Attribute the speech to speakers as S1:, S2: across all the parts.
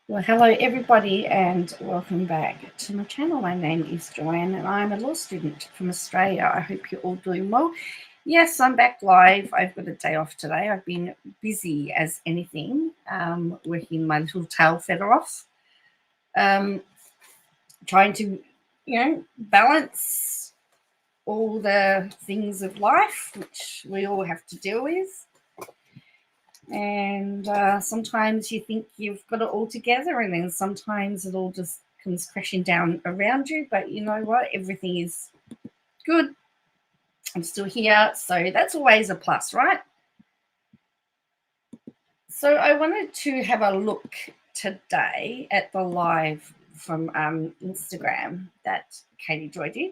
S1: Well, hello everybody and welcome back to my channel. My name is Joanne and I'm a law student from Australia. I hope you're all doing well. Yes, I'm back live. I've got a day off today. I've been busy as anything, working my little tail feather off, trying to, balance all the things of life which we all have to deal with. And sometimes you think you've got it all together, and then sometimes it all just comes crashing down around you. But you know what? Everything is good. I'm still here, so that's always a plus, right? So I wanted to have a look today at the live from Instagram that Katie Joy did.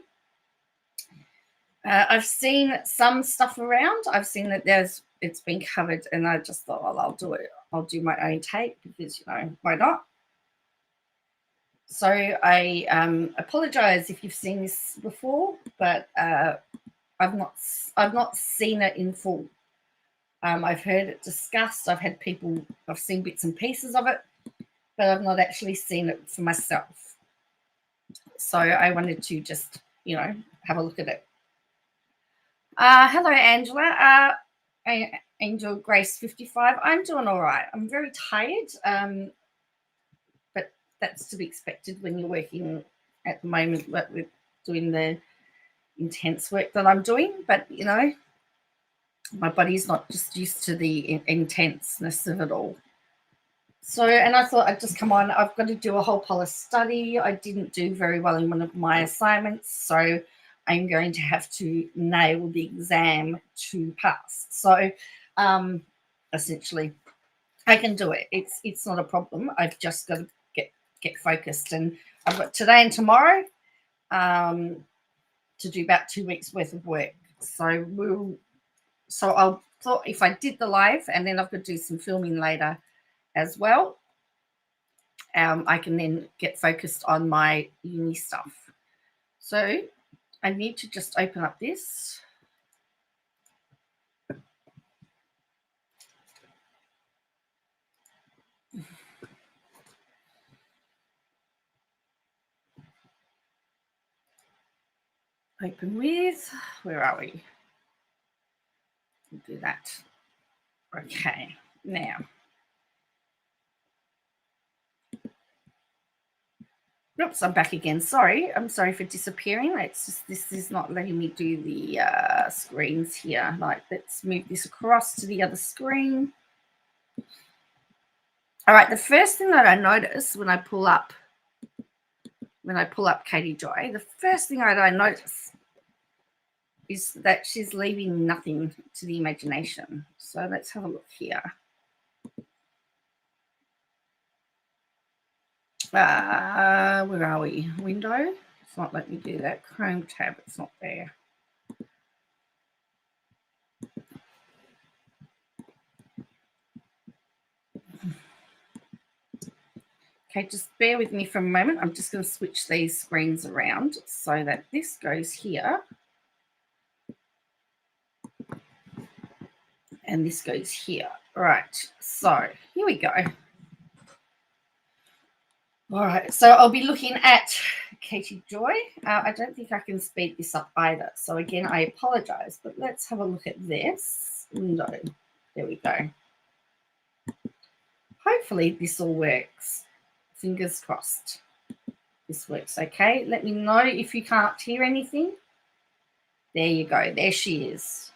S1: I've seen some stuff around. I've seen that it's been covered, and I just thought, well, I'll do it. I'll do my own take because why not? So I apologize if you've seen this before, but I've not seen it in full. I've heard it discussed. I've seen bits and pieces of it, but I've not actually seen it for myself. So I wanted to just have a look at it. Hello, Angela. Angel Grace 55. I'm doing all right. I'm very tired, but that's to be expected when you're working at the moment with doing the intense work that I'm doing. But my body's not just used to the intenseness of it all. So, and I thought I'd just come on. I've got to do a whole pile of study. I didn't do very well in one of my assignments, so I'm going to have to nail the exam to pass. So, essentially, I can do it. It's not a problem. I've just got to get focused, and I've got today and tomorrow to do about 2 weeks worth of work. So I thought if I did the live, and then I've got to do some filming later as well, I can then get focused on my uni stuff. So I need to just open up this. Open with, where are we? We'll do that. Okay, now. Oops, I'm back again. Sorry. I'm sorry for disappearing. It's just this is not letting me do the screens here. Like, let's move this across to the other screen. All right, the first thing that I notice when I pull up Katie Joy, the first thing that I notice is that she's leaving nothing to the imagination. So let's have a look here. Where are we? Window. It's not letting me do that. Chrome tab. It's not there. Okay, just bear with me for a moment. I'm just going to switch these screens around so that this goes here. And this goes here. All right, so here we go. All right, so I'll be looking at Katie Joy. I don't think I can speed this up either. So again, I apologize, but let's have a look at this window. There we go. Hopefully this all works. Fingers crossed. This works okay. Let me know if you can't hear anything. There you go. There she is.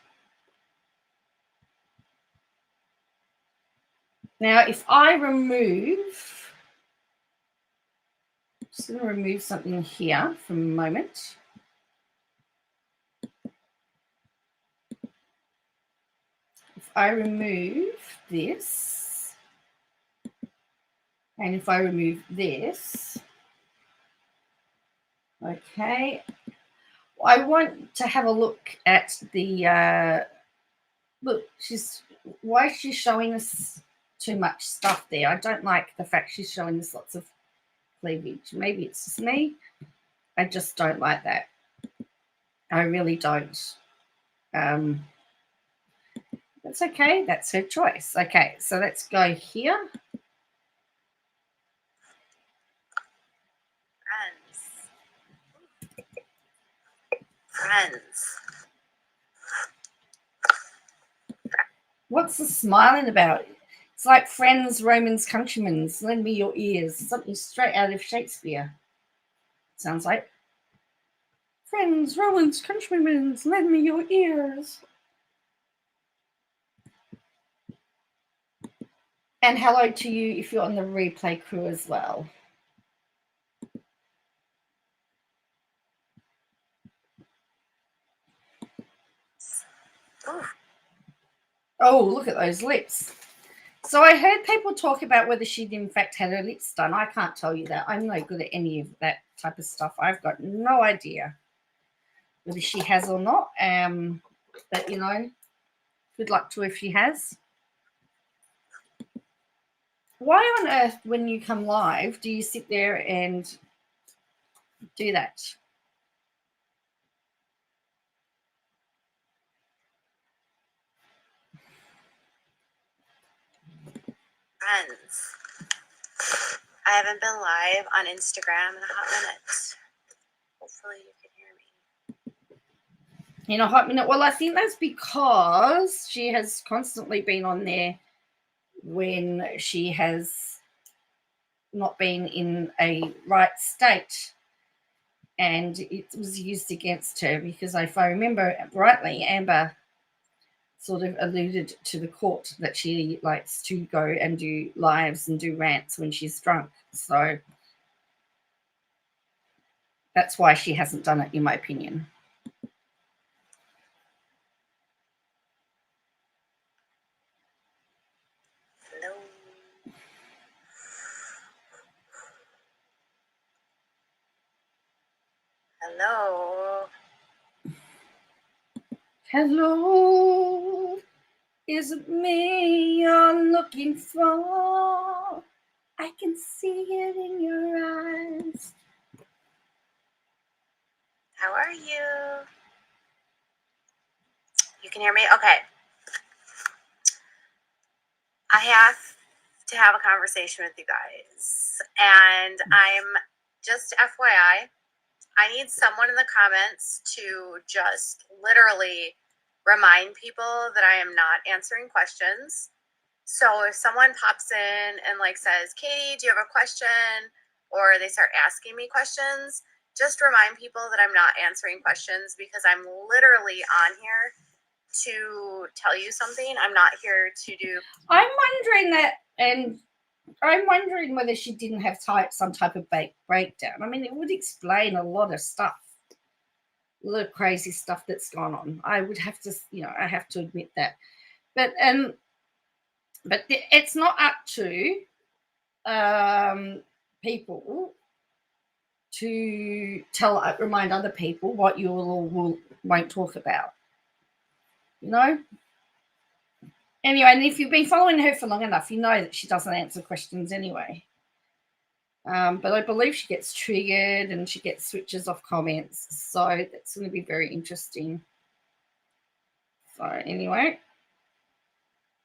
S1: Now, if I remove, I'm just going to remove something here for a moment. If I remove this, and if I remove this, okay, I want to have a look at the, look, why is she showing us too much stuff there? I don't like the fact she's showing us lots of cleavage. Maybe it's just me. I just don't like that. I really don't. That's okay. That's her choice. Okay, so let's go here.
S2: Friends.
S1: What's the smiling about? It's like friends, Romans, countrymen. Lend me your ears. Something straight out of Shakespeare. Sounds like. Friends, Romans, countrymen, lend me your ears. And hello to you if you're on the replay crew as well.
S2: Ooh.
S1: Oh, look at those lips. So I heard people talk about whether she'd in fact had her lips done. I can't tell you that. I'm no good at any of that type of stuff. I've got no idea whether she has or not. But, you know, good luck to her if she has. Why on earth, when you come live, do you sit there and do that?
S2: Friends. I haven't been live on Instagram in a hot minute. Hopefully you can hear me.
S1: In a hot minute? Well, I think that's because she has constantly been on there when she has not been in a right state. And it was used against her because if I remember rightly, Amber sort of alluded to the court that she likes to go and do lives and do rants when she's drunk. So that's why she hasn't done it, in my opinion.
S2: Hello. Hello.
S1: Hello, is it me you're looking for? I can see it in your eyes.
S2: How are you? You can hear me? Okay. I have to have a conversation with you guys. And I'm just FYI, I need someone in the comments to just literally remind people that I am not answering questions. So if someone pops in and like says, Katie, do you have a question? Or they start asking me questions, just remind people that I'm not answering questions because I'm literally on here to tell you something. I'm not here to do.
S1: I'm wondering that, and I'm wondering whether she didn't have some type of breakdown. I mean, it would explain a lot of stuff, a lot of crazy stuff that's gone on. I would have to, I have to admit that. But it's not up to people to remind other people what you won't talk about. Anyway, and if you've been following her for long enough, you know that she doesn't answer questions anyway. But I believe she gets triggered and she gets switches off comments. So that's going to be very interesting. So anyway.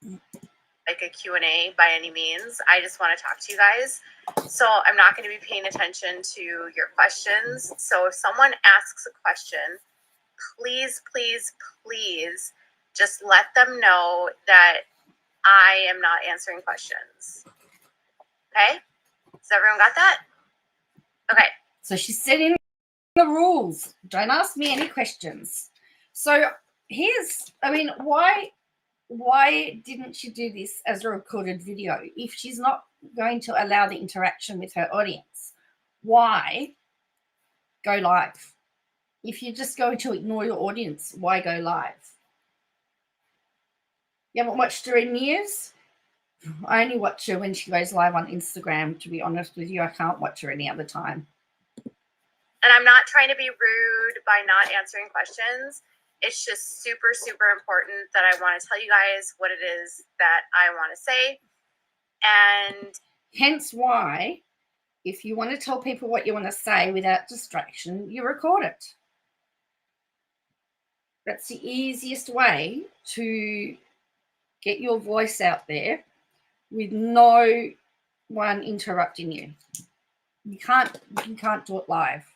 S2: Like a Q&A by any means. I just want to talk to you guys. So I'm not going to be paying attention to your questions. So if someone asks a question, please, please, please just let them know that I am not answering questions. Okay? Has everyone got that? Okay.
S1: So she's setting the rules. Don't ask me any questions. So why didn't she do this as a recorded video? If she's not going to allow the interaction with her audience, why go live? If you're just going to ignore your audience, why go live? You haven't watched her in years? I only watch her when she goes live on Instagram, to be honest with you. I can't watch her any other time.
S2: And I'm not trying to be rude by not answering questions. It's just super, super important that I want to tell you guys what it is that I want to say. And
S1: hence why, if you want to tell people what you want to say without distraction, you record it. That's the easiest way to get your voice out there with no one interrupting you. You can't do it live.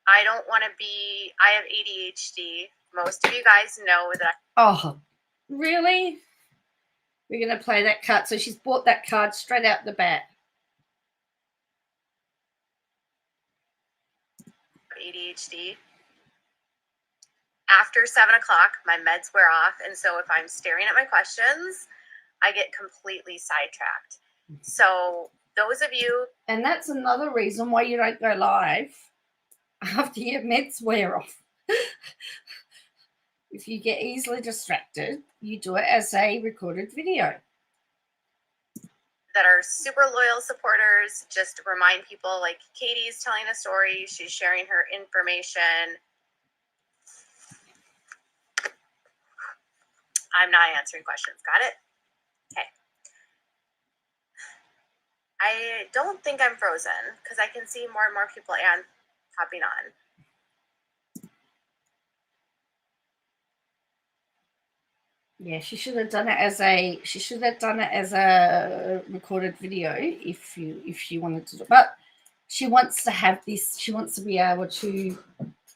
S2: I don't want to be, I have ADHD. Most of you guys know that.
S1: Oh, really? We're going to play that card. So she's bought that card straight out the bat.
S2: ADHD. After 7 o'clock, my meds wear off. And so if I'm staring at my questions, I get completely sidetracked. So those of you.
S1: And that's another reason why you don't go live after your meds wear off. If you get easily distracted, you do it as a recorded video.
S2: That are super loyal supporters, just to remind people, like Katie's telling a story, she's sharing her information. I'm not answering questions. Got it? Okay. I don't think I'm frozen because I can see more and more people and hopping on.
S1: Yeah, she should have done it as a recorded video if she wanted to do it. But she wants to have this, she wants to be able to,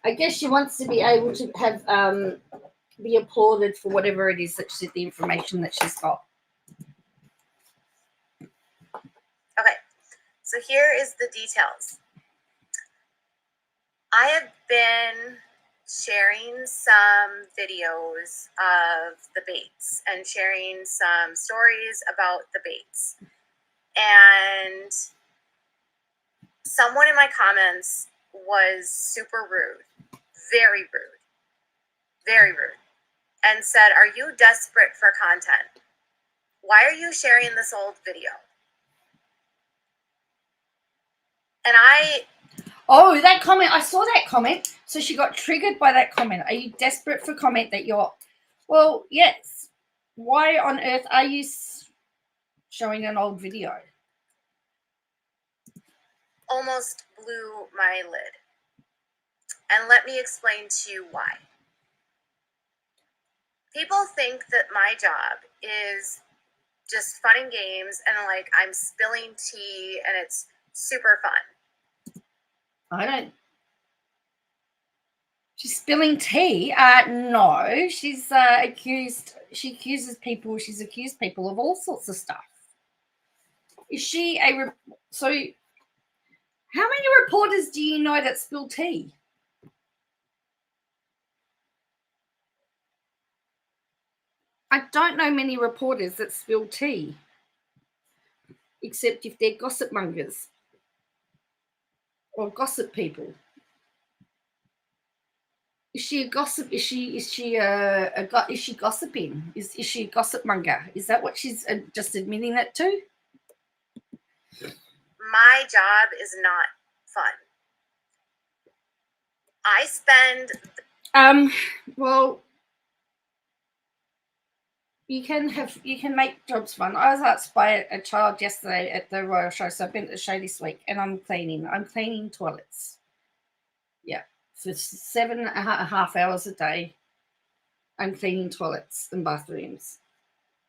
S1: I guess she wants to be able to have be applauded for whatever it is that she, the information that she's got.
S2: Okay, so here is the details. I have been sharing some videos of the baits and sharing some stories about the baits. And someone in my comments was super rude, very rude, very rude, and said, "Are you desperate for content? Why are you sharing this old video?" And
S1: Oh, that comment. I saw that comment. So she got triggered by that comment. Are you desperate for comment that you're... Well, yes. Why on earth are you showing an old video?
S2: almost blew my lid. And let me explain to you why. People think that my job is just fun and games and like I'm spilling tea and it's super fun.
S1: I don't... She's spilling tea? No. She's accused... She accuses people... She's accused people of all sorts of stuff. Is she a... So, how many reporters do you know that spill tea? I don't know many reporters that spill tea, except if they're gossip mongers or gossip people. Is she a gossip? Is she gossiping? Is she a gossip monger? Is that what she's just admitting it to?
S2: My job is not fun. I spend...
S1: Well, you can make jobs fun. I was asked by a child yesterday at the Royal Show, so I've been at the show this week, and I'm cleaning toilets. Yeah, for 7.5 hours a day. I'm cleaning toilets and bathrooms,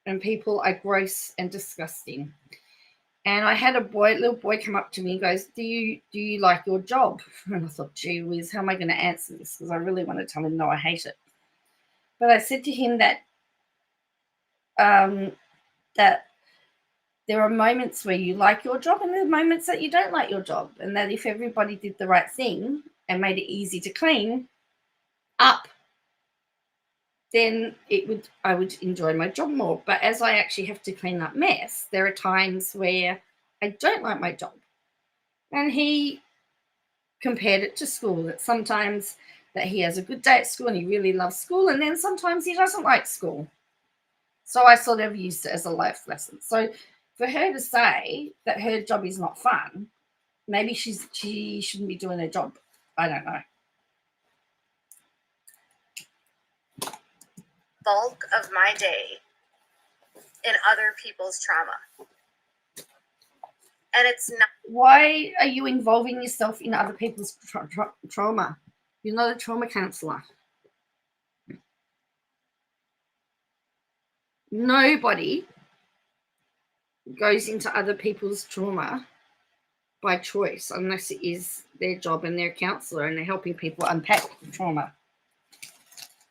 S1: and people are gross and disgusting. And I had a little boy come up to me and goes, do you like your job? And I thought, gee whiz, how am I going to answer this? Because I really want to tell him, no, I hate it. But I said to him that that there are moments where you like your job and there are moments that you don't like your job. And that if everybody did the right thing and made it easy to clean up, then I would enjoy my job more. But as I actually have to clean up mess, there are times where I don't like my job. And he compared it to school, that sometimes that he has a good day at school and he really loves school, and then sometimes he doesn't like school. So I sort of used it as a life lesson. So for her to say that her job is not fun, maybe she shouldn't be doing her job. I don't know.
S2: Bulk of my day in other people's trauma. And it's not...
S1: Why are you involving yourself in other people's trauma? You're not a trauma counselor. Nobody goes into other people's trauma by choice, unless it is their job and they're a counsellor and they're helping people unpack trauma.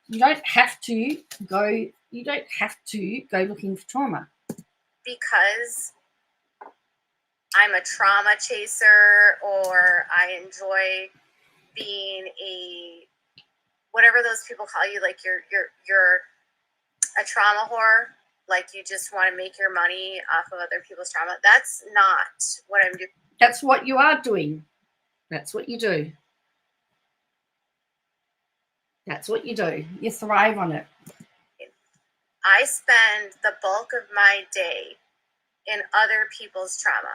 S1: You don't have to go looking for trauma.
S2: Because I'm a trauma chaser, or I enjoy being whatever those people call you, like you're a trauma whore, like you just want to make your money off of other people's trauma. That's not what I'm doing.
S1: That's what you are doing. That's what you do. That's what you do. You thrive on it.
S2: I spend the bulk of my day in other people's trauma.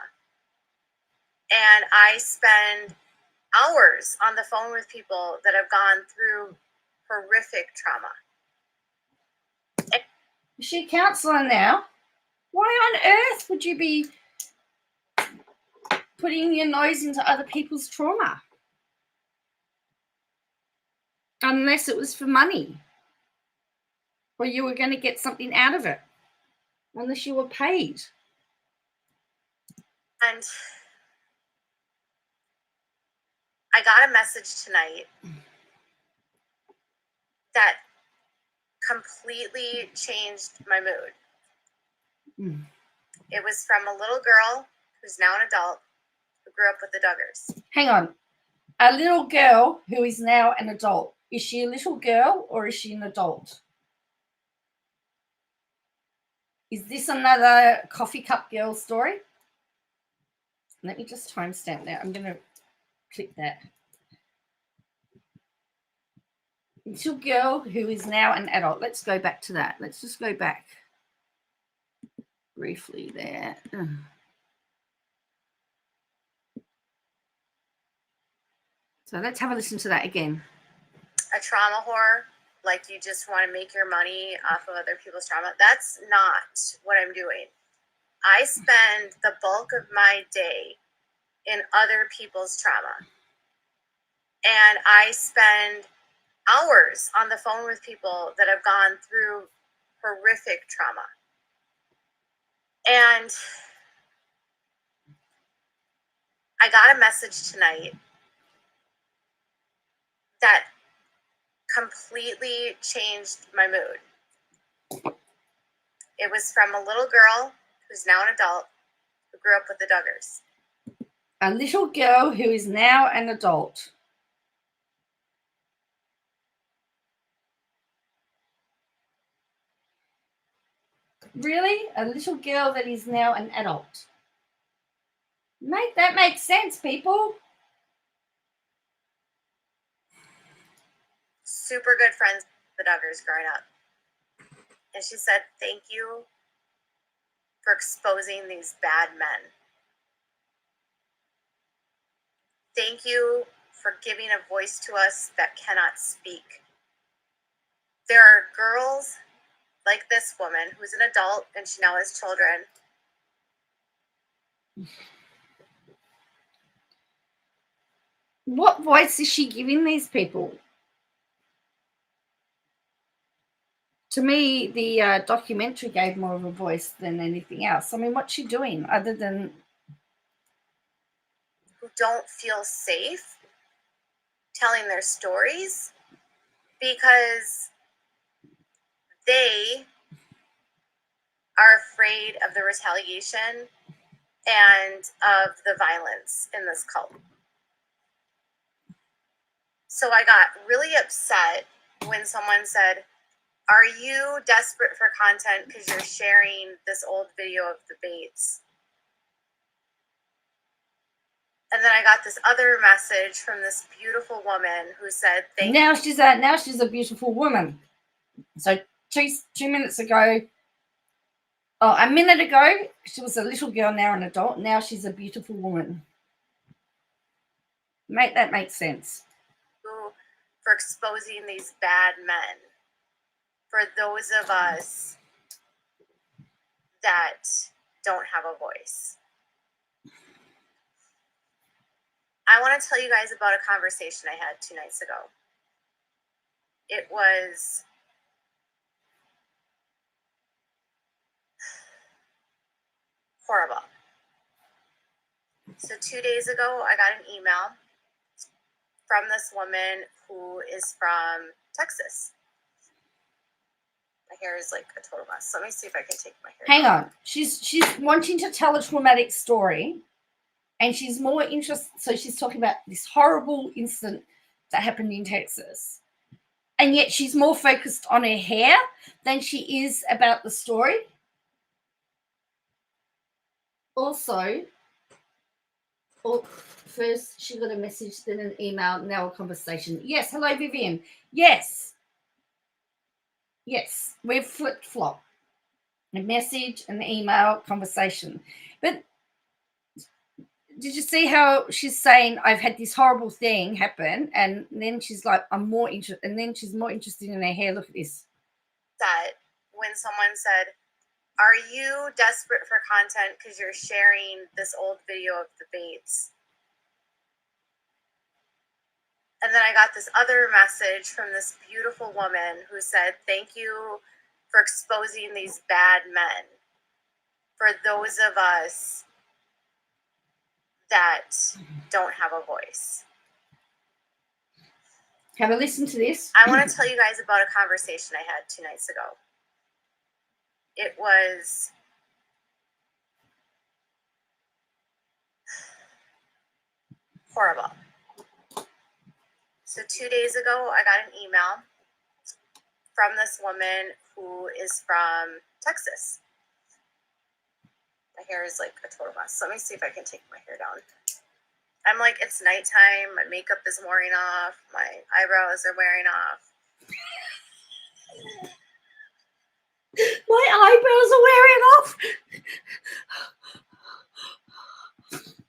S2: And I spend hours on the phone with people that have gone through horrific trauma.
S1: Is she a counsellor now? Why on earth would you be putting your nose into other people's trauma? Unless it was for money, or you were going to get something out of it, unless you were paid.
S2: And I got a message tonight that completely changed my mood. It was from a little girl who's now an adult who grew up with the Duggars.
S1: Hang on. A little girl who is now an adult. Is she a little girl or is she an adult? Is this another coffee cup girl story? Let me just timestamp that. I'm going to click that. Little girl who is now an adult. Let's go back to that. Let's just go back briefly there. So let's have a listen to that again.
S2: A trauma whore, like you just want to make your money off of other people's trauma. That's not what I'm doing. I spend the bulk of my day in other people's trauma. And I spend hours on the phone with people that have gone through horrific trauma. And I got a message tonight that completely changed my mood. It was from a little girl who's now an adult who grew up with the Duggars.
S1: A little girl who is now an adult. Really? A little girl that is now an adult. That makes sense, people.
S2: Super good friends with the Duggars growing up. And she said, thank you for exposing these bad men. Thank you for giving a voice to us that cannot speak. There are girls like this woman who's an adult and she now has children.
S1: What voice is she giving these people? To me, the documentary gave more of a voice than anything else. I mean, what's she doing other than...
S2: Who don't feel safe telling their stories because they are afraid of the retaliation and of the violence in this cult. So I got really upset when someone said, are you desperate for content because you're sharing this old video of the Bates? And then I got this other message from this beautiful woman who said,
S1: now she's a beautiful woman. So 2 minutes ago, a minute ago, she was a little girl, now an adult. Now she's a beautiful woman. Make that make sense.
S2: For exposing these bad men. For those of us that don't have a voice. I want to tell you guys about a conversation I had 2 nights ago. It was horrible. So 2 days ago, I got an email from this woman who is from Texas. My hair is like a total mess. Let me see if I can take my hair
S1: Hang
S2: down.
S1: on. She's wanting to tell a traumatic story, and she's more interested. So she's talking about this horrible incident that happened in Texas, and yet she's more focused on her hair than she is about the story. Also, first she got a message, then an email, now a conversation. Yes, hello Vivian. Yes, we've flip-flop. A message, an email, conversation. But did you see how she's saying I've had this horrible thing happen, and then she's like, I'm more interested, and then she's more interested in her hair. Look at this.
S2: That when someone said, are you desperate for content because you're sharing this old video of the Bates? And then I got this other message from this beautiful woman who said, thank you for exposing these bad men. For those of us that don't have a voice.
S1: Have a listen to this.
S2: I want to tell you guys about a conversation I had 2 nights ago. It was horrible. So 2 days ago, I got an email from this woman who is from Texas. My hair is like a total mess. Let me see if I can take my hair down. I'm like, it's nighttime. My makeup is wearing off. My eyebrows are wearing off.
S1: My eyebrows are wearing off.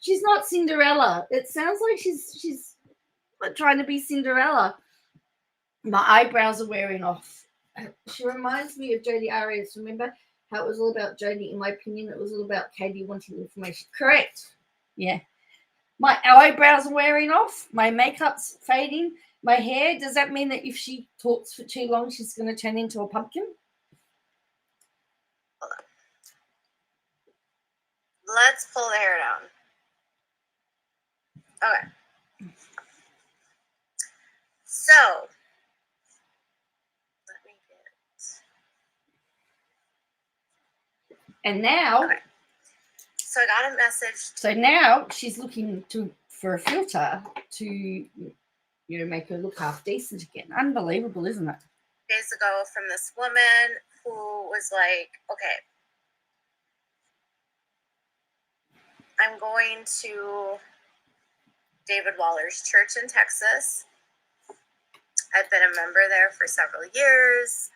S1: She's not Cinderella. It sounds like she's trying to be Cinderella. My eyebrows are wearing off. She reminds me of Jodie Arias. Remember how it was all about Jodie? In my opinion, it was all about Katie wanting information. Correct. Yeah. My eyebrows are wearing off. My makeup's fading. My hair. Does that mean that if she talks for too long, she's going to turn into a pumpkin?
S2: Hold on. Let's pull the hair down. Okay. So, let me get.
S1: And now.
S2: Okay. So I got a message.
S1: So now she's looking for a filter to, make her look half decent again. Unbelievable, isn't it?
S2: Days ago from this woman who was like, okay, I'm going to David Waller's church in Texas. I've been a member there for several years,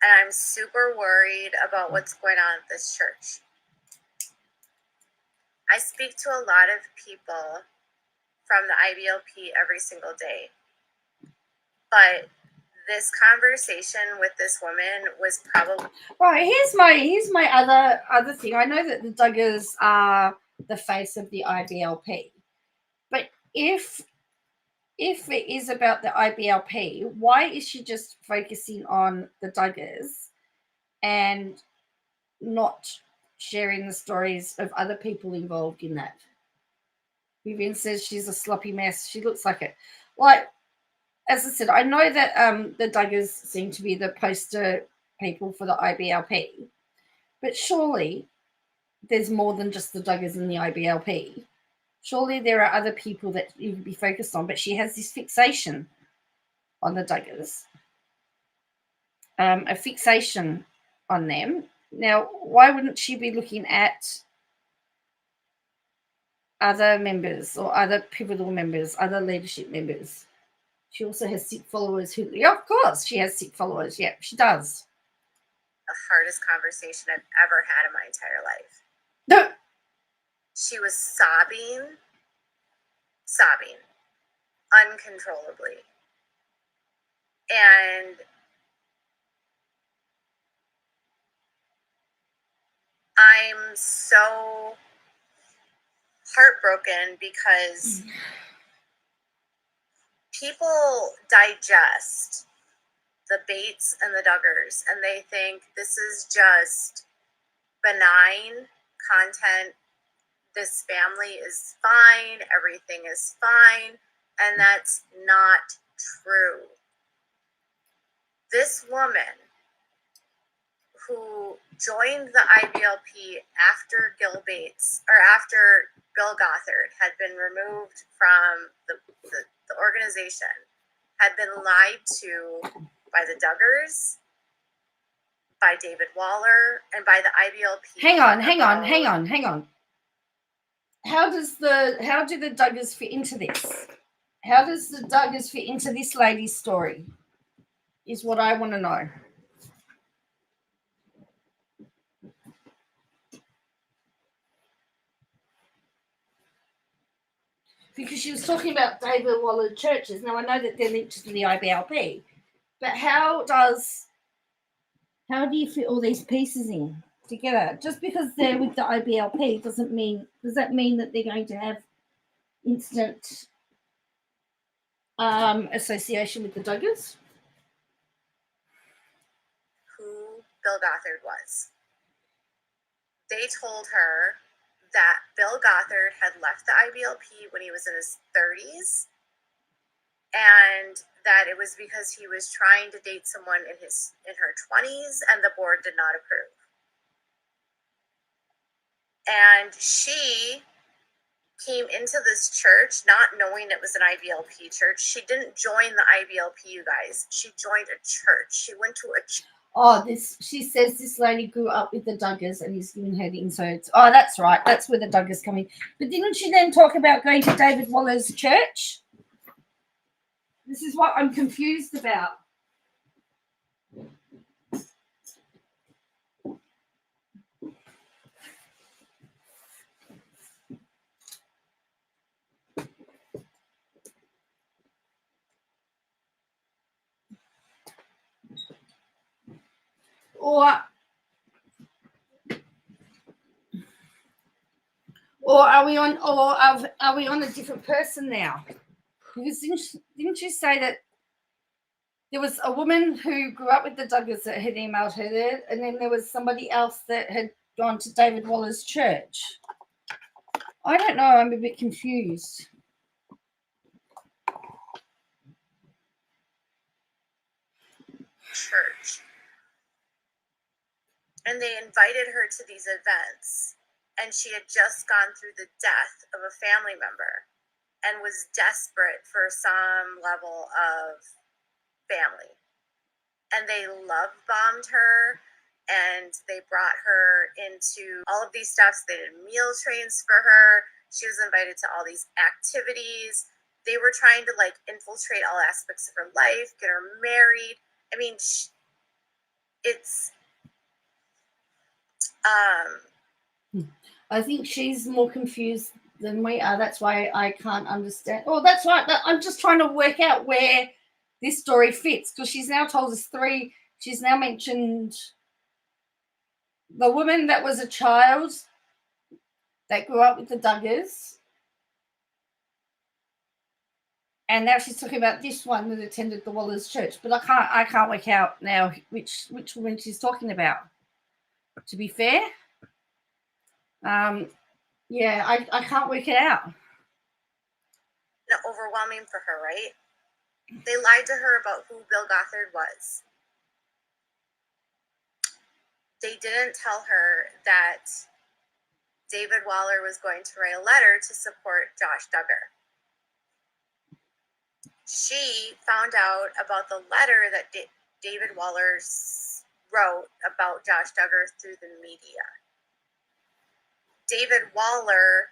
S2: and I'm super worried about what's going on at this church. I speak to a lot of people from the IBLP every single day, but this conversation with this woman was probably
S1: right. Here's my other thing. I know that the Duggars are the face of the IBLP, but if it is about the IBLP, why is she just focusing on the Duggars and not sharing the stories of other people involved in that? Vivian says she's a sloppy mess. She looks like it. Like, as I said, I know that the Duggars seem to be the poster people for the IBLP, but surely there's more than just the Duggars in the IBLP. Surely there are other people that you would be focused on, but she has this fixation on the Duggars, a fixation on them. Now, why wouldn't she be looking at other members or other pivotal members, other leadership members? She also has sick followers who, yeah, of course, she has sick followers. Yeah, she does.
S2: the hardest conversation I've ever had in my entire life.
S1: No.
S2: She was sobbing uncontrollably. And I'm so heartbroken because people digest the Bates and the Duggars and they think this is just benign content this family is fine, everything is fine, and that's not true. This woman who joined the IBLP after after Bill Gothard had been removed from the organization, had been lied to by the Duggars, by David Waller, and by the IBLP.
S1: Hang on. How do the Duggars fit into this? How does the Duggars fit into this lady's story? Is what I want to know. Because she was talking about David Waller churches. Now I know that they're linked to the IBLP, but how do you fit all these pieces in together? Just because they're with the IBLP does that mean that they're going to have instant association with the Duggars?
S2: Who Bill Gothard was. They told her that Bill Gothard had left the IBLP when he was in his 30s, and that it was because he was trying to date someone in her 20s, and the board did not approve. And she came into this church not knowing it was an IBLP church. She didn't join the IBLP, you guys. She joined a church. She went to a church.
S1: She says this lady grew up with the Duggars and he's giving her the insights. Oh, that's right. That's where the Duggars come in. But didn't she then talk about going to David Waller's church? This is what I'm confused about. Or are we on a different person now? Because didn't you say that there was a woman who grew up with the Duggars that had emailed her there, and then there was somebody else that had gone to David Waller's church? I don't know. I'm a bit confused.
S2: Church. And they invited her to these events, and she had just gone through the death of a family member and was desperate for some level of family. And they love bombed her, and they brought her into all of these stuffs. They did meal trains for her. She was invited to all these activities. They were trying to infiltrate all aspects of her life, get her married. I mean, it's
S1: I think she's more confused than we are. That's why I can't understand. Oh, that's right. I'm just trying to work out where this story fits, because she's now told us three. She's now mentioned the woman that was a child that grew up with the Duggars, and now she's talking about this one that attended the Waller's church. But I can't work out now which woman she's talking about. To be fair, yeah, I can't work it out.
S2: Overwhelming for her, right? They lied to her about who Bill Gothard was. They didn't tell her that David Waller was going to write a letter to support Josh Duggar. She found out about the letter that David Waller wrote about Josh Duggar through the media. David Waller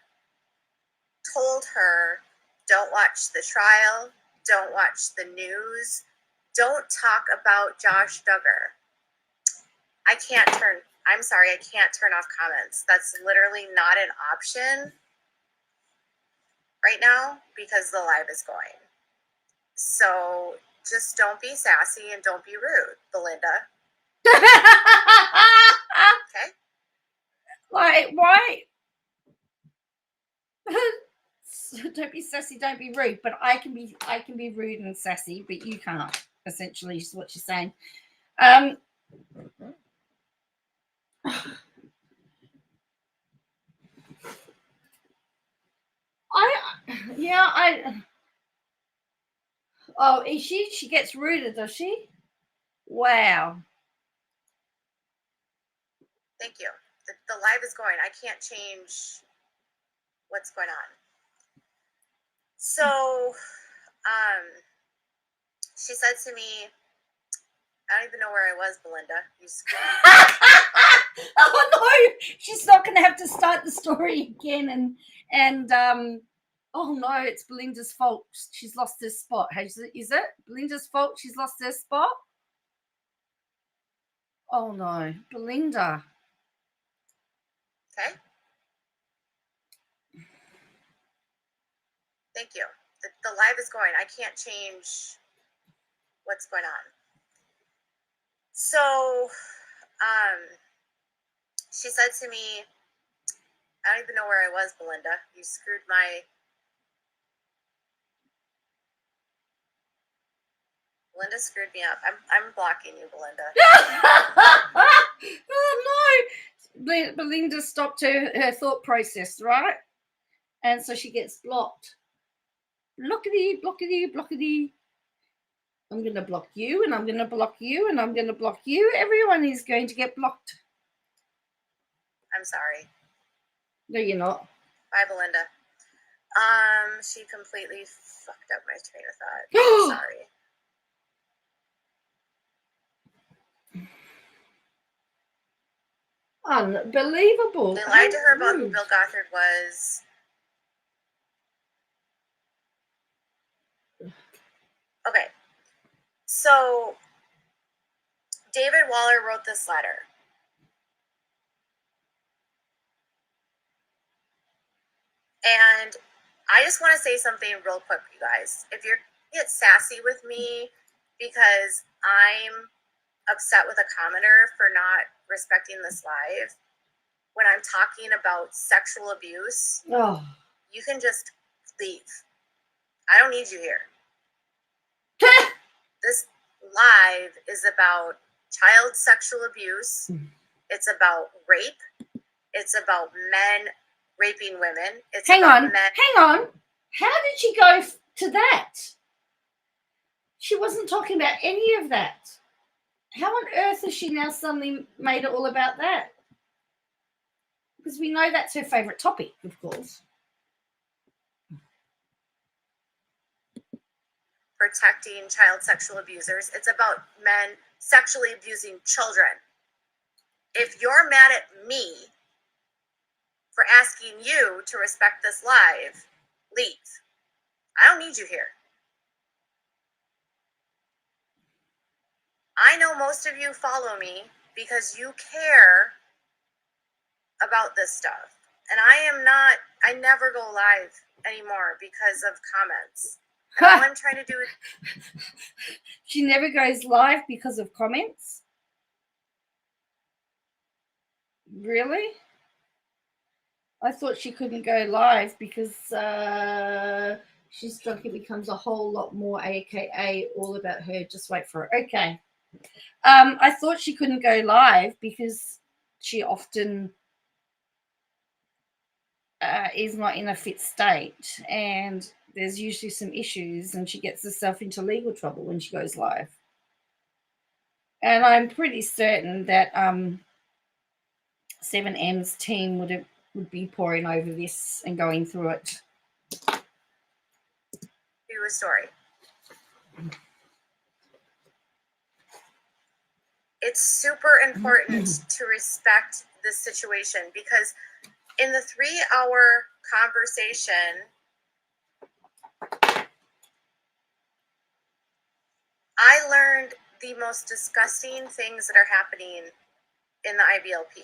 S2: told her, don't watch the trial, don't watch the news, don't talk about Josh Duggar. I'm sorry, I can't turn off comments. That's literally not an option right now because the live is going. So just don't be sassy and don't be rude, Belinda. Okay?
S1: Why? Don't be sassy, don't be rude. But I can be rude and sassy, but you can't. Essentially, is what you're saying. Oh, is she? She gets rooted, does she? Wow.
S2: Thank you. The live is going. I can't change what's going on. So, she said to me, I don't even know where I was, Belinda. You
S1: Oh no, she's not going to have to start the story again. And oh no, it's Belinda's fault. She's lost her spot. Is it Belinda's fault? She's lost her spot. Oh no, Belinda.
S2: Okay. Thank you. The live is going. I can't change what's going on. So, she said to me, I don't even know where I was, Belinda. You screwed my... Belinda screwed me up. I'm blocking you, Belinda.
S1: Oh no. Belinda stopped her thought process, right? And so she gets blocked. Blockity, blockity, blockity. I'm going to block you, and I'm going to block you, and I'm going to block you. Everyone is going to get blocked.
S2: I'm sorry.
S1: No, you're not.
S2: Bye, Belinda. She completely fucked up my train of thought. Sorry.
S1: Unbelievable.
S2: They lied to her about who Bill Gothard was. Okay. So, David Waller wrote this letter. And I just want to say something real quick, you guys. If you're get sassy with me because I'm upset with a commenter for not respecting this live, when I'm talking about sexual abuse, you can just leave. I don't need you here. This live is about child sexual abuse. It's about rape. It's about men raping women.
S1: Hang on. How did she go to that? She wasn't talking about any of that. How on earth has she now suddenly made it all about that? Because we know that's her favorite topic, of course.
S2: Protecting child sexual abusers. It's about men sexually abusing children. If you're mad at me for asking you to respect this live, leave. I don't need you here. I know most of you follow me because you care about this stuff. And I never go live anymore because of comments. And all I'm trying to do is...
S1: She never goes live because of comments? Really? I thought she couldn't go live because she's drunk. It becomes a whole lot more, aka all about her. Just wait for it. Okay. I thought she couldn't go live because she often is not in a fit state, and there's usually some issues, and she gets herself into legal trouble when she goes live. And I'm pretty certain that 7M's team would be poring over this and going through it.
S2: Do a story. It's super important to respect this situation because in the 3-hour conversation, I learned the most disgusting things that are happening in the IBLP.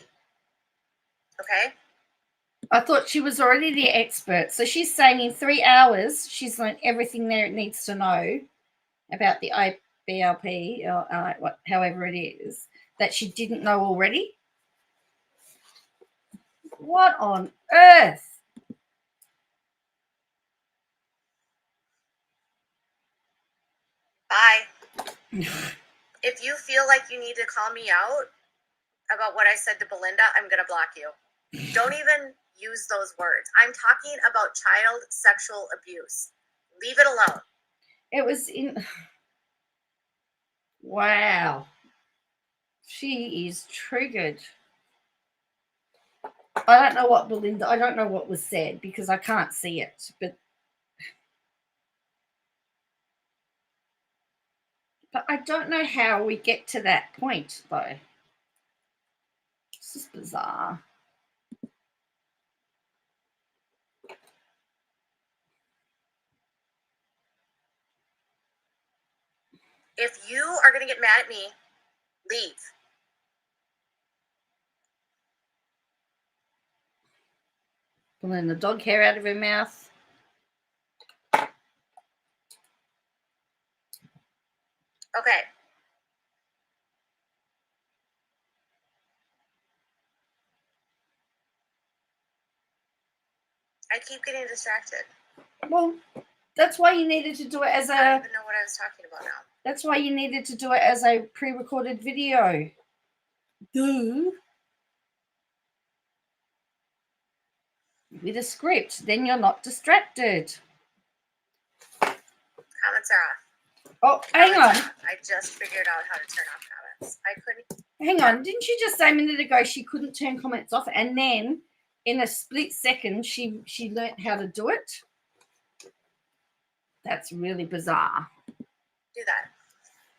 S2: Okay?
S1: I thought she was already the expert. So she's saying in 3 hours, she's learned everything there it needs to know about the IBLP, or however it is, that she didn't know already. What on earth?
S2: Bye. If you feel like you need to call me out about what I said to Belinda, I'm going to block you. Don't even use those words. I'm talking about child sexual abuse. Leave it alone.
S1: It was in. Wow. She is triggered. I don't know what Belinda, I don't know what was said because I can't see it, but I don't know how we get to that point, though. This is bizarre.
S2: If you are going to get mad at me, leave.
S1: Pulling the dog hair out of her mouth.
S2: Okay. I keep getting distracted.
S1: Well, that's why you needed to do it as
S2: I don't
S1: a.
S2: even know what I was talking about now.
S1: That's why you needed to do it as a pre-recorded video. Duh. With a script, then you're not distracted.
S2: Comments are off.
S1: Oh, hang on.
S2: I just figured out how to turn off comments. I couldn't.
S1: Hang on. Didn't you just say a minute ago she couldn't turn comments off, and then in a split second she learnt how to do it? That's really bizarre.
S2: Do that.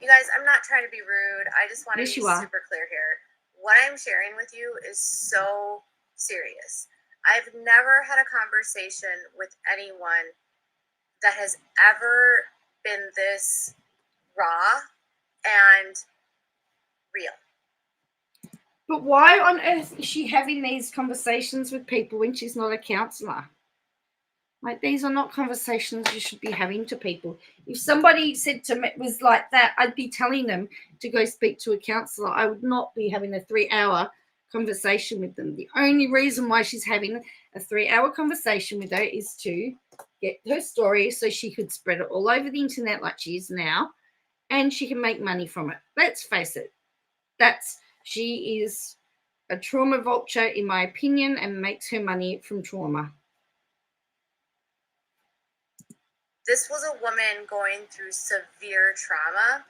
S2: You guys, I'm not trying to be rude. I just want to be super clear here. What I'm sharing with you is so serious. I've never had a conversation with anyone that has ever been this raw and real.
S1: But why on earth is she having these conversations with people when she's not a counselor? Like, these are not conversations you should be having to people. If somebody said to me, was like that, I'd be telling them to go speak to a counselor. I would not be having a 3-hour conversation with them. The only reason why she's having a 3-hour conversation with her is to get her story so she could spread it all over the internet like she is now, and she can make money from it. Let's face it. She is a trauma vulture, in my opinion, and makes her money from trauma.
S2: This was a woman going through severe trauma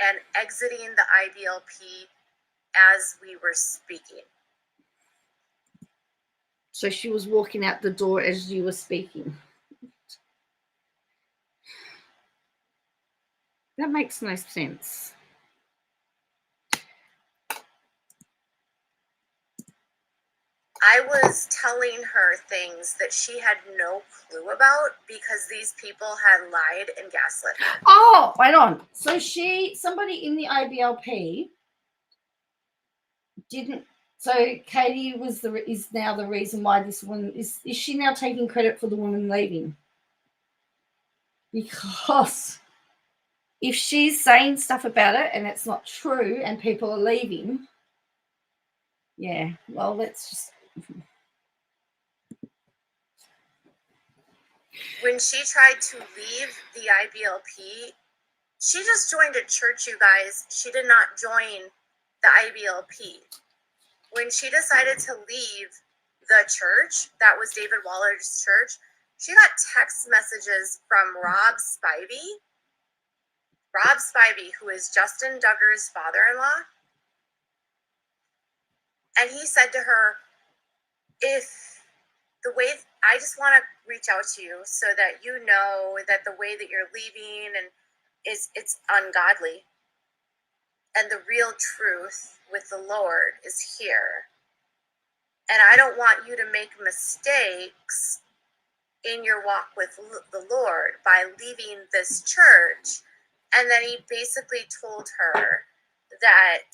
S2: and exiting the IBLP as we were speaking.
S1: So she was walking out the door as you were speaking. That makes no sense.
S2: I was telling her things that she had no clue about because these people had lied and gaslit her.
S1: Oh, wait on. So somebody in the IBLP didn't. So Katie is now the reason why this woman is she now taking credit for the woman leaving? Because if she's saying stuff about it and it's not true and people are leaving, yeah, well, let's just.
S2: When she tried to leave the IBLP, she just joined a church, you guys. She did not join the IBLP. When she decided to leave the church, that was David Waller's church, she got text messages from Rob Spivey. Rob Spivey, who is Justin Duggar's father-in-law. And he said to her, I just want to reach out to you so that you know that the way that you're leaving it's ungodly. And the real truth with the Lord is here. And I don't want you to make mistakes in your walk with the Lord by leaving this church. And then he basically told her that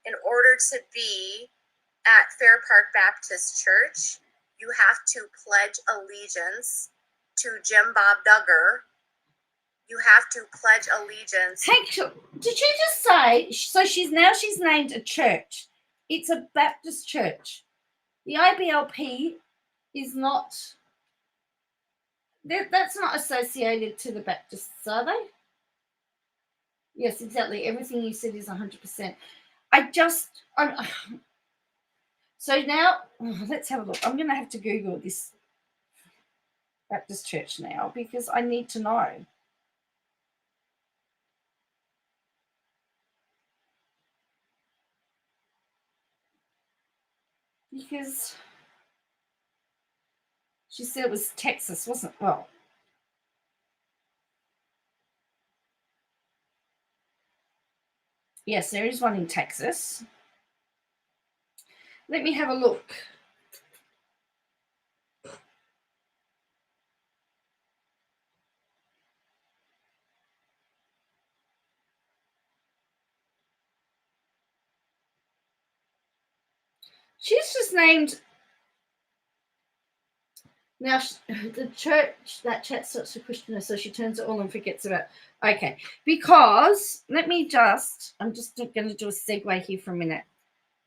S2: in order to be at Fair Park Baptist Church, you have to pledge allegiance to Jim Bob Duggar. You have to pledge allegiance.
S1: Hey, did you just say, so she's named a church. It's a Baptist church. The IBLP is not, that's not associated to the Baptists, are they? Yes, exactly. Everything you said is 100%. So now, let's have a look. I'm going to have to Google this. Baptist Church now because I need to know. Because she said it was Texas, wasn't it? Well, yes, there is one in Texas. Let me have a look. She's just named. Now, the church, that chat starts to question her, so she turns it on and forgets about. Okay, because I'm just going to do a segue here for a minute.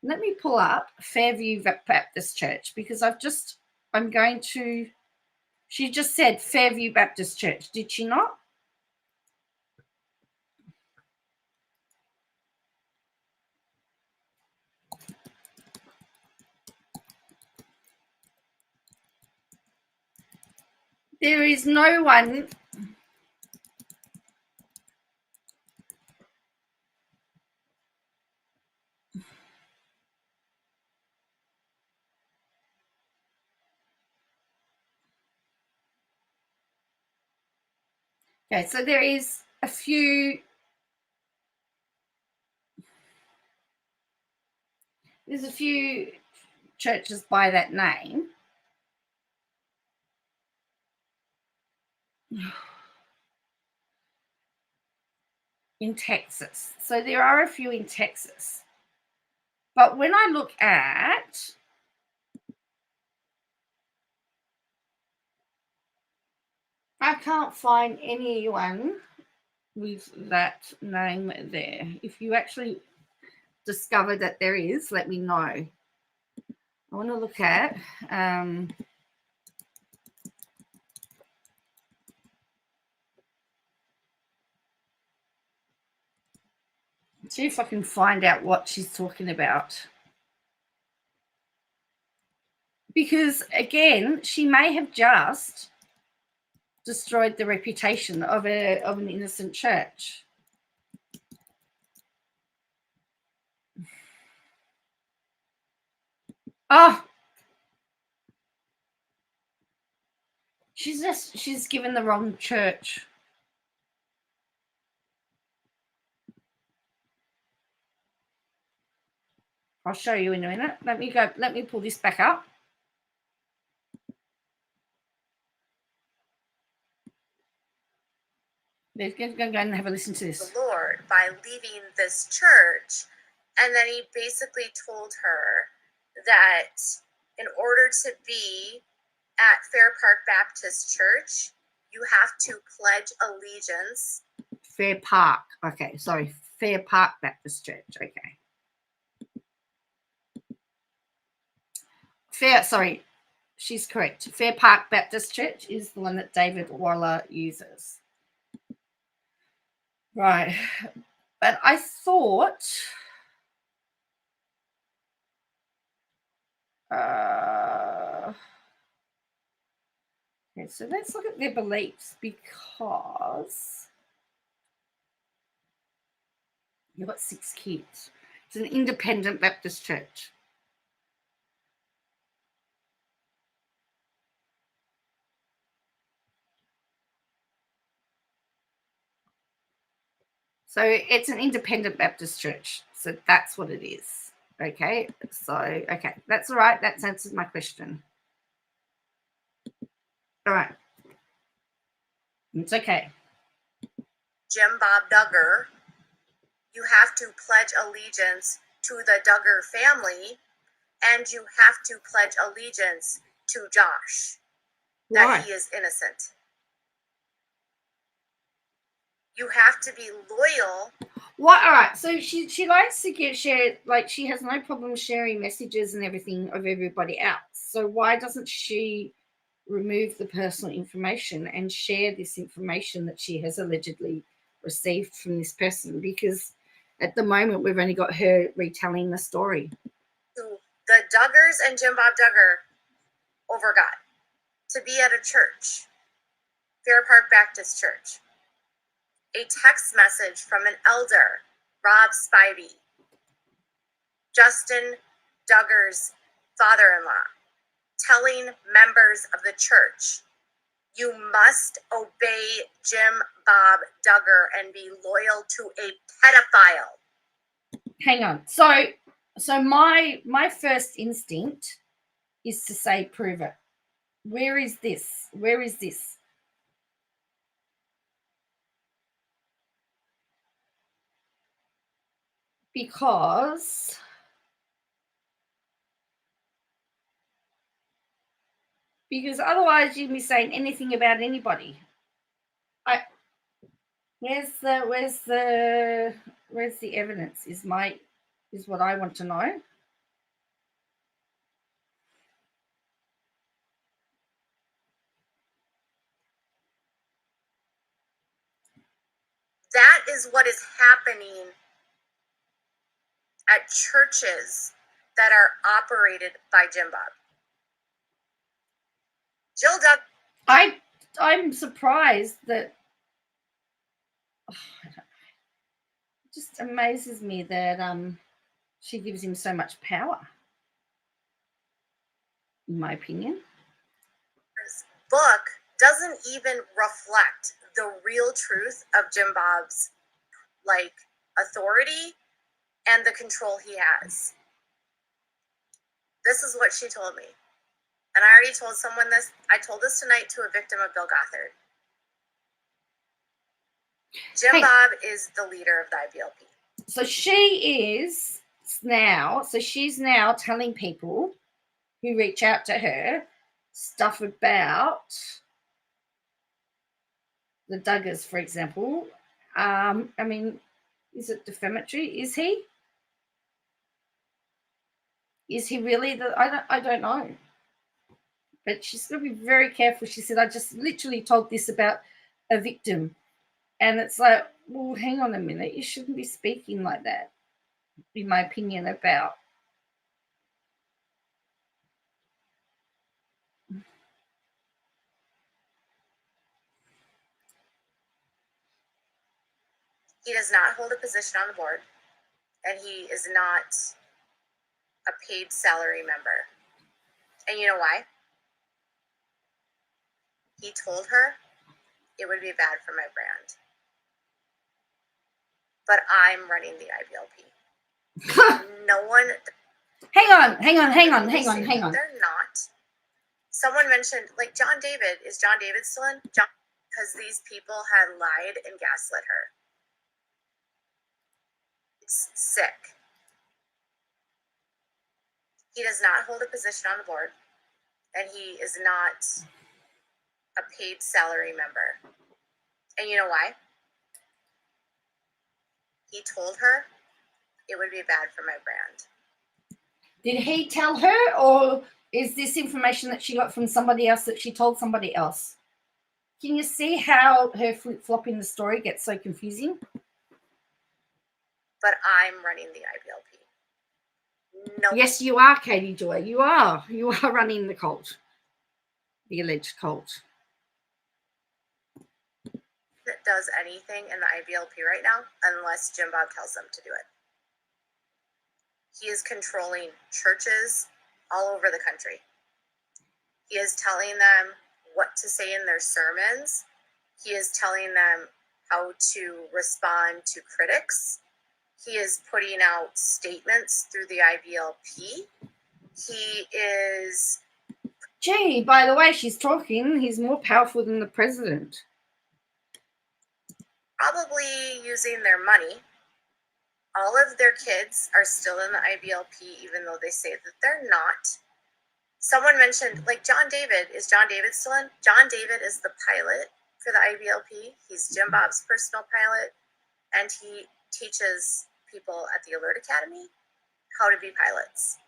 S1: Let me pull up Fairview Baptist Church because I'm going to. She just said Fairview Baptist Church, did she not? There is no one. Okay, so there is a few. There's a few churches by that name. In Texas. So there are a few in Texas. But when I look at I can't find anyone with that name there. If you actually discover that there is, let me know. I want to look at see if I can find out what she's talking about. Because again, she may have just destroyed the reputation of an innocent church. Oh, she's given the wrong church. I'll show you in a minute. Let me pull this back up. Let's go and have a listen to this.
S2: The Lord by leaving this church. And then he basically told her that in order to be at Fair Park Baptist Church, you have to pledge allegiance.
S1: Fair Park. Okay, sorry. Fair Park Baptist Church. Okay. Sorry. She's correct. Fair Park Baptist Church is the one that David Waller uses. Right. But I thought okay, so let's look at their beliefs because you've got 6 kids. It's an independent Baptist church. So it's an independent Baptist church. So that's what it is. Okay. So, okay. That's all right. That answers my question. All right. It's okay.
S2: Jim Bob Duggar, you have to pledge allegiance to the Duggar family, and you have to pledge allegiance to Josh, that he is innocent. You have to be loyal.
S1: What? All right. So she likes to share, like she has no problem sharing messages and everything of everybody else. So why doesn't she remove the personal information and share this information that she has allegedly received from this person? Because at the moment we've only got her retelling the story.
S2: So the Duggars and Jim Bob Duggar overgot to be at a church Fair Park Baptist Church. A text message from an elder, Rob Spivey, Justin Duggar's father-in-law, telling members of the church, you must obey Jim Bob Duggar and be loyal to a pedophile.
S1: Hang on. So my first instinct is to say, prove it. Where is this? Where is this? Because otherwise you'd be saying anything about anybody. Where's the evidence is what I want to know.
S2: That is what is happening at churches that are operated by Jim Bob. Jill Duggar.
S1: I'm surprised that it just amazes me that she gives him so much power, in my opinion.
S2: This book doesn't even reflect the real truth of Jim Bob's authority and the control he has. This is what she told me. And I already told someone this. I told this tonight to a victim of Bill Gothard. Jim Bob is the leader of the IBLP.
S1: So she's now telling people who reach out to her stuff about the Duggars, for example. I mean, is it defamatory? Is he really I don't know. But she's got to be very careful. She said, I just literally told this about a victim. And it's like, well, hang on a minute. You shouldn't be speaking like that, in my opinion, about.
S2: He does not hold a position on the board, and he is not a paid salary member. And you know why? He told her it would be bad for my brand. But I'm running the IBLP. No one.
S1: Hang on.
S2: They're not. Someone mentioned, John David. Is John David still in? Because these people had lied and gaslit her. It's sick. He does not hold a position on the board, and he is not a paid salary member. And you know why? He told her it would be bad for my brand.
S1: Did he tell her, or is this information that she got from somebody else that she told somebody else? Can you see how her flip-flopping the story gets so confusing?
S2: But I'm running the IBLP. No.
S1: Yes, you are, Katie Joy. You are running the cult, the alleged cult.
S2: That does anything in the IBLP right now unless Jim Bob tells them to do it. He is controlling churches all over the country. He is telling them what to say in their sermons. He is telling them how to respond to critics. He is putting out statements through the IBLP. He is...
S1: Gee, by the way, she's talking. He's more powerful than the president.
S2: Probably using their money. All of their kids are still in the IBLP, even though they say that they're not. Someone mentioned, John David. Is John David still in? John David is the pilot for the IBLP. He's Jim Bob's personal pilot, and he teaches people at the Alert Academy how to be pilots.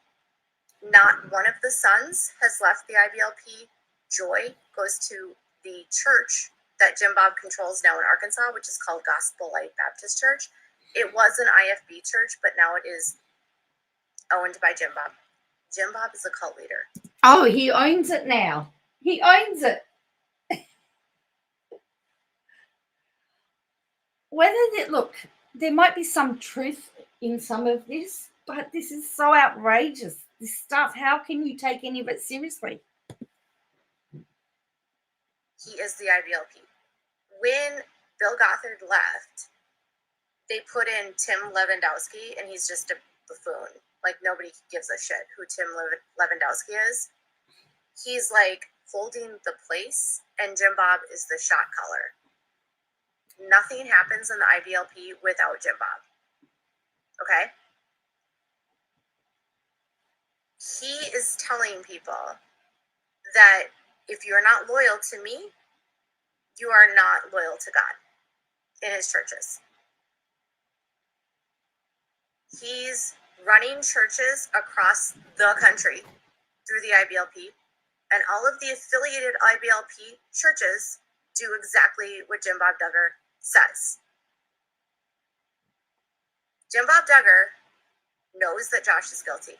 S2: Not one of the sons has left the IBLP. Joy goes to the church that Jim Bob controls now in Arkansas, which is called Gospel Light Baptist Church. It was an IFB church, but now it is owned by Jim Bob. Jim Bob is a cult leader.
S1: Oh, he owns it now. He owns it. whether that, look, there might be some truth in some of this, but this is so outrageous. This stuff, how can you take any of it seriously?
S2: He is the IBLP. When Bill Gothard left, they put in Tim Lewandowski, and he's just a buffoon. Like, nobody gives a shit who Tim Lewandowski is. He's like holding the place, and Jim Bob is the shot caller. Nothing happens in the IBLP without Jim Bob. Okay? He is telling people that if you're not loyal to me, you are not loyal to God in his churches. He's running churches across the country through the IBLP, and all of the affiliated IBLP churches do exactly what Jim Bob Duggar says. Jim Bob Duggar knows that Josh is guilty.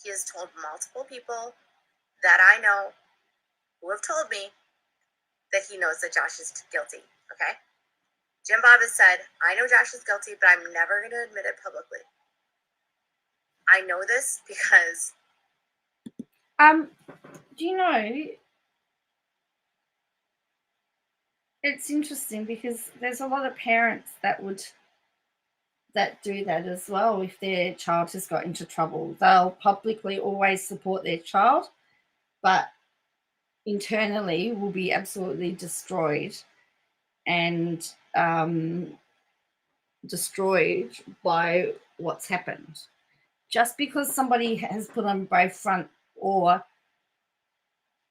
S2: He has told multiple people that I know who have told me that he knows that Josh is guilty, okay? Jim Bob has said, I know Josh is guilty, but I'm never going to admit it publicly. I know this because...
S1: Do you know, it's interesting because there's a lot of parents that do that as well. If their child has got into trouble, they'll publicly always support their child, but internally will be absolutely destroyed and destroyed by what's happened. Just because somebody has put on brave front or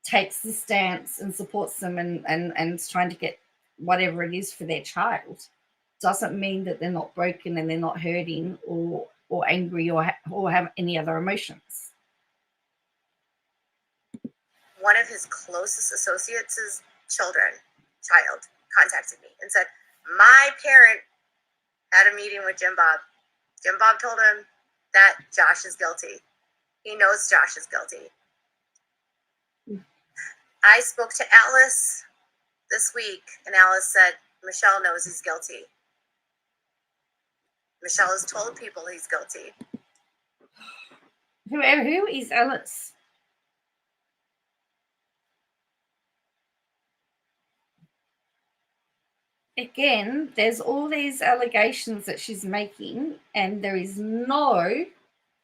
S1: takes the stance and supports them and is trying to get whatever it is for their child doesn't mean that they're not broken and they're not hurting or angry or have any other emotions.
S2: One of his closest associates' child contacted me and said, my parent had a meeting with Jim Bob. Jim Bob told him that Josh is guilty. He knows Josh is guilty. I spoke to Alice this week, and Alice said, Michelle knows he's guilty. Michelle has told people he's guilty.
S1: Who is Alice? Again, there's all these allegations that she's making, and there is no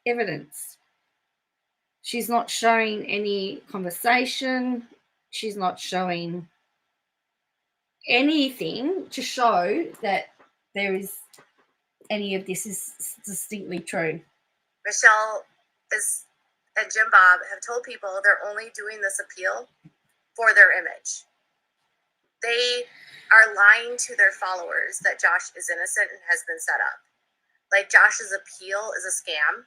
S1: evidence. She's not showing any conversation. She's not showing anything to show that there is any of this is distinctly true.
S2: Michelle and Jim Bob have told people they're only doing this appeal for their image. They are lying to their followers that Josh is innocent and has been set up. Like, Josh's appeal is a scam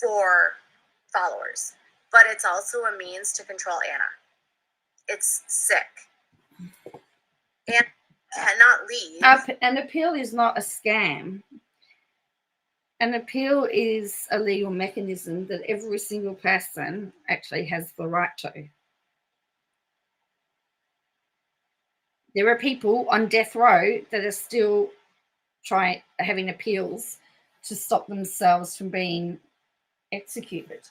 S2: for followers, but it's also a means to control Anna. It's sick. Anna cannot leave.
S1: An appeal is not a scam. An appeal is a legal mechanism that every single person actually has the right to. There are people on death row that are still having appeals to stop themselves from being executed.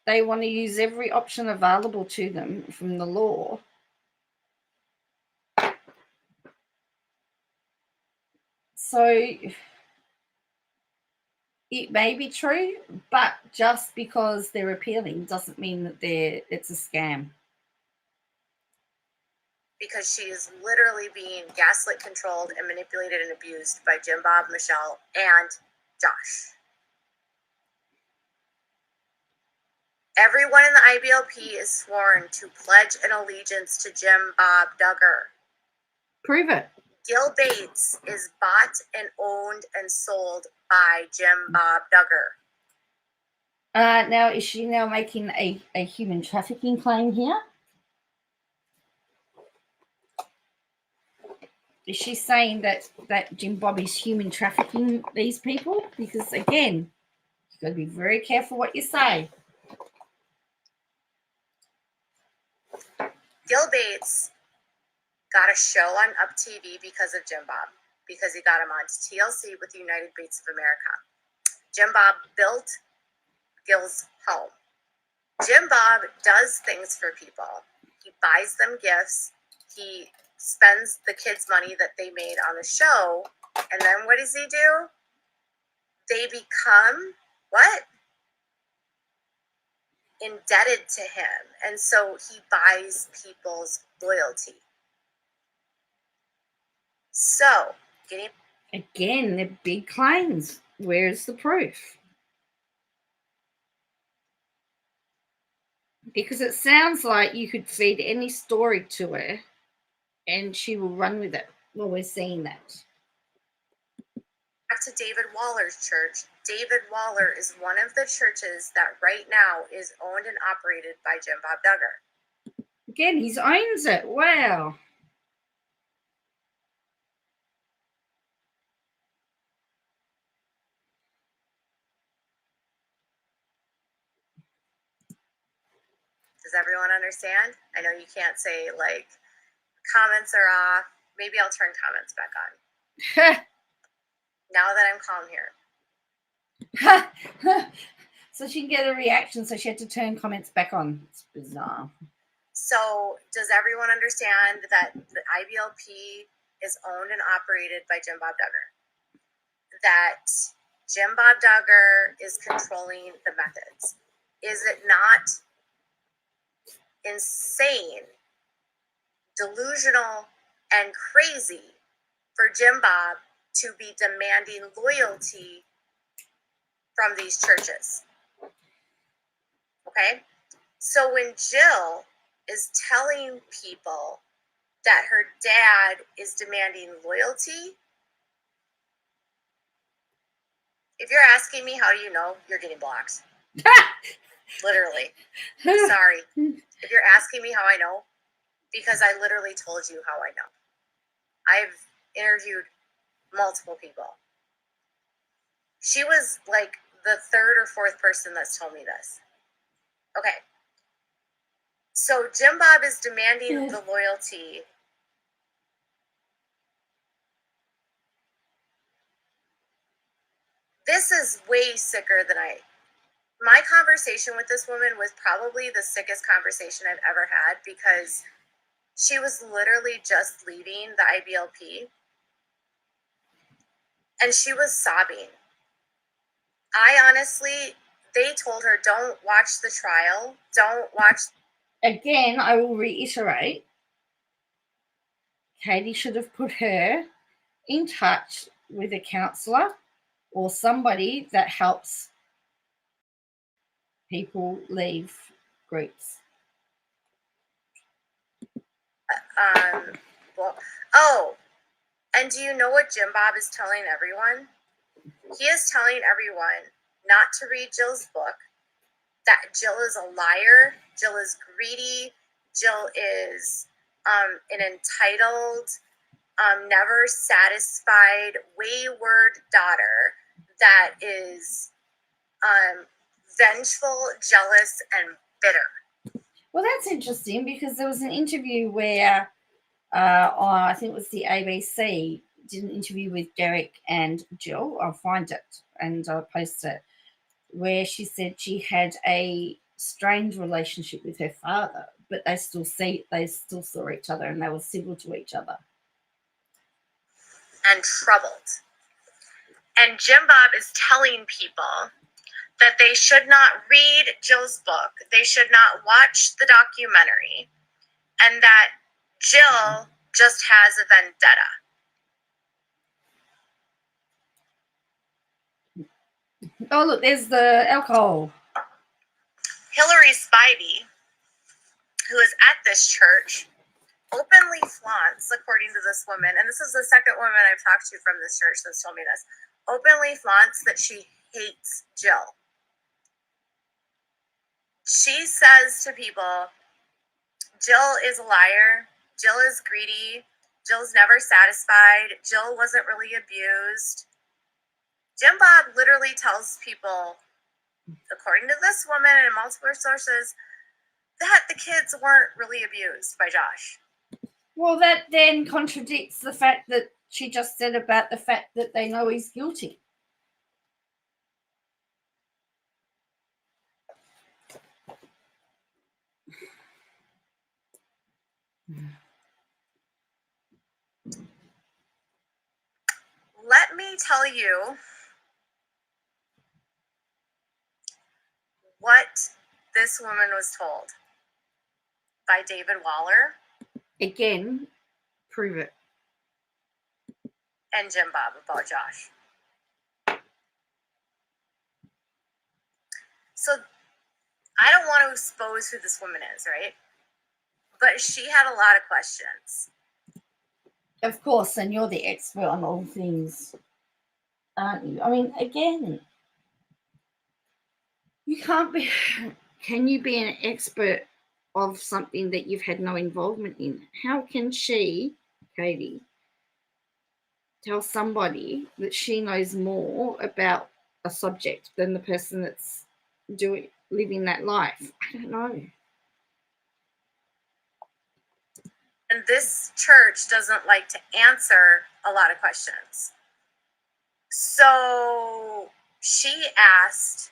S1: They want to use every option available to them from the law so it may be true, but just because they're appealing doesn't mean that it's a scam.
S2: Because she is literally being gaslit, controlled, and manipulated and abused by Jim Bob, Michelle, and Josh. Everyone in the IBLP is sworn to pledge an allegiance to Jim Bob Duggar.
S1: Prove it.
S2: Gil Bates is bought and owned and sold by Jim Bob Duggar.
S1: Now, is she now making a human trafficking claim here? Is she saying that Jim Bob is human trafficking these people? Because, again, you've got to be very careful what you say.
S2: Gil Bates got a show on Up TV because of Jim Bob, because he got him on TLC with United Baits of America. Jim Bob built Gil's home. Jim Bob does things for people. He buys them gifts. He spends the kids' money that they made on the show. And then what does he do? They become what? Indebted to him. And so he buys people's loyalty. So,
S1: again, they're big claims. Where's the proof? Because it sounds like you could feed any story to her and she will run with it. Well, we're seeing that.
S2: Back to David Waller's church. David Waller is one of the churches that right now is owned and operated by Jim Bob Duggar.
S1: Again, he owns it. Wow.
S2: Does everyone understand? I know you can't say, like, comments are off. Maybe I'll turn comments back on. Now that I'm calm here.
S1: So she can get a reaction, so she had to turn comments back on. It's bizarre.
S2: So does everyone understand that the IBLP is owned and operated by Jim Bob Duggar? That Jim Bob Duggar is controlling the methods. Is it not insane, delusional, and crazy for Jim Bob to be demanding loyalty from these churches? Okay? So when Jill is telling people that her dad is demanding loyalty, if you're asking me how do you know, you're getting blocked. Literally. Sorry. If you're asking me how I know, because I literally told you how I know. I've interviewed multiple people. She was like the third or fourth person that's told me this. Okay. So Jim Bob is demanding the loyalty. This is way sicker than my conversation with this woman was probably the sickest conversation I've ever had, because she was literally just leaving the IBLP and she was sobbing. They told her, don't watch the trial. Don't watch.
S1: Again, I will reiterate, Katie should have put her in touch with a counsellor or somebody that helps people leave groups.
S2: And do you know what Jim Bob is telling everyone? He is telling everyone not to read Jill's book, that Jill is a liar, Jill is greedy, Jill is an entitled, never satisfied, wayward daughter that is vengeful, jealous, and bitter.
S1: Well, that's interesting, because there was an interview where I think it was the ABC did an interview with Derek and Jill. I'll find it and I'll post it, where she said she had a strained relationship with her father, but they still saw each other and they were civil to each other.
S2: And troubled. And Jim Bob is telling people that they should not read Jill's book, they should not watch the documentary, and that Jill just has a vendetta.
S1: Oh, look, there's the alcohol.
S2: Hillary Spivey, who is at this church, openly flaunts, according to this woman, and this is the second woman I've talked to from this church that's told me this, openly flaunts that she hates Jill. She says to people, Jill is a liar, Jill is greedy, Jill's never satisfied, Jill wasn't really abused. Jim Bob literally tells people, according to this woman and multiple sources, that the kids weren't really abused by Josh.
S1: Well, that then contradicts the fact that she just said about the fact that they know he's guilty.
S2: Let me tell you what this woman was told by David Waller.
S1: Again, prove it.
S2: And Jim Bob about Josh. So I don't want to expose who this woman is, right? But she had a lot of questions.
S1: Of course, and you're the expert on all things, aren't you? I mean, again, you can't be. Can you be an expert of something that you've had no involvement in? How can she, Katie, tell somebody that she knows more about a subject than the person that's living that life? I don't know.
S2: And this church doesn't like to answer a lot of questions. So she asked,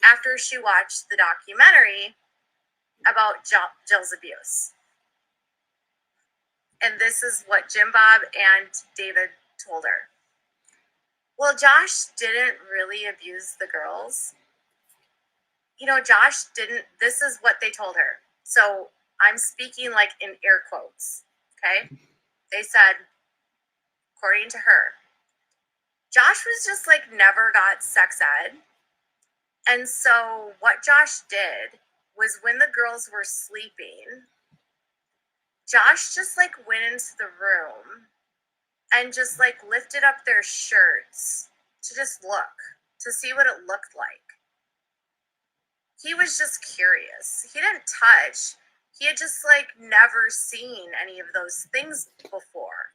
S2: after she watched the documentary about Jill's abuse. And this is what Jim Bob and David told her. Well, Josh didn't really abuse the girls. You know, Josh didn't. This is what they told her. So I'm speaking like in air quotes, okay? They said, according to her, Josh was just like never got sex ed. And so what Josh did was when the girls were sleeping, Josh just like went into the room and just like lifted up their shirts to just look, to see what it looked like. He was just curious. He didn't touch. He had just like never seen any of those things before.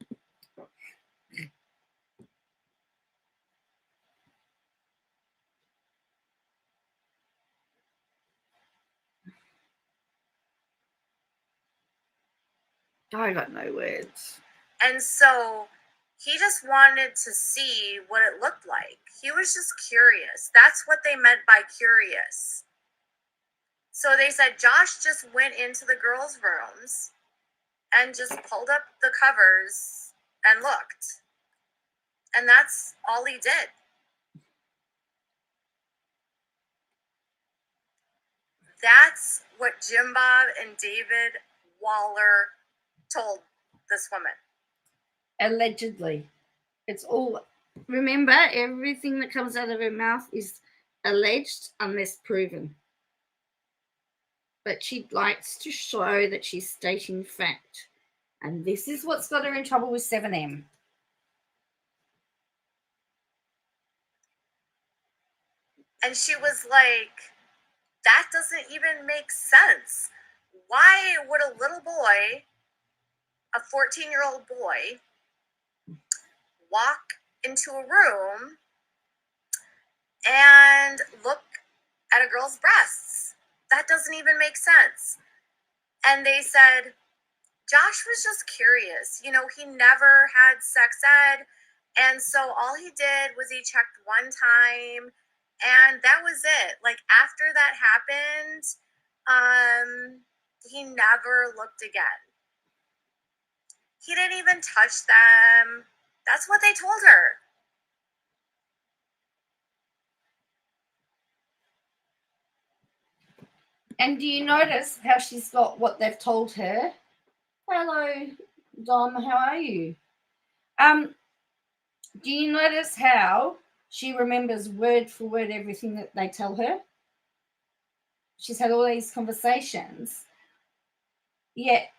S1: I got no words.
S2: And so he just wanted to see what it looked like. He was just curious. That's what they meant by curious. So they said Josh just went into the girls' rooms and just pulled up the covers and looked. And that's all he did. That's what Jim Bob and David Waller told this woman.
S1: Allegedly. It's all. Remember, everything that comes out of her mouth is alleged unless proven. But she likes to show that she's stating fact. And this is what's got her in trouble with 7M.
S2: And she was like, that doesn't even make sense. Why would a little boy, a 14-year-old boy, walk into a room and look at a girl's breasts? That doesn't even make sense. And they said, Josh was just curious. You know, he never had sex ed. And so all he did was he checked one time and that was it. Like after that happened, he never looked again. He didn't even touch them. That's what they told her.
S1: And do you notice how she's got what they've told her? Hello, Dom, how are you? Do you notice how she remembers word for word everything that they tell her? She's had all these conversations. Yet,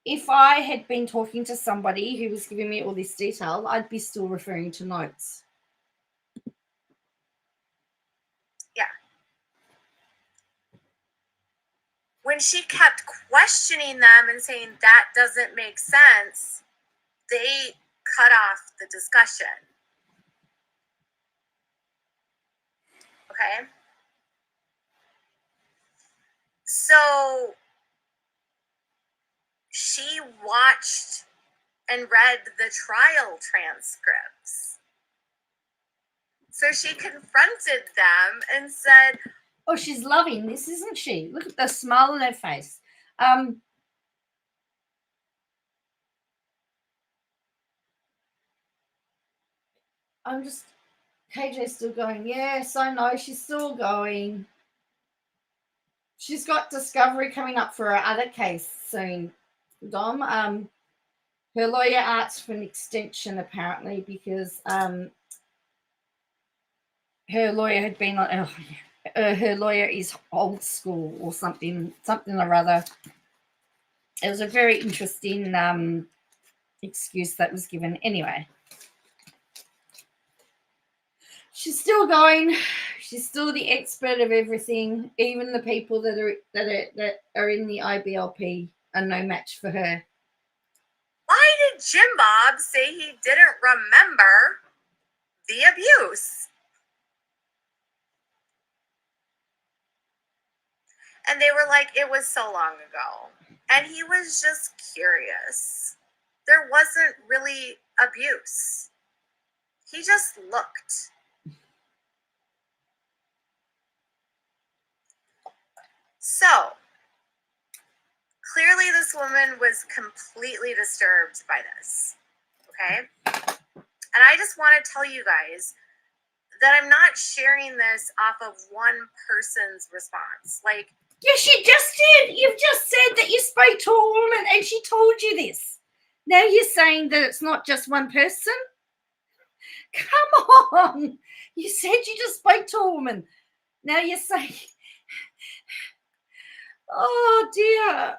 S1: if I had been talking to somebody who was giving me all this detail, I'd be still referring to notes.
S2: Yeah. When she kept questioning them and saying that doesn't make sense, they cut off the discussion. Okay? So watched and read the trial transcripts. So she confronted them and said,
S1: oh, she's loving this, isn't she? Look at the smile on her face. I'm just, KJ's still going. Yes, I know, she's still going. She's got discovery coming up for her other case soon, Dom. Her lawyer asked for an extension apparently because her lawyer had been on. Her lawyer is old school or something or other. It was a very interesting excuse that was given. Anyway, she's still going. She's still the expert of everything. Even the people that are in the IBLP are no match for her.
S2: why did Jim Bob say he didn't remember the abuse? And they were like, it was so long ago. And he was just curious. There wasn't really abuse. He just looked. So, clearly this woman was completely disturbed by this, okay? And I just want to tell you guys that I'm not sharing this off of one person's response. Like,
S1: yes, you just did. You've just said that you spoke to a woman and she told you this. Now you're saying that it's not just one person? Come on. You said you just spoke to a woman. Now you're saying, oh dear.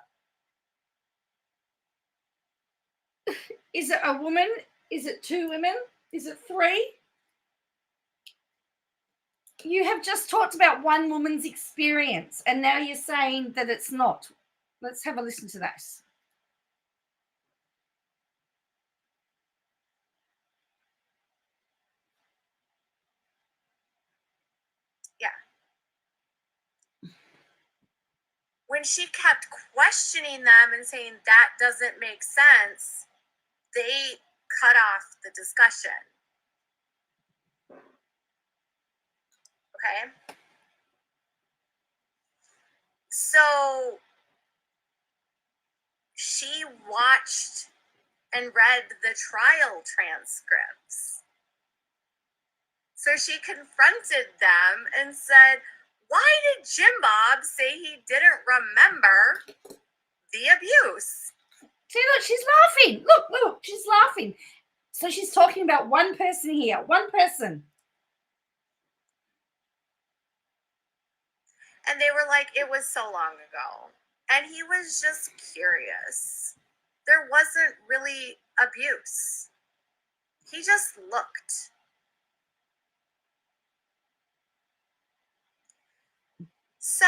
S1: Is it a woman? Is it two women? Is it three? You have just talked about one woman's experience and now you're saying that it's not. Let's have a listen to that.
S2: yeah. When she kept questioning them and saying that doesn't make sense, they cut off the discussion. Okay? So she watched and read the trial transcripts. So she confronted them and said, why did Jim Bob say he didn't remember the abuse?
S1: See, look, she's laughing. Look, she's laughing. So she's talking about one person here, one person.
S2: And they were like, it was so long ago. And he was just curious. There wasn't really abuse. He just looked. So,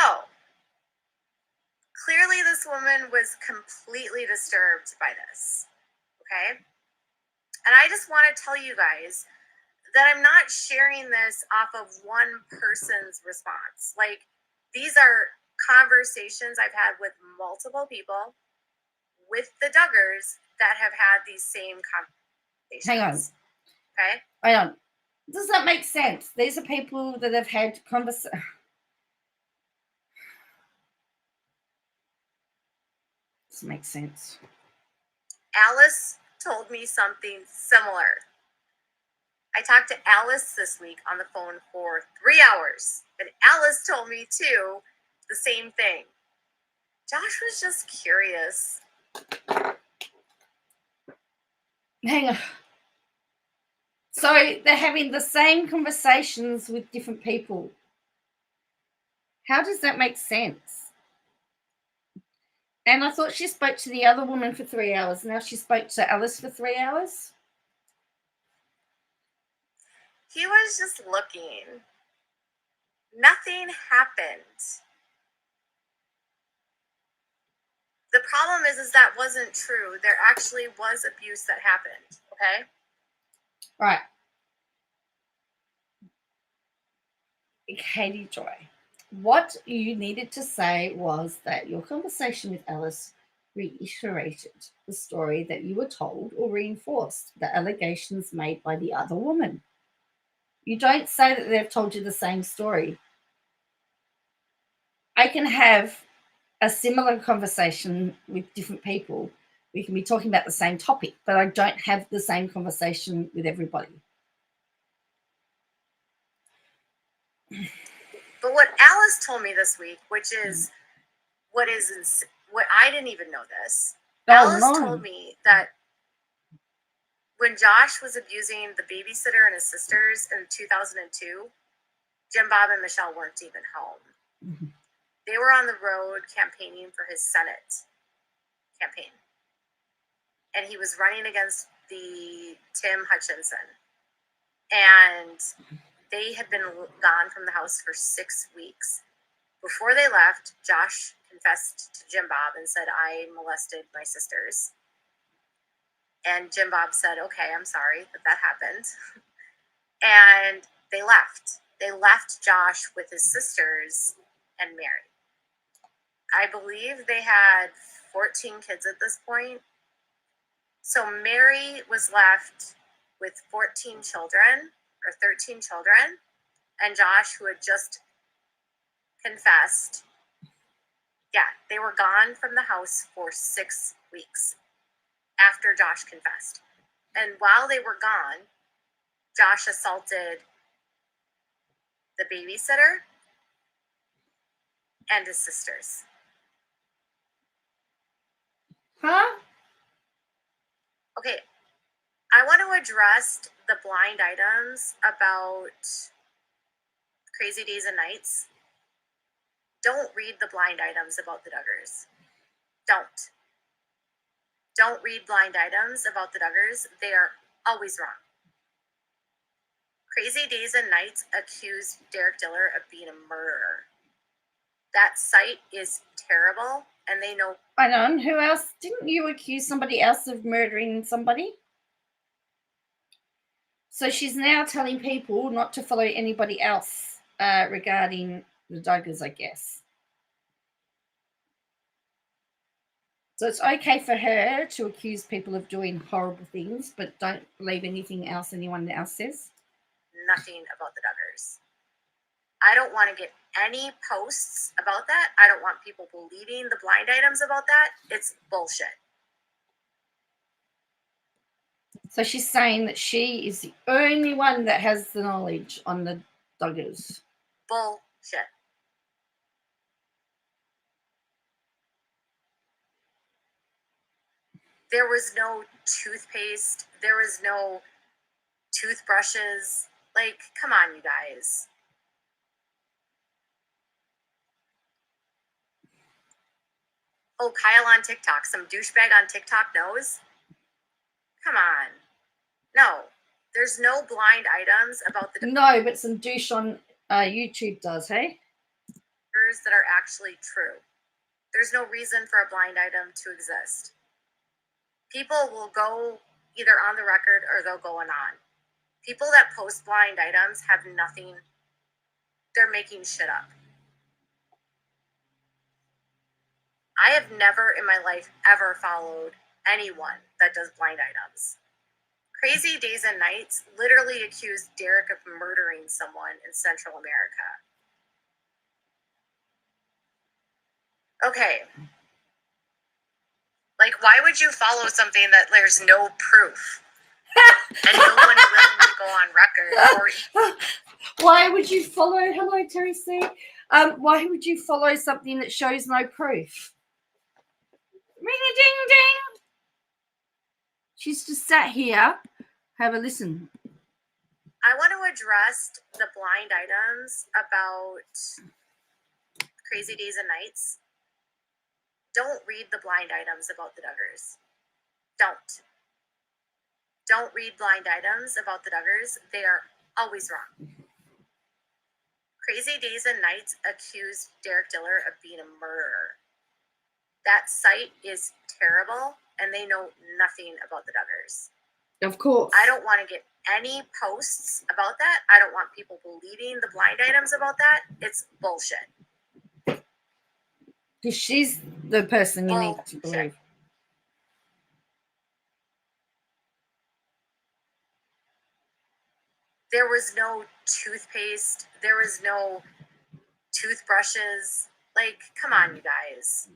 S2: clearly this woman was completely disturbed by this. Okay? And I just want to tell you guys that I'm not sharing this off of one person's response. Like, these are conversations I've had with multiple people with the Duggars that have had these same conversations.
S1: Hang on.
S2: Okay?
S1: Hang on. Does that make sense? These are people that have had conversations. This makes sense.
S2: Alice told me something similar. I talked to Alice this week on the phone for 3 hours, and Alice told me too the same thing. Josh was just curious.
S1: Hang on. So they're having the same conversations with different people. How does that make sense? And I thought she spoke to the other woman for 3 hours. Now she spoke to Alice for 3 hours.
S2: He was just looking. Nothing happened. The problem is that wasn't true. There actually was abuse that happened. Okay?
S1: Right. Katie Joy, what you needed to say was that your conversation with Alice reiterated the story that you were told or reinforced the allegations made by the other woman. You don't say that they've told you the same story. I can have a similar conversation with different people. We can be talking about the same topic, but I don't have the same conversation with everybody.
S2: But what Alice told me this week, which is what I didn't even know this. Alice told me that when Josh was abusing the babysitter and his sisters in 2002, Jim Bob and Michelle weren't even home.
S1: Mm-hmm.
S2: They were on the road campaigning for his Senate campaign. And he was running against the Tim Hutchinson. And they had been gone from the house for 6 weeks. Before they left, Josh confessed to Jim Bob and said, I molested my sisters. And Jim Bob said, okay, I'm sorry that happened. And they left. They left Josh with his sisters and Mary. I believe they had 14 kids at this point. So Mary was left with 14 children or 13 children. And Josh, who had just confessed, they were gone from the house for 6 weeks after Josh confessed. And while they were gone, Josh assaulted the babysitter and his sisters.
S1: Huh?
S2: Okay, I want to address the blind items about Crazy Days and Nights. Don't read the blind items about the Duggars. Don't read blind items about the Duggars. They are always wrong. Crazy Days and Nights accused Derek Diller of being a murderer. That site is terrible, and they know.
S1: I know. Who else? Didn't you accuse somebody else of murdering somebody? So she's now telling people not to follow anybody else regarding the Duggars, I guess. So it's okay for her to accuse people of doing horrible things, but don't believe anything else anyone else says?
S2: Nothing about the Duggars. I don't want to get any posts about that. I don't want people believing the blind items about that. It's bullshit.
S1: So she's saying that she is the only one that has the knowledge on the Duggars.
S2: Bullshit. There was no toothpaste. There was no toothbrushes. Like, come on, you guys. Oh, Kyle on TikTok. Some douchebag on TikTok knows? Come on. No. There's no blind items about the...
S1: No, but some douche on YouTube does, hey?
S2: ...that are actually true. There's no reason for a blind item to exist. People will go either on the record or they'll go anon. People that post blind items have nothing. They're making shit up. I have never in my life ever followed anyone that does blind items. Crazy Days and Nights literally accused Derek of murdering someone in Central America. Okay. Like, why would you follow something that there's no proof? And no one willing to go on record?
S1: Why would you follow? Hello, Terry C. Why would you follow something that shows no proof? Ring-a-ding-ding. She's just sat here. Have a listen.
S2: I want to address the blind items about Crazy Days and Nights. Don't read the blind items about the Duggars. Don't read blind items about the Duggars. They are always wrong. Crazy Days and Nights accused Derek Diller of being a murderer. That site is terrible, and they know nothing about the Duggars.
S1: Of course.
S2: I don't want to get any posts about that. I don't want people believing the blind items about that. It's bullshit.
S1: Because she's the person you need to believe.
S2: There was no toothpaste. There was no toothbrushes. Like, come on, you guys.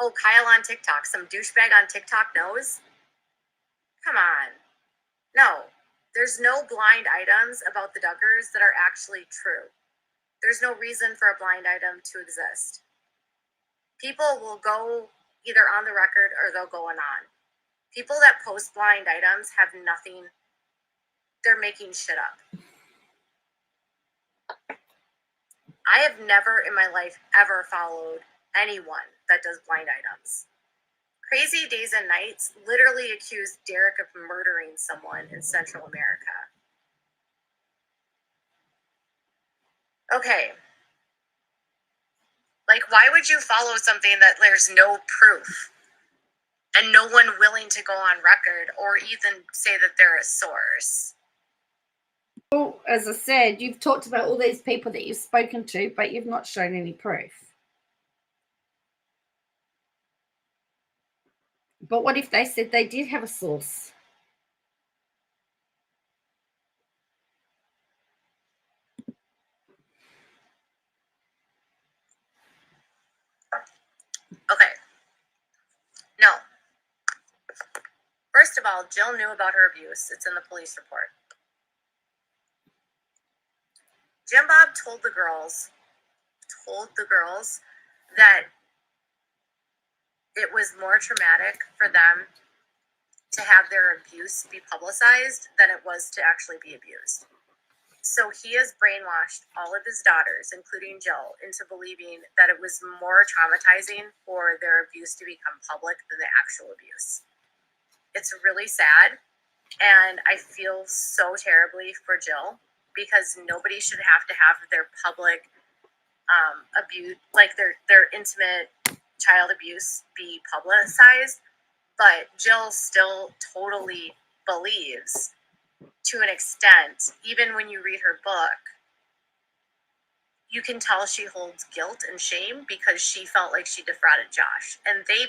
S2: Oh, Kyle on TikTok. Some douchebag on TikTok knows? Come on. No. There's no blind items about the Duggars that are actually true. There's no reason for a blind item to exist. People will go either on the record or they'll go anon. People that post blind items have nothing. They're making shit up. I have never in my life ever followed anyone that does blind items. Crazy Days and Nights literally accused Derek of murdering someone in Central America. Okay. Like, why would you follow something that there's no proof and no one willing to go on record or even say that they're a source?
S1: Well, as I said, you've talked about all these people that you've spoken to, but you've not shown any proof. But what if they said they did have a source?
S2: Okay. No. First of all, Jill knew about her abuse. It's in the police report. Jim Bob told the girls that it was more traumatic for them to have their abuse be publicized than it was to actually be abused. So he has brainwashed all of his daughters, including Jill, into believing that it was more traumatizing for their abuse to become public than the actual abuse. It's really sad, and I feel so terribly for Jill because nobody should have to have their public abuse, like their intimate child abuse, be publicized. But Jill still totally believes, to an extent, even when you read her book, you can tell she holds guilt and shame because she felt like she defrauded Josh. And they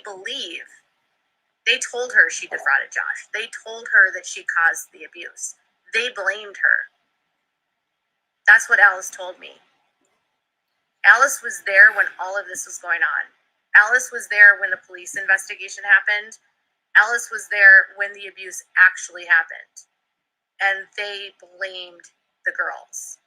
S2: told her she defrauded Josh. They told her that she caused the abuse. They blamed her. That's what Alice told me. Alice was there when all of this was going on. Alice was there when the police investigation happened. Alice was there when the abuse actually happened. And they blamed the girls.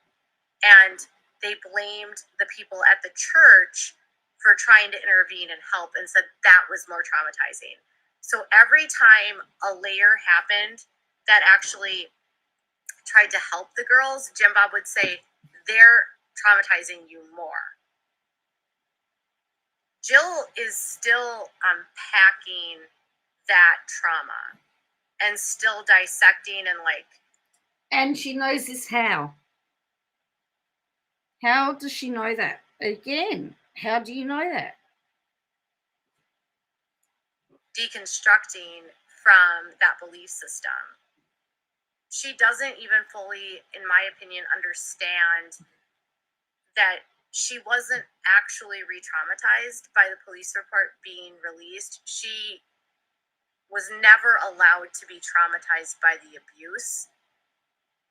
S2: And they blamed the people at the church for trying to intervene and help and said that was more traumatizing. So every time a layer happened that actually tried to help the girls, Jim Bob would say, they're traumatizing you more. Jill is still unpacking that trauma and still dissecting and
S1: And she knows this how. How does she know that? Again, how do you know that?
S2: deconstructing from that belief system. She doesn't even fully, in my opinion, understand that she wasn't actually re-traumatized by the police report being released. She was never allowed to be traumatized by the abuse.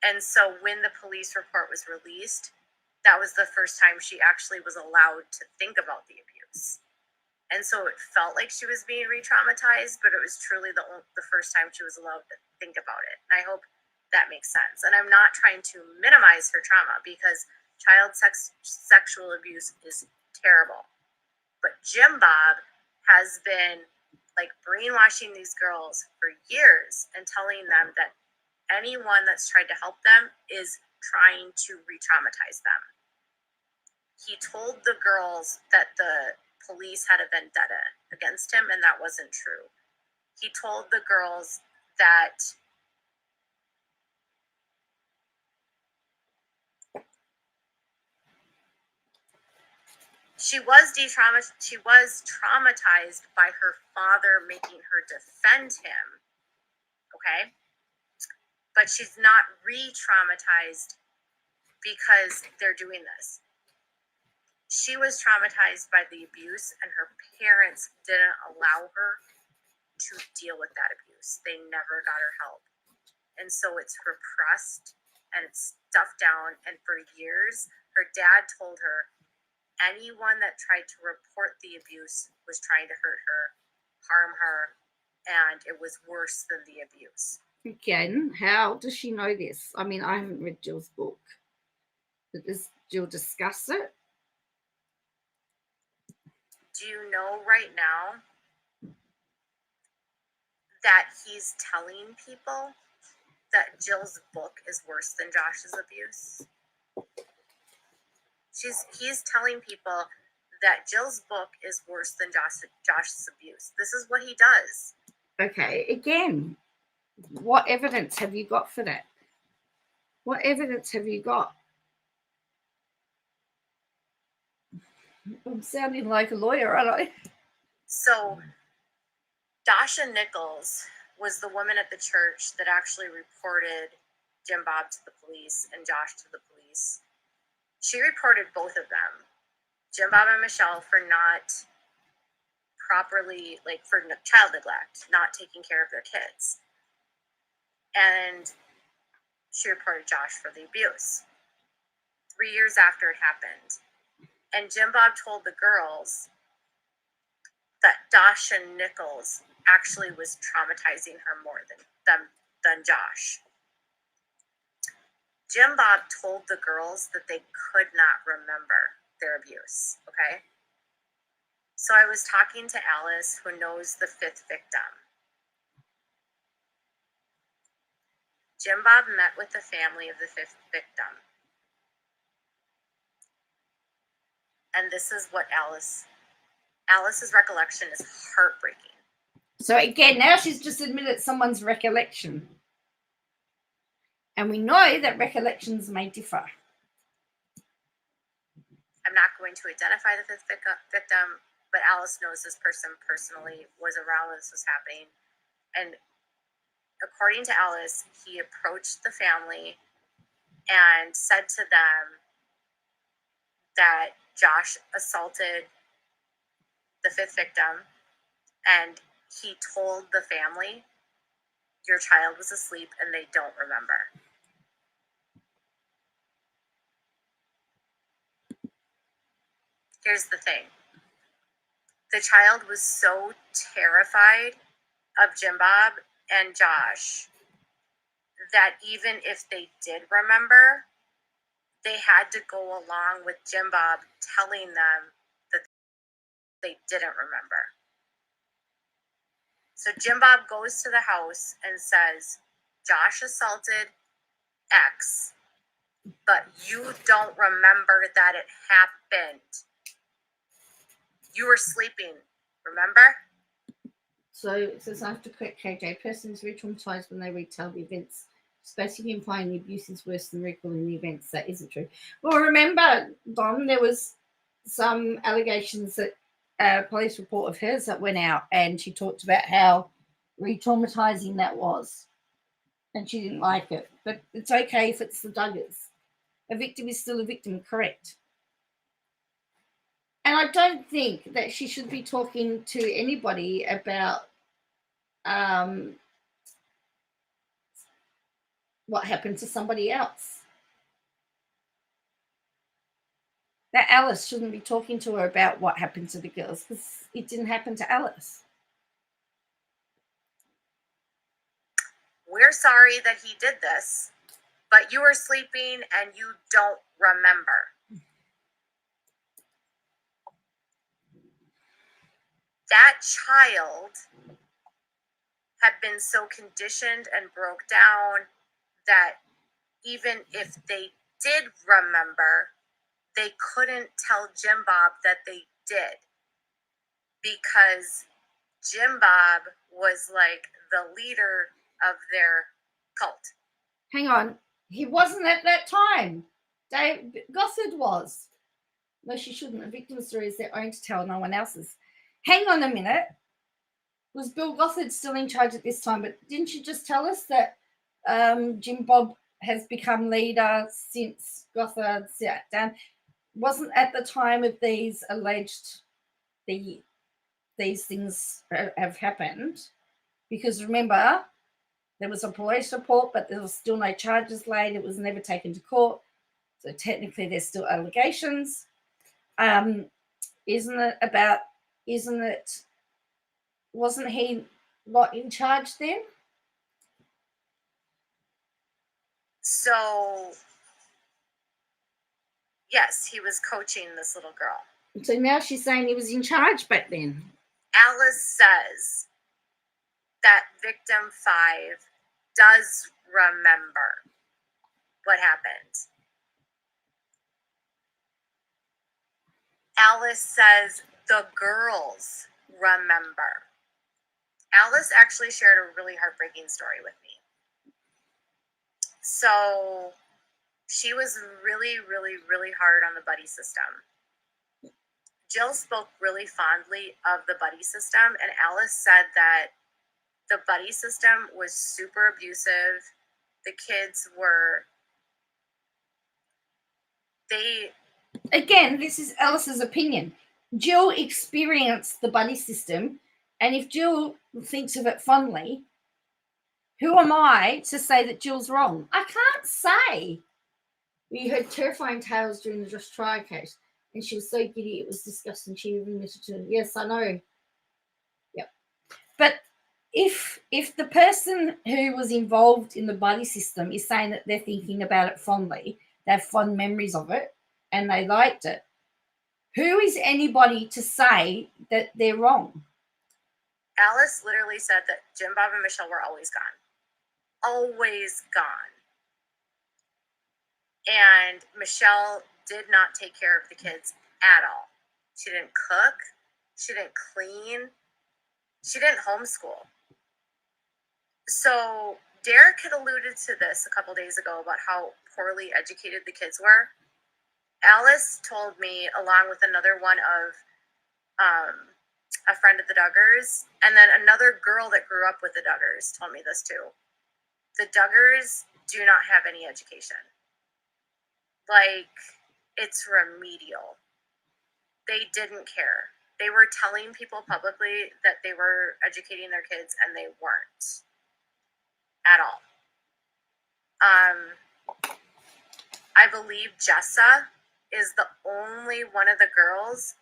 S2: And so when the police report was released, that was the first time she actually was allowed to think about the abuse. And so it felt like she was being re-traumatized, but it was truly the first time she was allowed to think about it. And I hope that makes sense. And I'm not trying to minimize her trauma because child sexual abuse is terrible. But Jim Bob has been brainwashing these girls for years and telling them that anyone that's tried to help them is trying to re-traumatize them. He told the girls that the police had a vendetta against him, and that wasn't true. He told the girls that she was traumatized by her father making her defend him, okay? But she's not re-traumatized because they're doing this. She was traumatized by the abuse, and her parents didn't allow her to deal with that abuse. They never got her help. And so it's repressed and it's stuffed down. And for years, her dad told her anyone that tried to report the abuse was trying to hurt her, harm her, and it was worse than the abuse.
S1: Again, how does she know this? I mean, I haven't read Jill's book. But does Jill discuss it?
S2: Do you know right now that he's telling people that Jill's book is worse than Josh's abuse? He's telling people that Jill's book is worse than Josh's abuse. This is what he does.
S1: Okay, again, what evidence have you got for that? What evidence have you got? I'm sounding like a lawyer, aren't I?
S2: So, Dasha Nichols was the woman at the church that actually reported Jim Bob to the police and Josh to the police. She reported both of them, Jim Bob and Michelle, for not properly, like for child neglect, not taking care of their kids. And she reported Josh for the abuse 3 years after it happened. And Jim Bob told the girls that Dasha Nichols actually was traumatizing her more than Josh. Jim Bob told the girls that they could not remember their abuse, okay? So I was talking to Alice, who knows the fifth victim. Jim Bob met with the family of the fifth victim. And this is what Alice's recollection is heartbreaking.
S1: So again, now she's just admitted someone's recollection. And we know that recollections may differ.
S2: I'm not going to identify the fifth victim, but Alice knows this person personally, was around when this was happening. And according to Alice, he approached the family and said to them that Josh assaulted the fifth victim, and he told the family, your child was asleep and they don't remember. Here's the thing. The child was so terrified of Jim Bob and Josh that even if they did remember, they had to go along with Jim Bob telling them that they didn't remember. So Jim Bob goes to the house and says, Josh assaulted X, but you don't remember that it happened. You were sleeping, remember?
S1: So it says, after correct KJ, persons re-traumatized when they retell the events, basically implying the abuse is worse than recalling the events. That isn't true. Well, remember, Don, there was some allegations that a police report of hers that went out, and she talked about how re-traumatizing that was, and she didn't like it. But it's okay if it's the Duggars. A victim is still a victim, correct? And I don't think that she should be talking to anybody about what happened to somebody else. That Alice shouldn't be talking to her about what happened to the girls, because it didn't happen to Alice.
S2: We're sorry that he did this, but you were sleeping and you don't remember. That child had been so conditioned and broke down that even if they did remember, they couldn't tell Jim Bob that they did, because Jim Bob was like the leader of their cult.
S1: Hang on. He wasn't at that time. Dave Gossard was. No, she shouldn't. A victim's story is their own to tell, no one else's. Hang on a minute. Was Bill Gossard still in charge at this time? But didn't you just tell us that Jim Bob has become leader since Gossard sat down? Wasn't at the time of these alleged these things have happened, because remember, there was a police report, but there was still no charges laid. It was never taken to court. So technically there's still allegations. Wasn't he not in charge then?
S2: So, yes, he was coaching this little girl.
S1: So now she's saying he was in charge back then.
S2: Alice says that victim 5 does remember what happened. Alice says the girls remember. Alice actually shared a really heartbreaking story with me. So she was really, really, really hard on the buddy system. Jill spoke really fondly of the buddy system, and Alice said that the buddy system was super abusive. The kids were,
S1: Again, this is Alice's opinion. Jill experienced the buddy system, and if Jill thinks of it fondly, who am I to say that Jill's wrong? I can't say. We heard terrifying tales during the Just Try case, and she was so giddy it was disgusting. She even admitted to it. Yes, I know. Yep. But if the person who was involved in the buddy system is saying that they're thinking about it fondly, they have fond memories of it, and they liked it, who is anybody to say that they're wrong?
S2: Alice literally said that Jim, Bob, and Michelle were always gone. Always gone. And Michelle did not take care of the kids at all. She didn't cook. She didn't clean. She didn't homeschool. So Derek had alluded to this a couple days ago about how poorly educated the kids were. Alice told me, along with another one of a friend of the Duggars, and then another girl that grew up with the Duggars told me this too. The Duggars do not have any education. Like, it's remedial. They didn't care. They were telling people publicly that they were educating their kids, and they weren't at all. I believe Jessa is the only one of the girls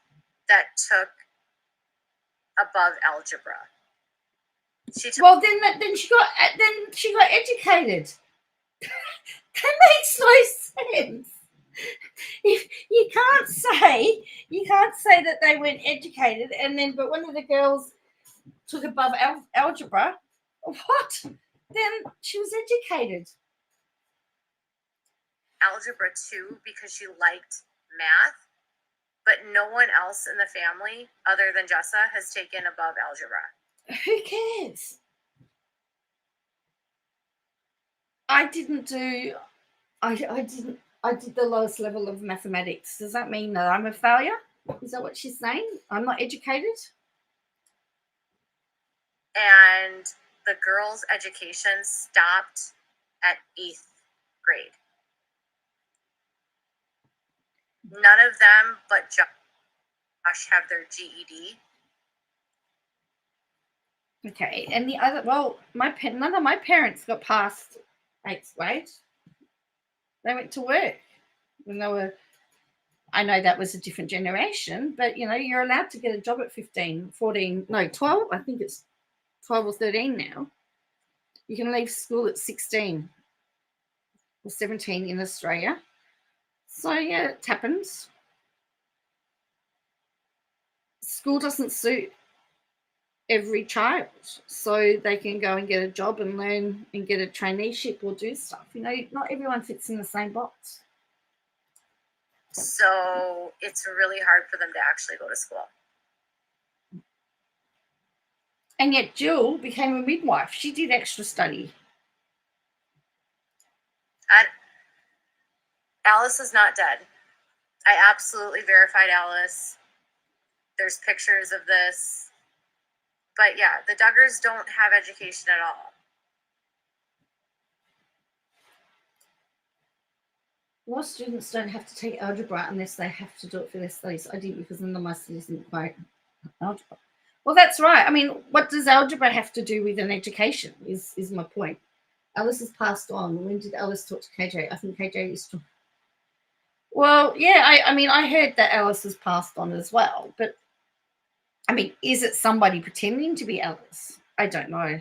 S2: that took above algebra.
S1: Well, then she got educated. That makes no sense. If you can't say that they weren't educated, but one of the girls took above algebra. What? Then she was educated.
S2: Algebra 2 because she liked math, but no one else in the family other than Jessa has taken above algebra.
S1: Who cares? I did the lowest level of mathematics. Does that mean that I'm a failure? Is that what she's saying? I'm not educated?
S2: And the girls' education stopped at 8th grade. None of them but Josh have their GED.
S1: Okay, and the other, well, none of my parents got past 8th grade. They went to work when they were, I know that was a different generation, but, you're allowed to get a job at 15, 14, no, 12. I think it's 12 or 13 now. You can leave school at 16 or 17 in Australia. So, yeah, it happens. School doesn't suit every child, so they can go and get a job and learn and get a traineeship or do stuff. Not everyone fits in the same box.
S2: So it's really hard for them to actually go to school.
S1: And yet Jill became a midwife. She did extra study.
S2: And Alice is not dead. I absolutely verified Alice. There's pictures of this. But yeah, the Duggars don't have education at all.
S1: Most students don't have to take algebra unless they have to do it for their studies. I did because none of my studies didn't quite algebra. Well, that's right. I mean, what does algebra have to do with an education is my point. Alice has passed on. When did Alice talk to KJ? I think KJ used to. Well, yeah, I mean, I heard that Alice has passed on as well. But, I mean, is it somebody pretending to be Alice? I don't know.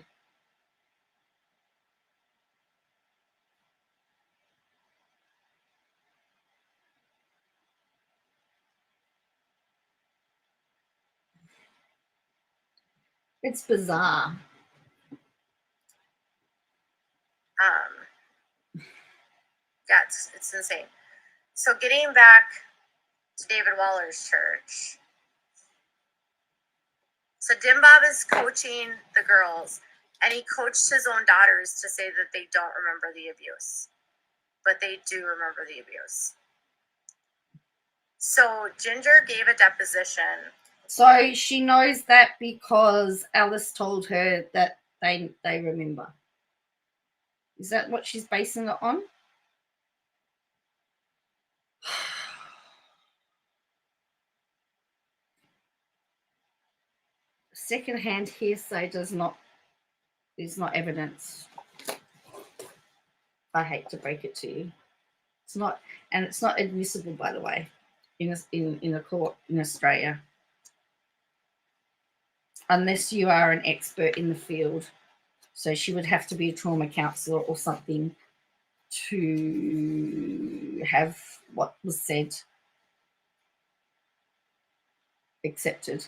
S1: It's bizarre.
S2: Yeah, it's insane. So getting back to David Waller's church. So Dim Bob is coaching the girls, and he coached his own daughters to say that they don't remember the abuse, but they do remember the abuse. So Ginger gave a deposition.
S1: So she knows that because Alice told her that they remember. Is that what she's basing it on? Secondhand hearsay is not evidence. I hate to break it to you. It's not, and it's not admissible, by the way, in a court in Australia, unless you are an expert in the field. So she would have to be a trauma counsellor or something to have what was said accepted.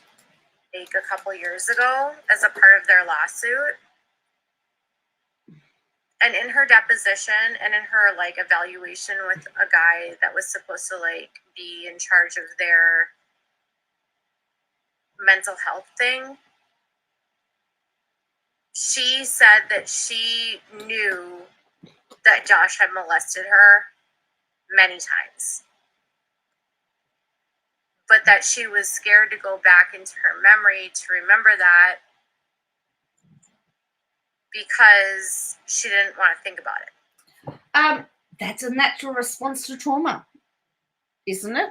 S2: Like a couple years ago, as a part of their lawsuit. And in her deposition and in her like evaluation with a guy that was supposed to like be in charge of their mental health thing, she said that she knew that Josh had molested her many times, but that she was scared to go back into her memory to remember that because she didn't want to think about it.
S1: That's a natural response to trauma, isn't it?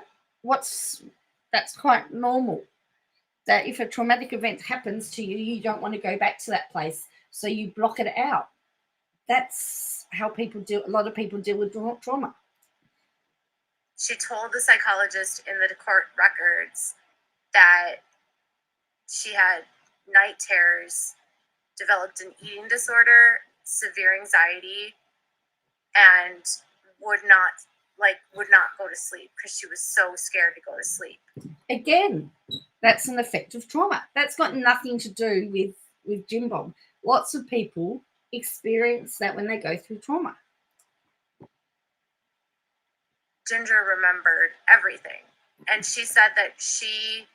S1: That's quite normal. That if a traumatic event happens to you, you don't want to go back to that place, so you block it out. That's how a lot of people deal with trauma.
S2: She told the psychologist in the court records that she had night terrors, developed an eating disorder, severe anxiety, and would not go to sleep because she was so scared to go to sleep.
S1: Again, that's an effect of trauma. That's got nothing to do with Jim Bob. Lots of people experience that when they go through trauma.
S2: Ginger remembered everything, and she said that she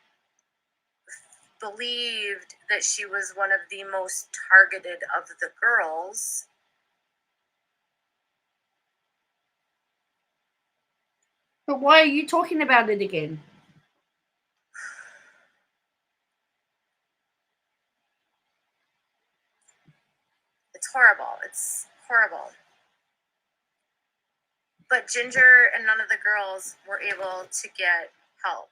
S2: believed that she was one of the most targeted of the girls.
S1: But why are you talking about it again?
S2: It's horrible. It's horrible. But Ginger and none of the girls were able to get help.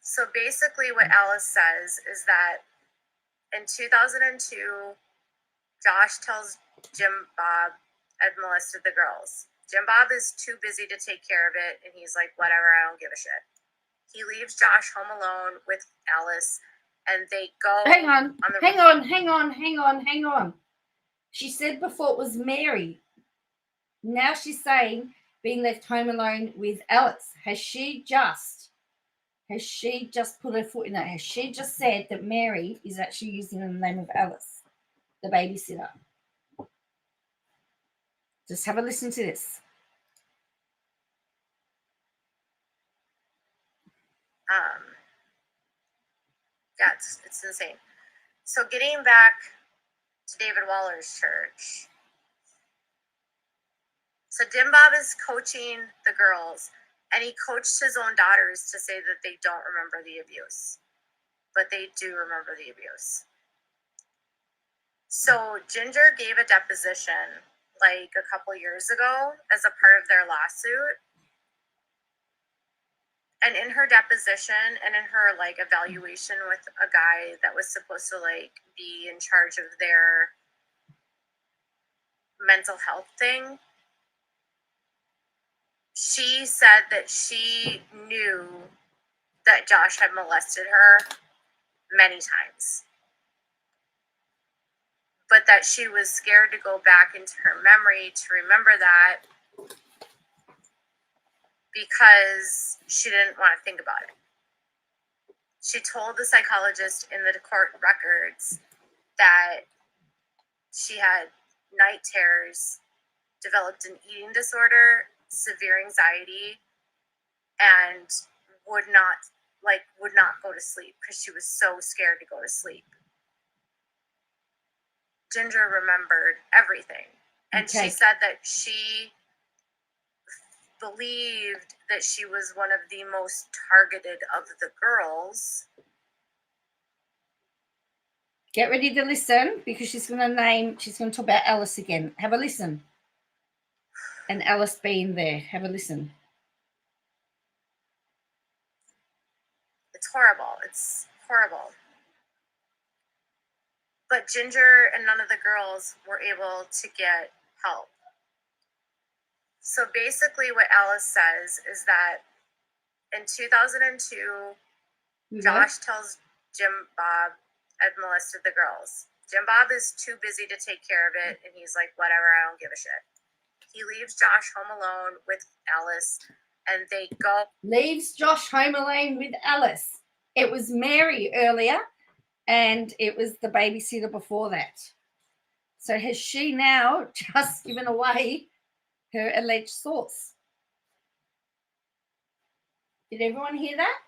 S2: So basically what Alice says is that in 2002, Josh tells Jim Bob had molested the girls. Jim Bob is too busy to take care of it, and he's like, whatever, I don't give a shit. He leaves Josh home alone with Alice, and they go.
S1: Hang on. She said before it was Mary. Now she's saying being left home alone with Alice. Has she just put her foot in that? Has she just said that Mary is actually using the name of Alice, the babysitter? Just have a listen to this.
S2: Yeah, it's insane. So getting back to David Waller's church. So Dim Bob is coaching the girls, and he coached his own daughters to say that they don't remember the abuse, but they do remember the abuse. So Ginger gave a deposition like a couple years ago as a part of their lawsuit. And in her deposition and in her like evaluation with a guy that was supposed to like be in charge of their mental health thing, she said that she knew that Josh had molested her many times, but that she was scared to go back into her memory to remember that because she didn't want to think about it. She told the psychologist in the court records that she had night terrors, developed an eating disorder, severe anxiety, and would not go to sleep because she was so scared to go to sleep. Ginger remembered everything. And
S1: Okay.
S2: she said that she believed that she was one of the most targeted of the girls.
S1: Get ready to listen, because she's going to talk about Alice again. Have a listen. And Alice being there. Have a listen.
S2: It's horrible. It's horrible. But Ginger and none of the girls were able to get help. So basically what Alice says is that in 2002, Josh tells Jim Bob had molested the girls. Jim Bob is too busy to take care of it, and he's like, whatever, I don't give a shit. He leaves Josh home alone with Alice, and they go.
S1: Leaves Josh home alone with Alice. It was Mary earlier, and it was the babysitter before that. So has she now just given away her alleged source? Did everyone hear that?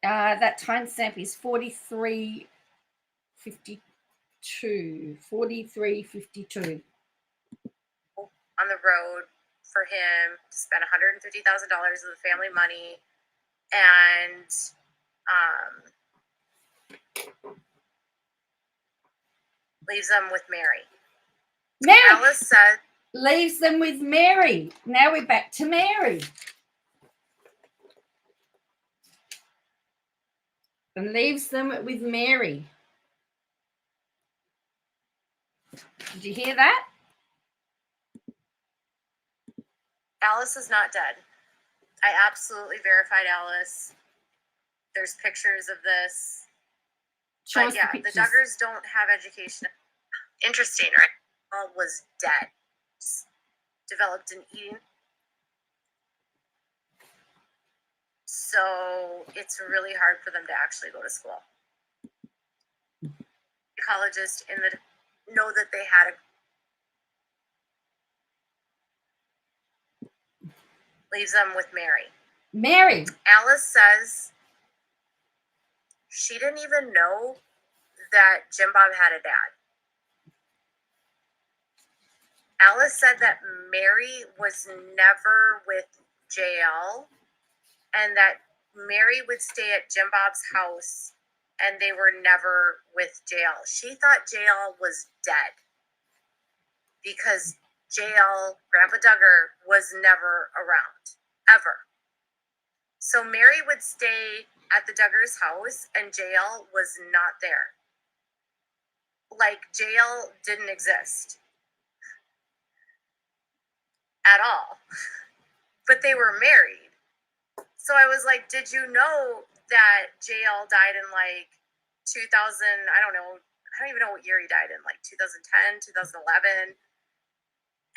S1: That timestamp is 43:52. 43:52.
S2: On the road for him to spend $150,000 of the family money, and leaves them with Mary. Alice said,
S1: leaves them with Mary. Now we're back to Mary. And leaves them with Mary. Did you hear that?
S2: Alice is not dead. I absolutely verified Alice. There's pictures of this. But yeah, the Duggars don't have education. Interesting, right? All was dead. Developed an eating. So it's really hard for them to actually go to school. Psychologists know that they had leaves them with Mary.
S1: Mary.
S2: Alice says she didn't even know that Jim Bob had a dad. Alice said that Mary was never with JL, and that Mary would stay at Jim Bob's house, and they were never with JL. She thought JL was dead because JL, Grandpa Duggar, was never around, ever. So Mary would stay at the Duggars' house, and JL was not there. Like, JL didn't exist at all. But they were married. So I was like, did you know that JL died in like 2000, I don't even know what year he died in, like 2010, 2011.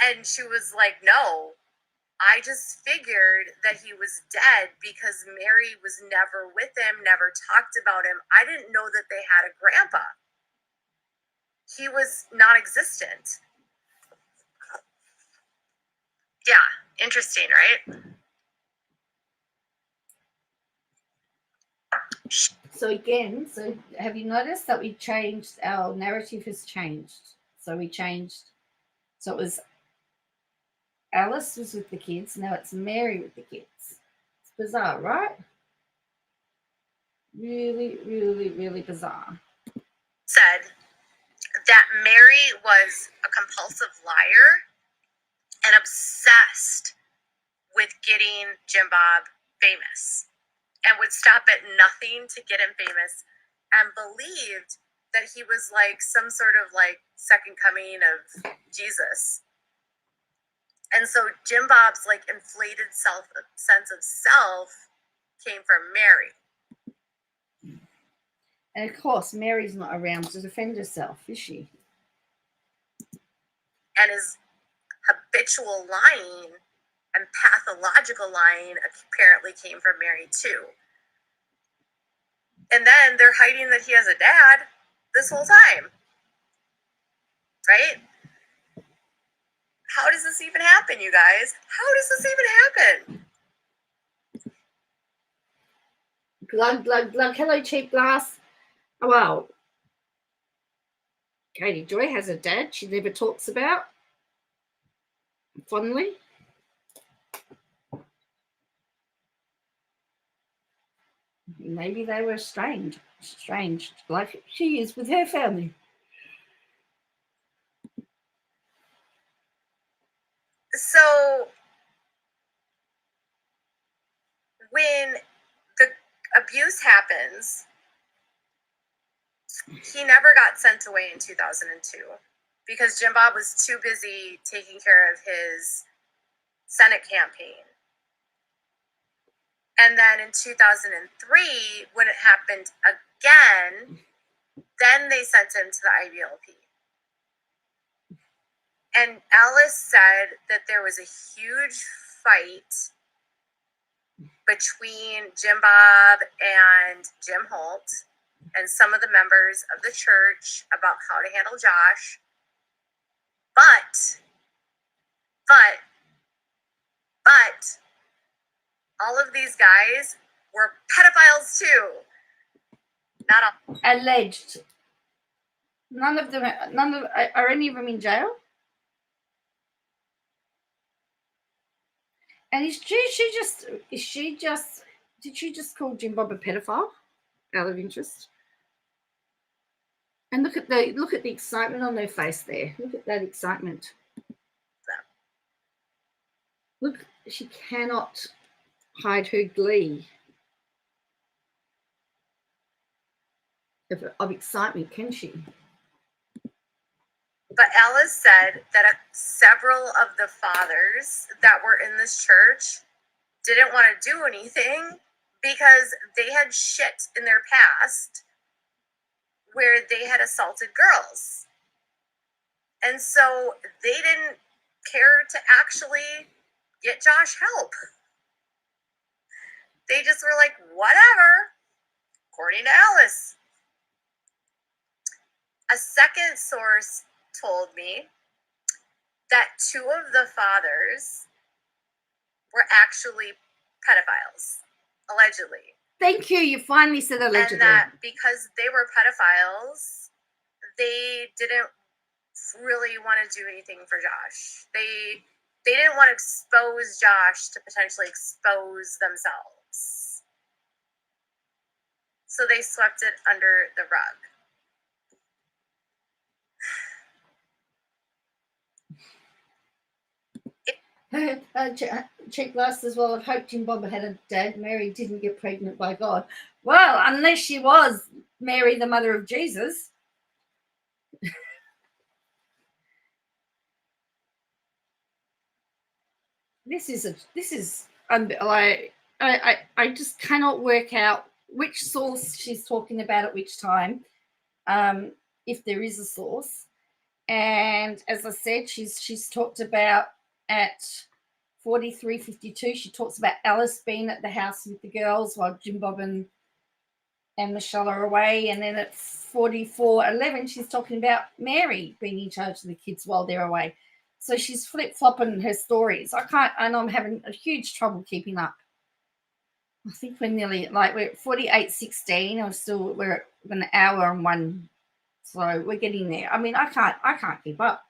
S2: And she was like, no, I just figured that he was dead because Mary was never with him, never talked about him. I didn't know that they had a grandpa. He was non-existent. Yeah, interesting, right?
S1: So have you noticed that we changed, our narrative has changed? So it was Alice was with the kids, now it's Mary with the kids. It's bizarre, right? Really, really, really bizarre.
S2: Said that Mary was a compulsive liar and obsessed with getting Jim Bob famous, and would stop at nothing to get him famous, and believed that he was like some sort of like second coming of Jesus. And so Jim Bob's like inflated sense of self came from Mary.
S1: And of course, Mary's not around to defend herself, is she?
S2: And his habitual lying and pathological lying apparently came from Mary too. And then they're hiding that he has a dad this whole time. Right? How does this even happen, you guys? How does this even happen?
S1: Glug. Hello, cheap glass. Oh, wow. Katie Joy has a dad she never talks about fondly. Maybe they were estranged, like she is with her family.
S2: So when the abuse happens, he never got sent away in 2002 because Jim Bob was too busy taking care of his Senate campaign. And then in 2003, when it happened again, then they sent him to the IBLP. And Alice said that there was a huge fight between Jim Bob and Jim Holt and some of the members of the church about how to handle Josh. But all of these guys were pedophiles too. Not all.
S1: Alleged. None of them. Are any of them in jail? And did she just call Jim Bob a pedophile out of interest? And look at the excitement on their face there. Look at that excitement. Look, she cannot hide her glee of excitement, can she?
S2: But Alice said that several of the fathers that were in this church didn't want to do anything because they had shit in their past where they had assaulted girls. And so they didn't care to actually get Josh help. They just were like, whatever, according to Alice. A second source told me that two of the fathers were actually pedophiles, allegedly.
S1: Thank you. You finally said allegedly.
S2: And that because they were pedophiles, they didn't really want to do anything for Josh. They didn't want to expose Josh to potentially expose themselves. So they swept it under the rug.
S1: Check last as well. I hope Jim Bob had a dad. Mary didn't get pregnant by God. Well, unless she was Mary, the mother of Jesus. I just cannot work out which source she's talking about at which time, if there is a source. And as I said, she's talked about at 43:52. She talks about Alice being at the house with the girls while Jim Bob and Michelle are away. And then at 44:11, she's talking about Mary being in charge of the kids while they're away. So she's flip-flopping her stories. And I'm having a huge trouble keeping up. I think we're nearly, we're at 48:16. We're at an hour and one. So we're getting there. I mean, I can't keep up.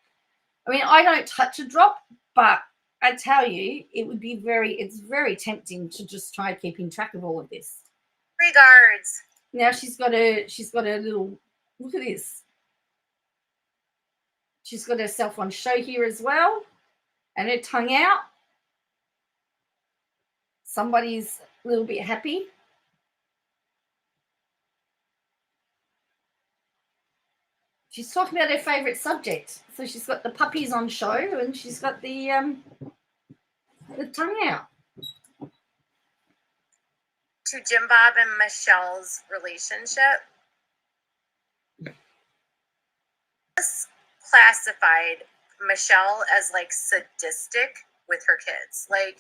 S1: I mean, I don't touch a drop, but I tell you, it's very tempting to just try keeping track of all of this.
S2: Regards.
S1: Now she's got a little, look at this. She's got herself on show here as well. and her tongue out, somebody's a little bit happy. She's talking about her favourite subject. So she's got the puppies on show and she's got the tongue out.
S2: To Jim Bob and Michelle's relationship, classified Michelle as like sadistic with her kids. Like,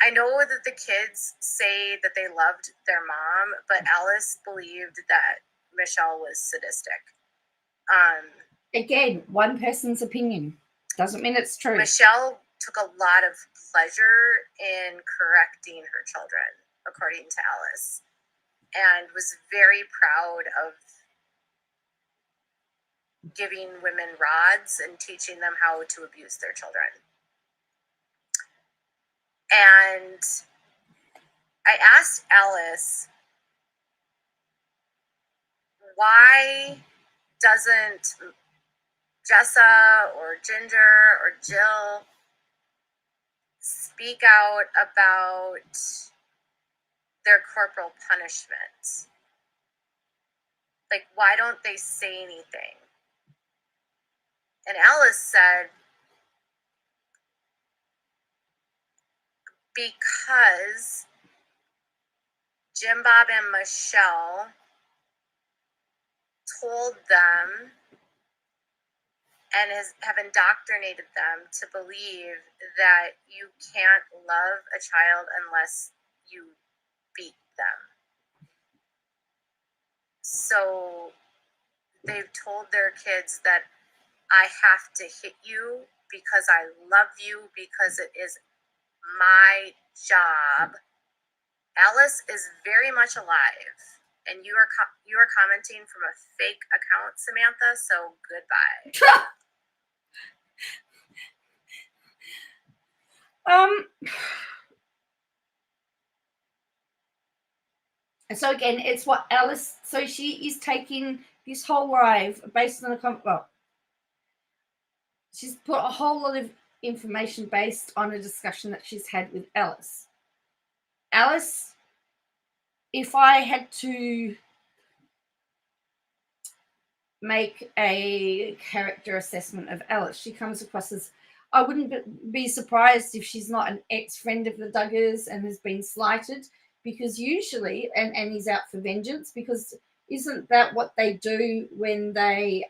S2: I know that the kids say that they loved their mom, but Alice believed that Michelle was sadistic.
S1: Again, one person's opinion doesn't mean it's true.
S2: Michelle took a lot of pleasure in correcting her children, according to Alice, and was very proud of giving women rods and teaching them how to abuse their children. And I asked Alice, why doesn't Jessa or Ginger or Jill speak out about their corporal punishment? Like, why don't they say anything? And Alice said, because Jim Bob and Michelle told them and have indoctrinated them to believe that you can't love a child unless you beat them. So they've told their kids that I have to hit you because I love you, because it is my job. Alice is very much alive, and you are commenting from a fake account, Samantha, so goodbye.
S1: So again, it's what Alice, so she is taking this whole live based on she's put a whole lot of information based on a discussion that she's had with Alice. Alice, if I had to make a character assessment of Alice, she comes across as, I wouldn't be surprised if she's not an ex-friend of the Duggars and has been slighted, because usually, and he's out for vengeance, because isn't that what they do when they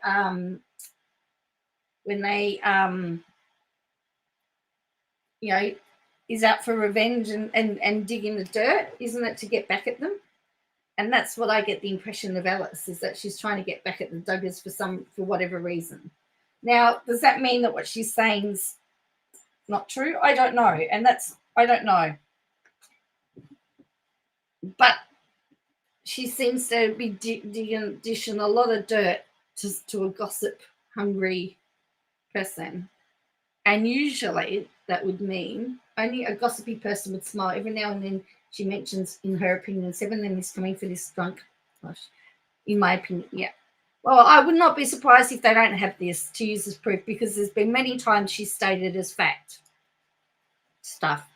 S1: you know, is out for revenge and dig in the dirt? Isn't it to get back at them? And that's what I get the impression of Alice, is that she's trying to get back at the Duggars for whatever reason. Now, does that mean that what she's saying's not true? I don't know. And I don't know. But she seems to be dishing a lot of dirt to a gossip-hungry person. And usually that would mean only a gossipy person would smile. Every now and then she mentions, in her opinion, 7 of them is coming for this drunk. In my opinion, yeah. Well, I would not be surprised if they don't have this to use as proof, because there's been many times she's stated as fact stuff.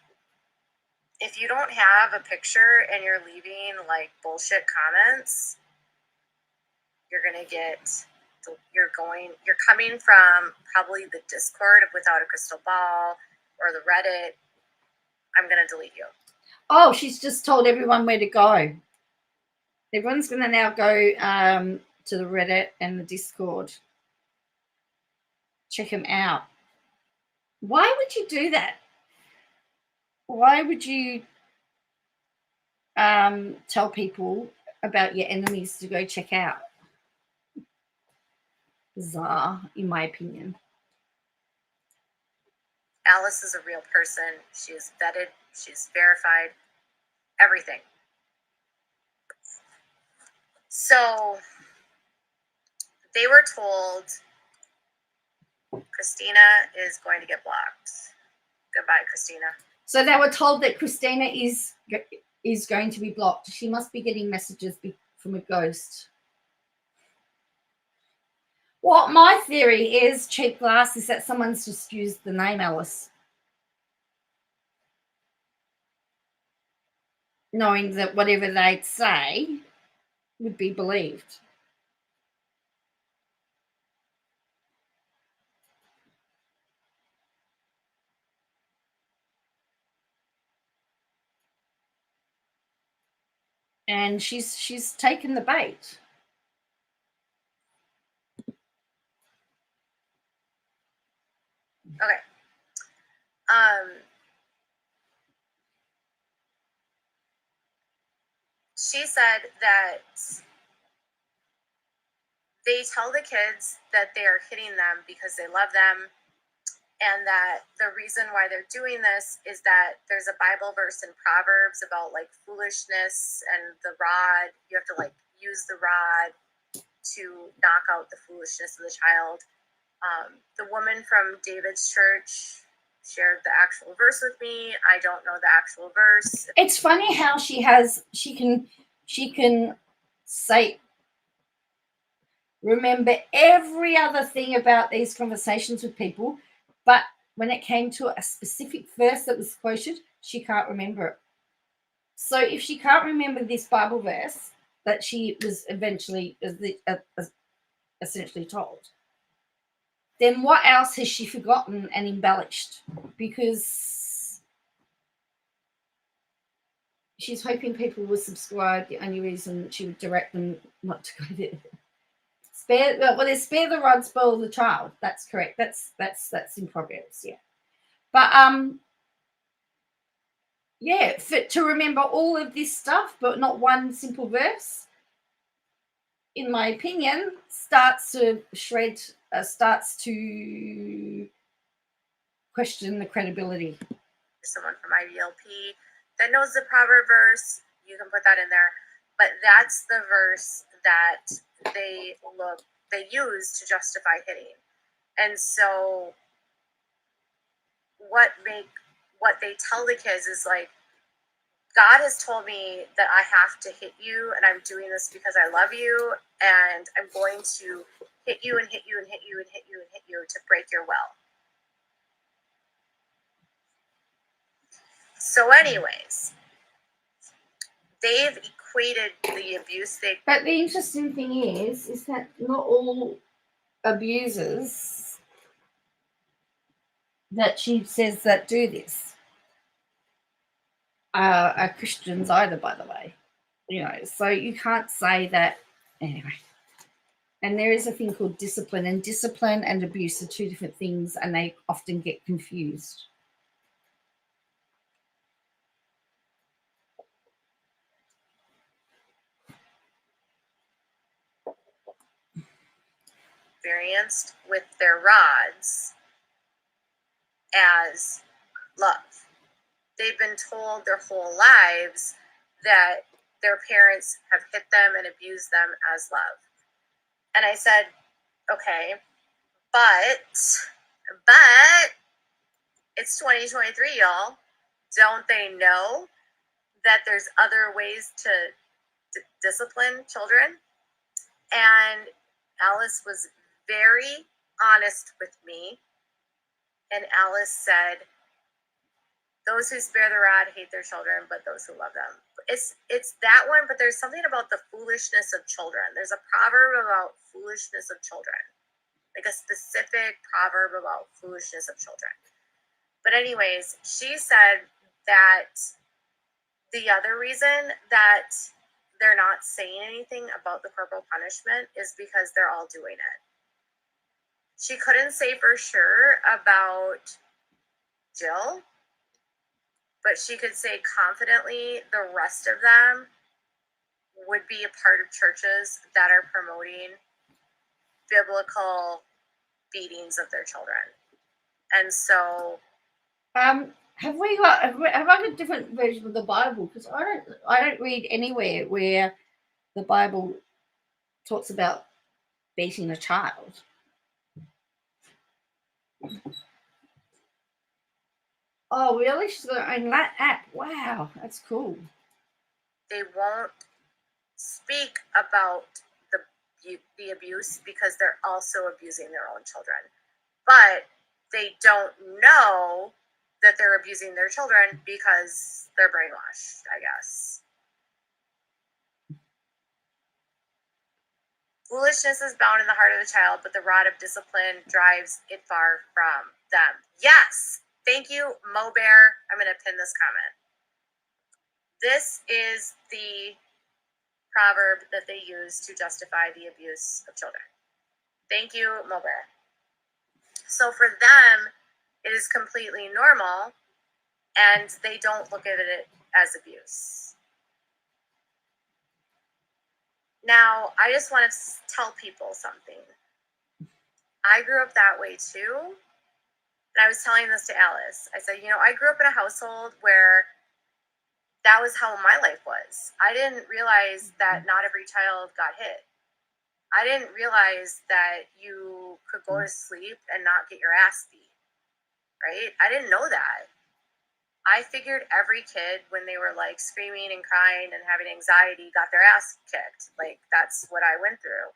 S2: If you don't have a picture and you're leaving like bullshit comments, you're coming from probably the Discord of Without a Crystal Ball or the Reddit. I'm going to delete you.
S1: Oh, she's just told everyone where to go. Everyone's going to now go to the Reddit and the Discord. Check them out. Why would you do that? Why would you tell people about your enemies to go check out? Bizarre, in my opinion.
S2: Alice is a real person. She is vetted. She's verified. Everything. So they were told Christina is going to get blocked. Goodbye, Christina.
S1: So they were told that Christina is going to be blocked. She must be getting messages from a ghost. Well, my theory is, cheap glass, is that someone's just used the name Alice knowing that whatever they'd say would be believed. And she's taken the bait.
S2: Okay. She said that they tell the kids that they are hitting them because they love them, and that the reason why they're doing this is that there's a Bible verse in Proverbs about like foolishness and the rod. You have to like use the rod to knock out the foolishness of the child. The woman from David's church shared the actual verse with me. I don't know the actual verse.
S1: It's funny how she can say, remember every other thing about these conversations with people, but when it came to a specific verse that was quoted, she can't remember it. So if she can't remember this Bible verse that she was eventually essentially told, then what else has she forgotten and embellished? Because she's hoping people will subscribe. The only reason she would direct them not to go there. Spare the rod, spoil the child. That's correct. That's in Proverbs, yeah. But yeah, to remember all of this stuff, but not one simple verse, in my opinion, starts to question the credibility.
S2: Someone from IDLP that knows the proverb verse, you can put that in there. But that's the verse that they use to justify hitting. And so what they tell the kids is like, God has told me that I have to hit you, and I'm doing this because I love you, and I'm going to hit you and hit you and hit you and hit you and hit you to break your will. So anyways, they've equated the abuse
S1: But the interesting thing is that not all abusers that she says that do this are Christians either, by the way. You know, so you can't say that anyway. And there is a thing called discipline, and discipline and abuse are two different things, and they often get confused.
S2: Experienced with their rods as love. They've been told their whole lives that their parents have hit them and abused them as love. And I said, okay, but it's 2023, y'all. Don't they know that there's other ways to discipline children? And Alice was very honest with me. And Alice said, those who spare the rod hate their children, but those who love them. It's that one, but there's something about the foolishness of children. There's a proverb about foolishness of children, like a specific proverb about foolishness of children. But anyways, she said that the other reason that they're not saying anything about the corporal punishment is because they're all doing it. She couldn't say for sure about Jill, but she could say confidently the rest of them would be a part of churches that are promoting biblical beatings of their children. And so
S1: have I got a different version of the Bible? Because I don't read anywhere where the Bible talks about beating a child. Oh, really? She's got her own app. Wow, that's cool.
S2: They won't speak about the abuse because they're also abusing their own children. But they don't know that they're abusing their children because they're brainwashed, I guess. Foolishness is bound in the heart of the child, but the rod of discipline drives it far from them. Yes. Thank you, Mo Bear. I'm going to pin this comment. This is the proverb that they use to justify the abuse of children. Thank you, Mo Bear. So for them, it is completely normal, and they don't look at it as abuse. Now, I just want to tell people something. I grew up that way too. And I was telling this to Alice. I said, I grew up in a household where that was how my life was. I didn't realize that not every child got hit. I didn't realize that you could go to sleep and not get your ass beat, right? I didn't know that. I figured every kid, when they were like screaming and crying and having anxiety, got their ass kicked. Like, that's what I went through.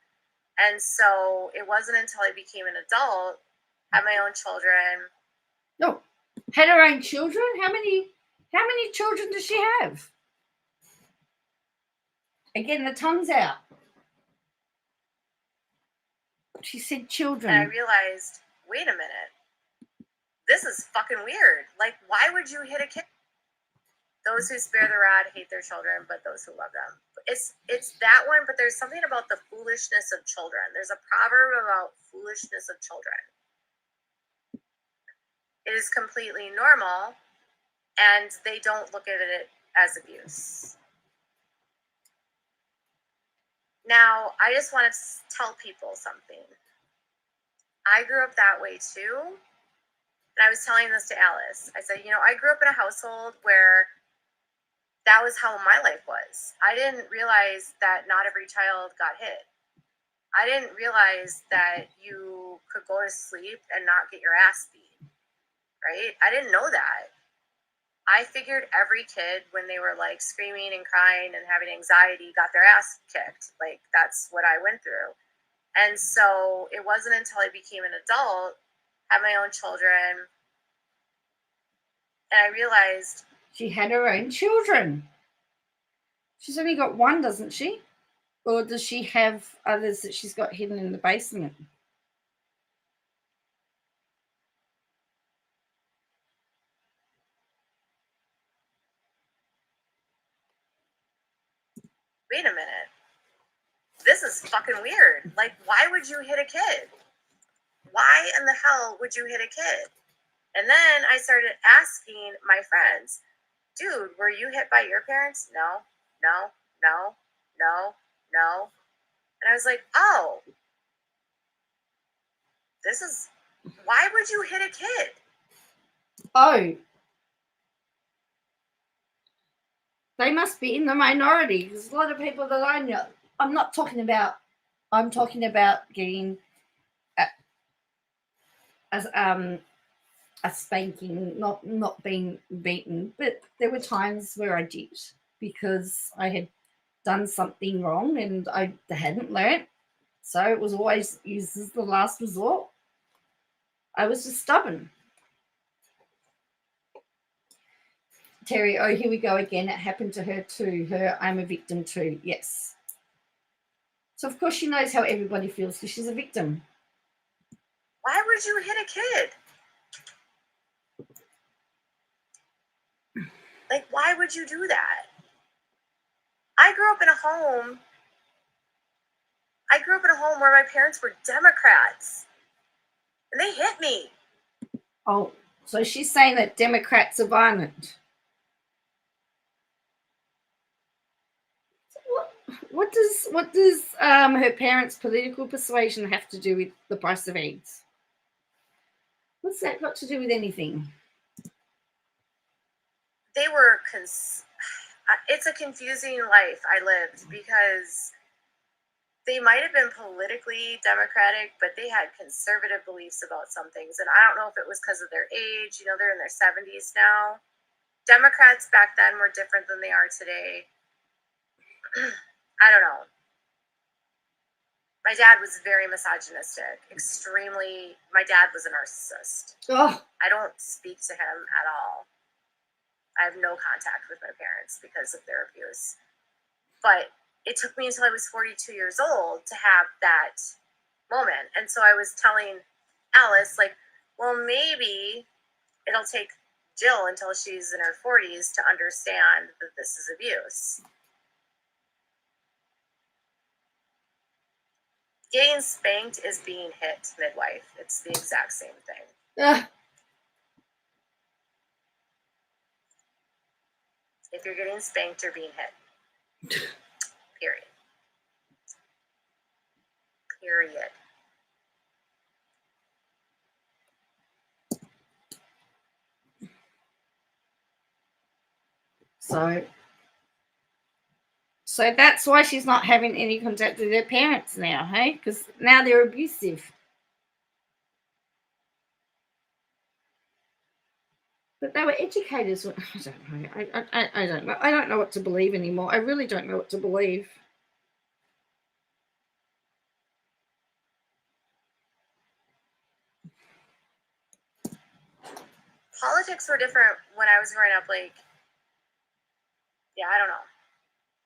S2: And so it wasn't until I became an adult, had my own children.
S1: No, had her own children? How many children does she have? Again, the tongue's out. She said children.
S2: And I realized, wait a minute. This is fucking weird. Like, why would you hit a kid? Those who spare the rod hate their children, but those who love them. It's that one, but there's something about the foolishness of children. There's a proverb about foolishness of children. It is completely normal, and they don't look at it as abuse. Now, I just want to tell people something. I grew up that way too. And I was telling this to Alice. I said, I grew up in a household where that was how my life was. I didn't realize that not every child got hit. I didn't realize that you could go to sleep and not get your ass beat, right? I didn't know that. I figured every kid, when they were like screaming and crying and having anxiety, got their ass kicked. Like, that's what I went through. And so it wasn't until I became an adult, had my own children, and I realized
S1: she had her own children. She's only got one, doesn't she? Or does she have others that she's got hidden in the basement?
S2: wait a minute. This is fucking weird. Like, why would you hit a kid? Why in the hell would you hit a kid? And then I started asking my friends, dude, were you hit by your parents? No, no, no, no, no. And I was like, oh, why would you hit a kid?
S1: Oh, they must be in the minority. There's a lot of people that I know. I'm talking about getting a spanking, not being beaten. But there were times where I did, because I had done something wrong and I hadn't learnt. So it was always used as the last resort. I was just stubborn. Terry, oh, here we go again. It happened to her too. I'm a victim too. Yes. So, of course, she knows how everybody feels because she's a victim.
S2: Why would you hit a kid? Like, why would you do that? I grew up in a home where my parents were Democrats, and they hit me.
S1: Oh, so she's saying that Democrats are violent. What does her parents' political persuasion have to do with the price of eggs? What's that got to do with anything?
S2: They were it's a confusing life I lived, because they might have been politically Democratic, but they had conservative beliefs about some things. And I don't know if it was because of their age. They're in their 70s now. Democrats back then were different than they are today. I don't know. My dad was very misogynistic, extremely. My dad was a narcissist.
S1: Oh.
S2: I don't speak to him at all. I have no contact with my parents because of their abuse. But it took me until I was 42 years old to have that moment. And so I was telling Alice, like, well, maybe it'll take Jill until she's in her 40s to understand that this is abuse. Getting spanked is being hit, midwife. It's the exact same thing. If you're getting spanked, you're being hit. Period. Period.
S1: So that's why she's not having any contact with her parents now, hey? Because now they're abusive. But they were educators. I don't know. I don't know. I don't know what to believe anymore. I really don't know what to believe.
S2: Politics were different when I was growing up. Like, yeah, I don't know.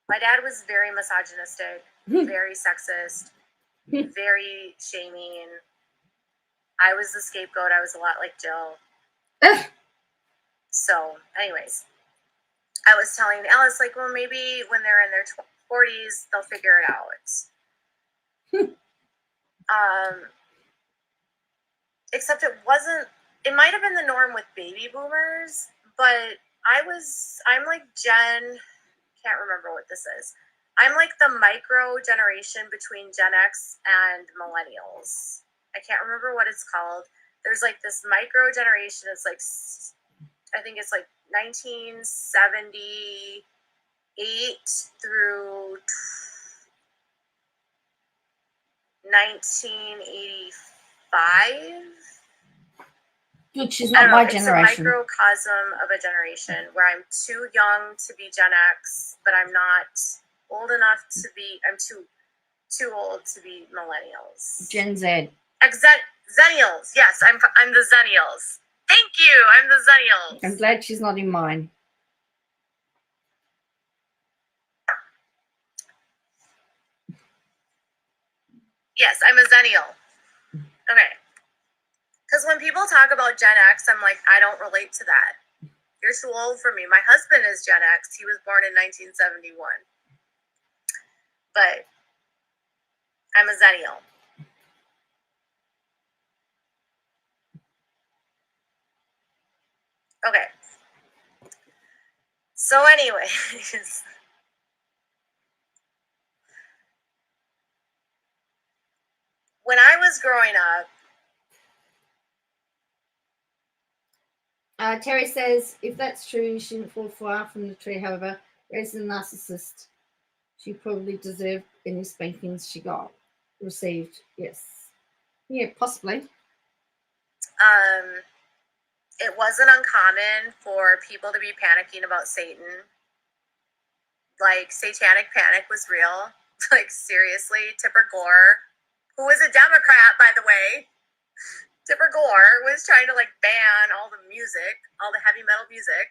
S2: My dad was very misogynistic, very sexist, very shaming. I was the scapegoat. I was a lot like Jill. So, anyways, I was telling Alice, like, well, maybe when they're in their 40s, they'll figure it out. Except it wasn't, it might have been the norm with baby boomers, but I'm like Jen, can't remember what this is. I'm like the micro generation between Gen X and millennials. I can't remember what it's called. There's like this micro generation. It's like, I think it's like 1978 through 1985.
S1: Which is not my generation.
S2: It's a microcosm of a generation where I'm too young to be Gen X, but I'm not old enough to be, I'm too old to be millennials.
S1: Gen Z.
S2: Zennials. Yes, I'm the Zennials. Thank you. I'm the Zennials.
S1: I'm glad she's not in mine.
S2: Yes, I'm a Zennial. Okay. Because when people talk about Gen X, I'm like, I don't relate to that. You're too old for me. My husband is Gen X. He was born in 1971. But I'm a Zennial. Okay. So anyways, when I was growing up,
S1: Terry says, if that's true, you shouldn't fall far from the tree. However, there's a narcissist. She probably deserved any spankings she received. Yes. Yeah, possibly.
S2: it wasn't uncommon for people to be panicking about Satan. Like, satanic panic was real. Like, seriously, Tipper Gore, who was a Democrat, by the way, Tipper Gore was trying to, like, ban all the music, all the heavy metal music.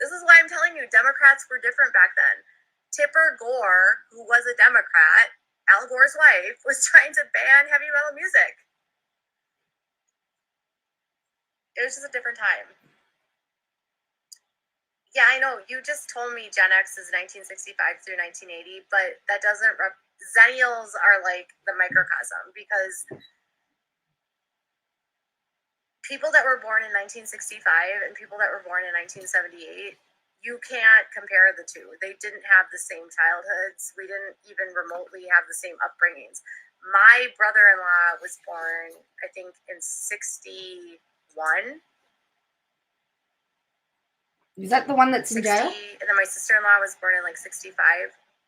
S2: This is why I'm telling you, Democrats were different back then. Tipper Gore, who was a Democrat, Al Gore's wife, was trying to ban heavy metal music. It was just a different time. Yeah, I know. You just told me Gen X is 1965 through 1980, but that doesn't... Zennials are like the microcosm, because people that were born in 1965 and people that were born in 1978, you can't compare the two. They didn't have the same childhoods. We didn't even remotely have the same upbringings. My brother-in-law was born, I think, in 61.
S1: Is that the one that's in jail?
S2: And then my sister-in-law was born in like 65.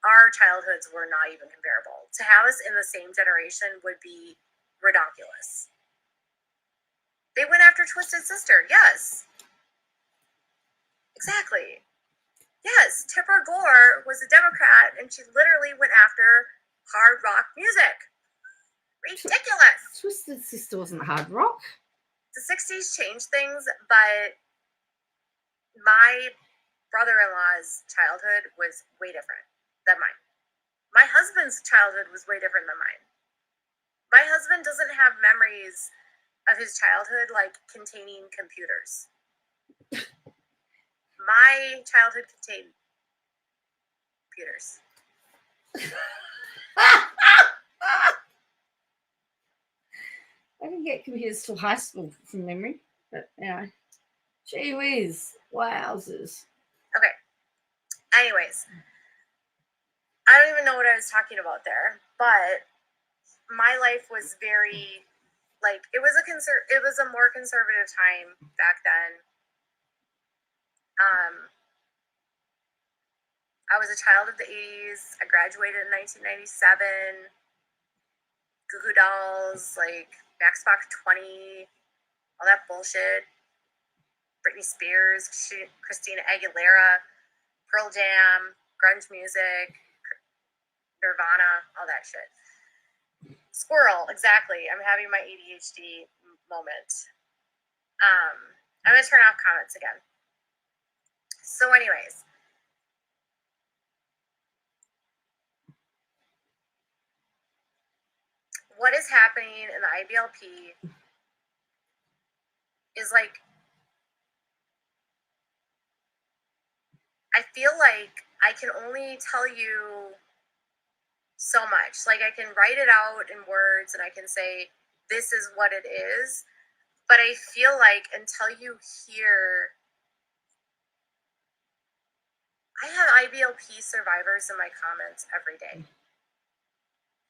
S2: Our childhoods were not even comparable. To have us in the same generation would be ridiculous. They went after Twisted Sister. Yes. Exactly. Yes. Tipper Gore was a Democrat, and she literally went after hard rock music. Ridiculous.
S1: Twisted Sister wasn't hard rock.
S2: The 60s changed things, but my brother-in-law's childhood was way different than mine. My husband's childhood was way different than mine. My husband doesn't have memories of his childhood like containing computers. My childhood contained computers.
S1: I didn't get computers till high school from memory, but yeah. Gee whiz. Wowzers.
S2: Okay. Anyways, I don't even know what I was talking about there, but my life was very, like, it was a more conservative time back then. I was a child of the 80s. I graduated in 1997. Goo Goo Dolls, like Max Box 20, all that bullshit. Britney Spears, Christina Aguilera, Pearl Jam, grunge music, Nirvana, all that shit. Squirrel, exactly. I'm having my ADHD moment. I'm going to turn off comments again. So anyways, what is happening in the IBLP is like, I feel like I can only tell you so much. Like, I can write it out in words and I can say, this is what it is. But I feel like until you hear, I have IBLP survivors in my comments every day.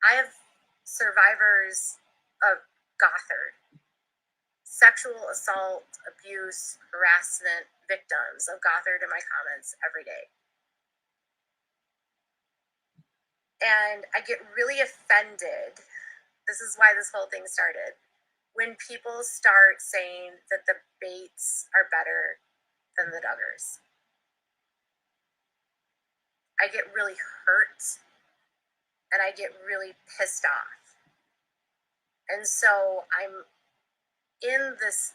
S2: I have survivors of Gothard, sexual assault, abuse, harassment victims of Gothard in my comments every day. And I get really offended. This is why this whole thing started. When people start saying that the Bates are better than the Duggars. I get really hurt and I get really pissed off. And so I'm in this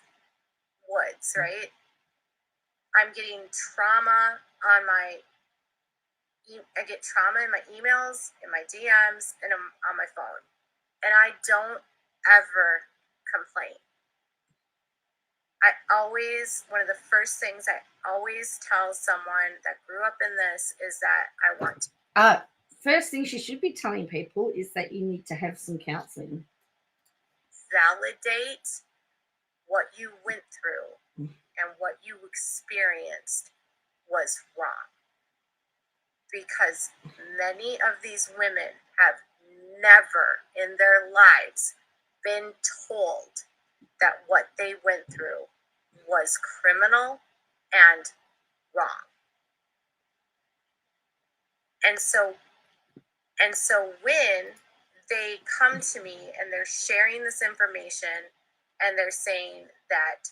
S2: woods, right? I'm getting trauma on I get trauma in my emails, in my DMs, and on my phone. And I don't ever complain. One of the first things I always tell someone that grew up in this is that I want to.
S1: First thing she should be telling people is that you need to have some counseling.
S2: Validate what you went through and what you experienced was wrong. Because many of these women have never in their lives been told that what they went through was criminal and wrong. And so when they come to me and they're sharing this information and they're saying that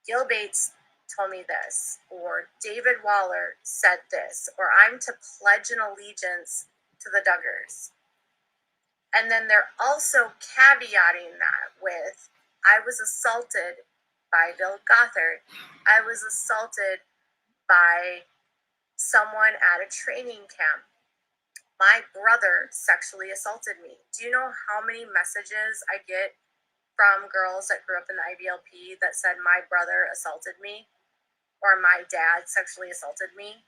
S2: Gil Bates told me this, or David Waller said this, or I'm to pledge an allegiance to the Duggars. And then they're also caveating that with, I was assaulted by Bill Gothard. I was assaulted by someone at a training camp. My brother sexually assaulted me. Do you know how many messages I get from girls that grew up in the IBLP that said my brother assaulted me, or my dad sexually assaulted me,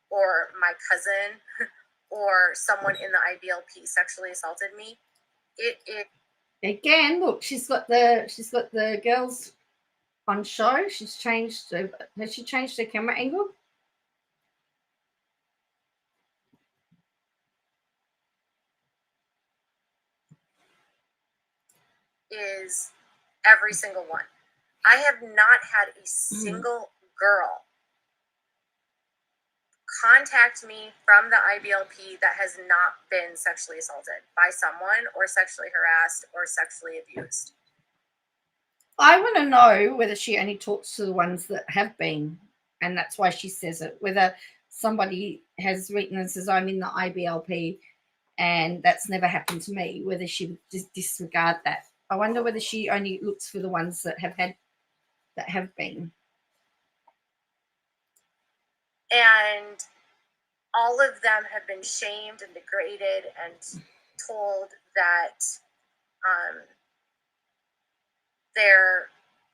S2: or my cousin or someone in the IBLP sexually assaulted me? It
S1: again, look, she's got the girls on show. Has she changed her camera angle?
S2: is every single one. I have not had a single girl contact me from the IBLP that has not been sexually assaulted by someone or sexually harassed or sexually abused.
S1: I want to know whether she only talks to the ones that have been, and that's why she says it. Whether somebody has written and says, I'm in the IBLP and that's never happened to me, whether she would just disregard that. I wonder whether she only looks for the ones that have been.
S2: And all of them have been shamed and degraded and told that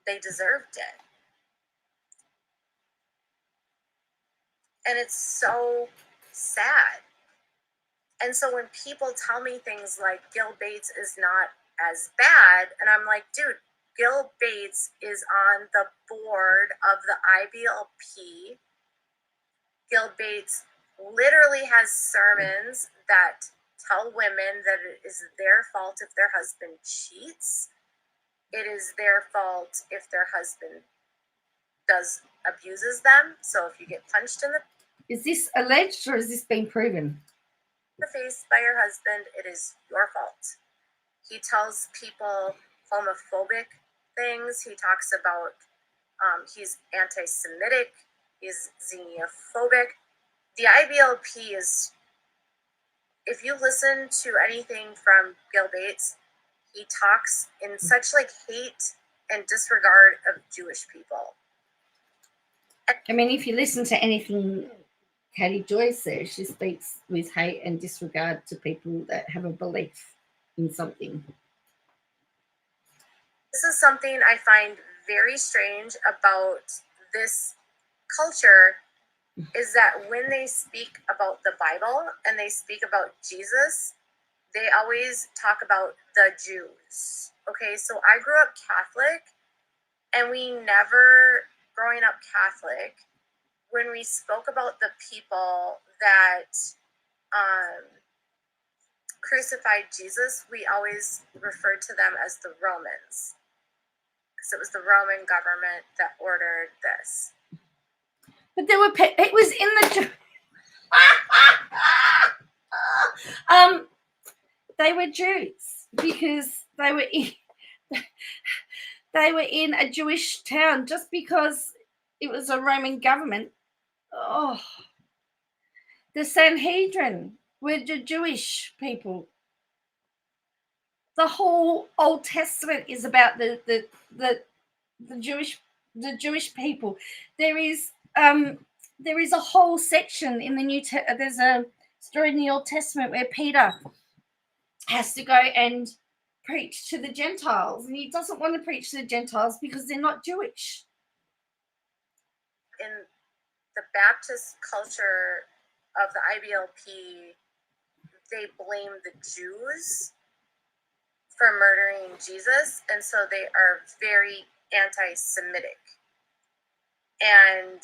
S2: they deserved it. And it's so sad. And so when people tell me things like Gil Bates is not as bad, and I'm like, dude, Gil Bates is on the board of the IBLP. Gil Bates literally has sermons that tell women that it is their fault if their husband cheats. It is their fault if their husband abuses them. So if you get punched in the
S1: Is this alleged or is this being proven?
S2: face by your husband, it is your fault. He tells people homophobic things. He talks about he's anti-Semitic, he's xenophobic. The IBLP is, if you listen to anything from Gil Bates, he talks in such like hate and disregard of Jewish people.
S1: I mean, if you listen to anything Katie Joyce says, she speaks with hate and disregard to people that have a belief in something.
S2: This is something I find very strange about this culture, is that when they speak about the Bible and they speak about Jesus, they always talk about the Jews. Okay, so I grew up Catholic, and we never, growing up Catholic, when we spoke about the people that crucified Jesus, we always referred to them as the Romans, because it was the Roman government that ordered this.
S1: But there were it was in the they were Jews because they were in a Jewish town. Just because it was a Roman government. Oh, the Sanhedrin were the Jewish people. The whole Old Testament is about the Jewish people. There is a whole section in the there's a story in the Old Testament where Peter has to go and preach to the Gentiles, and he doesn't want to preach to the Gentiles because they're not Jewish.
S2: In the Baptist culture of the IBLP, they blame the Jews for murdering Jesus, and so they are very anti-Semitic. And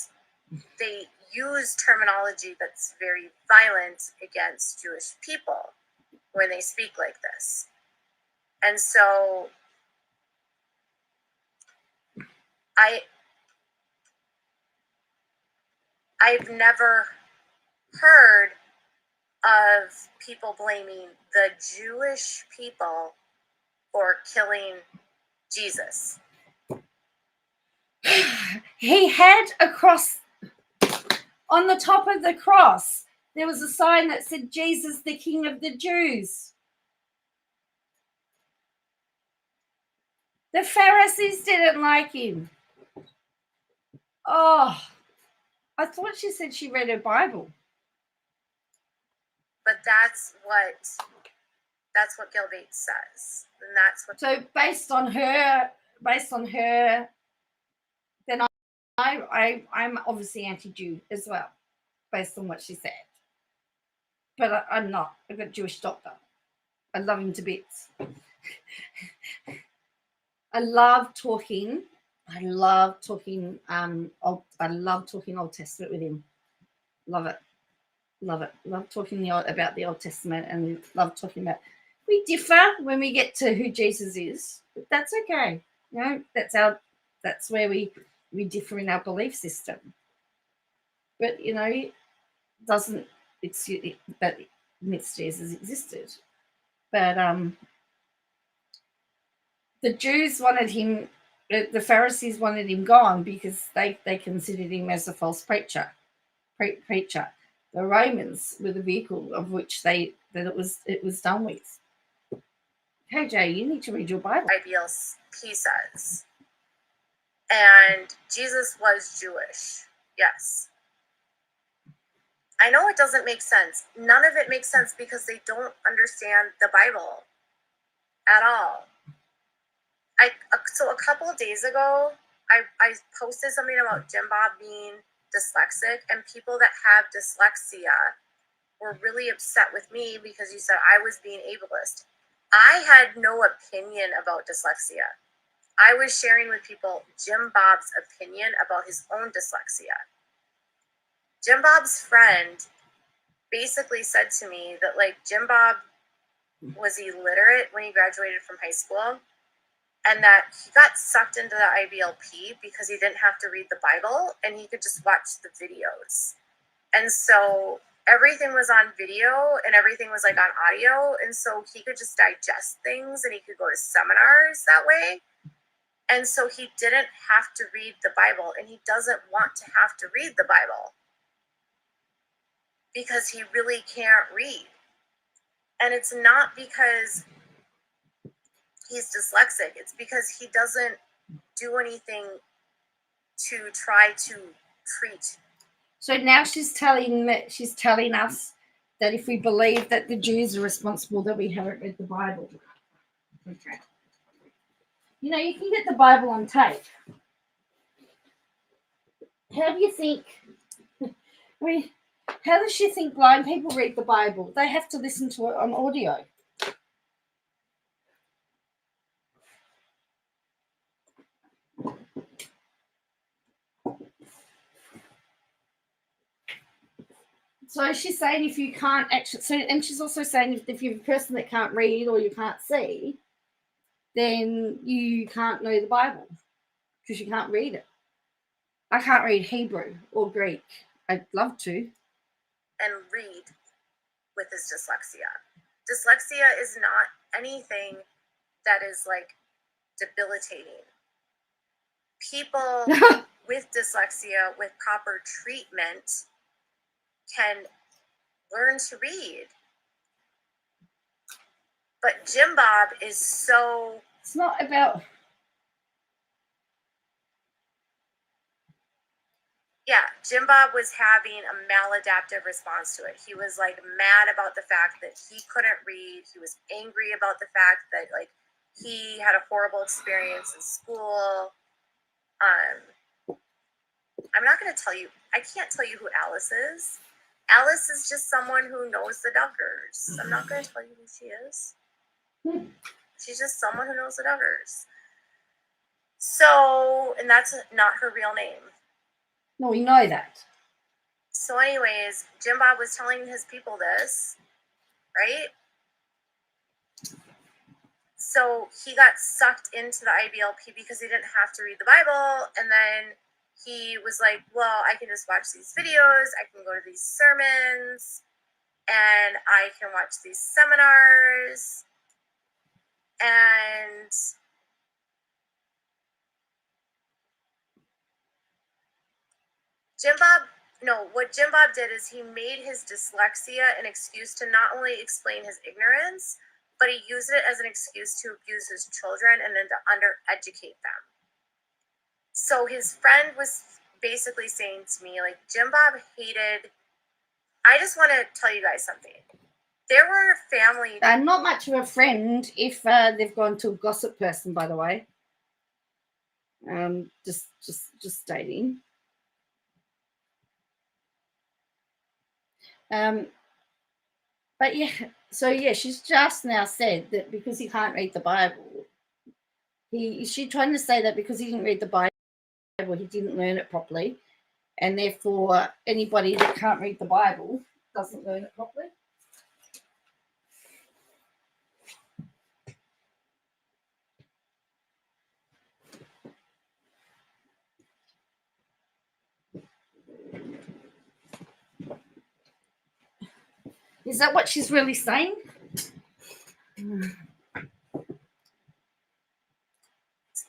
S2: they use terminology that's very violent against Jewish people when they speak like this. And so I've never heard of people blaming the Jewish people for killing Jesus.
S1: He had a cross. On the top of the cross, there was a sign that said, Jesus, the King of the Jews. The Pharisees didn't like him. Oh, I thought she said she read her Bible.
S2: But that's what Gil Bates says. And that's what.
S1: So based on her, then I'm obviously anti-Jew as well, based on what she said. But I'm not. I've got a Jewish doctor. I love him to bits. I love talking Old Testament with him. Love it. Love talking about the Old Testament, and love talking about. We differ when we get to who Jesus is, but that's okay. You know, that's where we differ in our belief system. But you know, but admits Jesus existed. But the Jews wanted him. The Pharisees wanted him gone because they considered him as a false preacher. The Romans were the vehicle of which it was done with. Okay, Jay, you need to read your Bible.
S2: IBLP says. And Jesus was Jewish, yes. I know it doesn't make sense. None of it makes sense because they don't understand the Bible at all. So a couple of days ago, I posted something about Jim Bob being dyslexic, and people that have dyslexia were really upset with me because you said I was being ableist. I had no opinion about dyslexia. I was sharing with people Jim Bob's opinion about his own dyslexia. Jim Bob's friend basically said to me that, like, Jim Bob was illiterate when he graduated from high school, and that he got sucked into the IBLP because he didn't have to read the Bible and he could just watch the videos. And so everything was on video and everything was like on audio, and so he could just digest things and he could go to seminars that way. And so he didn't have to read the Bible, and he doesn't want to have to read the Bible because he really can't read. And it's not because he's dyslexic, it's because he doesn't do anything to try to treat.
S1: So now she's telling us that if we believe that the Jews are responsible, that we haven't read the Bible. Okay. You know, you can get the Bible on tape. How do you think? How does she think blind people read the Bible? They have to listen to it on audio. So she's saying if you can't actually, and she's also saying if you're a person that can't read or you can't see, then you can't know the Bible because you can't read it. I can't read Hebrew or Greek. I'd love to.
S2: And read with his dyslexia. Dyslexia is not anything that is like debilitating. People with dyslexia with proper treatment can learn to read. But Jim Bob is so...
S1: It's not about...
S2: Yeah, Jim Bob was having a maladaptive response to it. He was like mad about the fact that he couldn't read. He was angry about the fact that like he had a horrible experience in school. I'm not going to tell you. I can't tell you who Alice is. Alice is just someone who knows the Duggars. I'm not going to tell you who she is. She's just someone who knows the Duggars. So, and that's not her real name.
S1: No, we know that.
S2: So anyways, Jim Bob was telling his people this, right? So he got sucked into the IBLP because he didn't have to read the Bible. And then he was like, well, I can just watch these videos. I can go to these sermons. And I can watch these seminars. And what Jim Bob did is he made his dyslexia an excuse to not only explain his ignorance, but he used it as an excuse to abuse his children and then to undereducate them. So his friend was basically saying to me, like, Jim Bob hated... I just want to tell you guys something. There were family...
S1: not much of a friend if they've gone to a gossip person, by the way. Just stating. But yeah, so yeah, she's just now said that because he can't read the Bible, she's trying to say that because he didn't read the Bible, he didn't learn it properly, and therefore anybody that can't read the Bible doesn't learn it properly. Is that what she's really saying?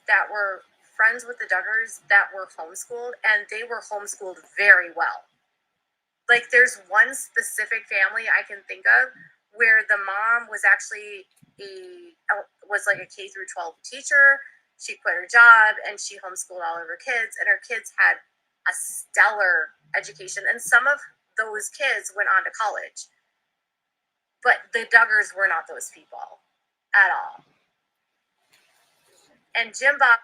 S2: That were friends with the Duggars that were homeschooled, and they were homeschooled very well. Like, there's one specific family I can think of where the mom was actually like a K through 12 teacher. She quit her job and she homeschooled all of her kids, and her kids had a stellar education. And some of those kids went on to college. But the Duggars were not those people at all. And Jim Bob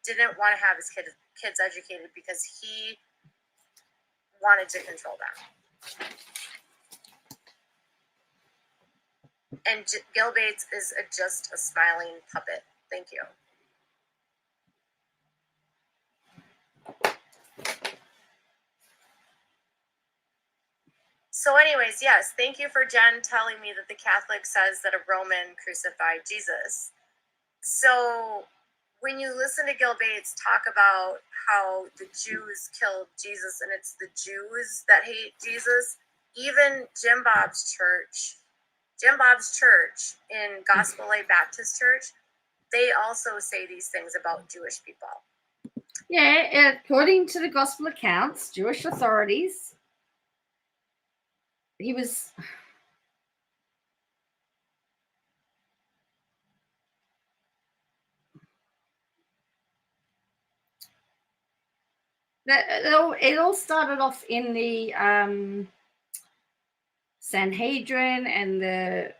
S2: didn't want to have his kids educated because he wanted to control them. And Gil Bates is just a smiling puppet. Thank you. So anyways, yes, thank you for Jen telling me that the Catholic says that a Roman crucified Jesus. So when you listen to Gil Bates talk about how the Jews killed Jesus and it's the Jews that hate Jesus, even Jim Bob's church in Gospel Light Baptist Church, they also say these things about Jewish people.
S1: Yeah, according to the gospel accounts, Jewish authorities, he was... It all started off in the Sanhedrin and the...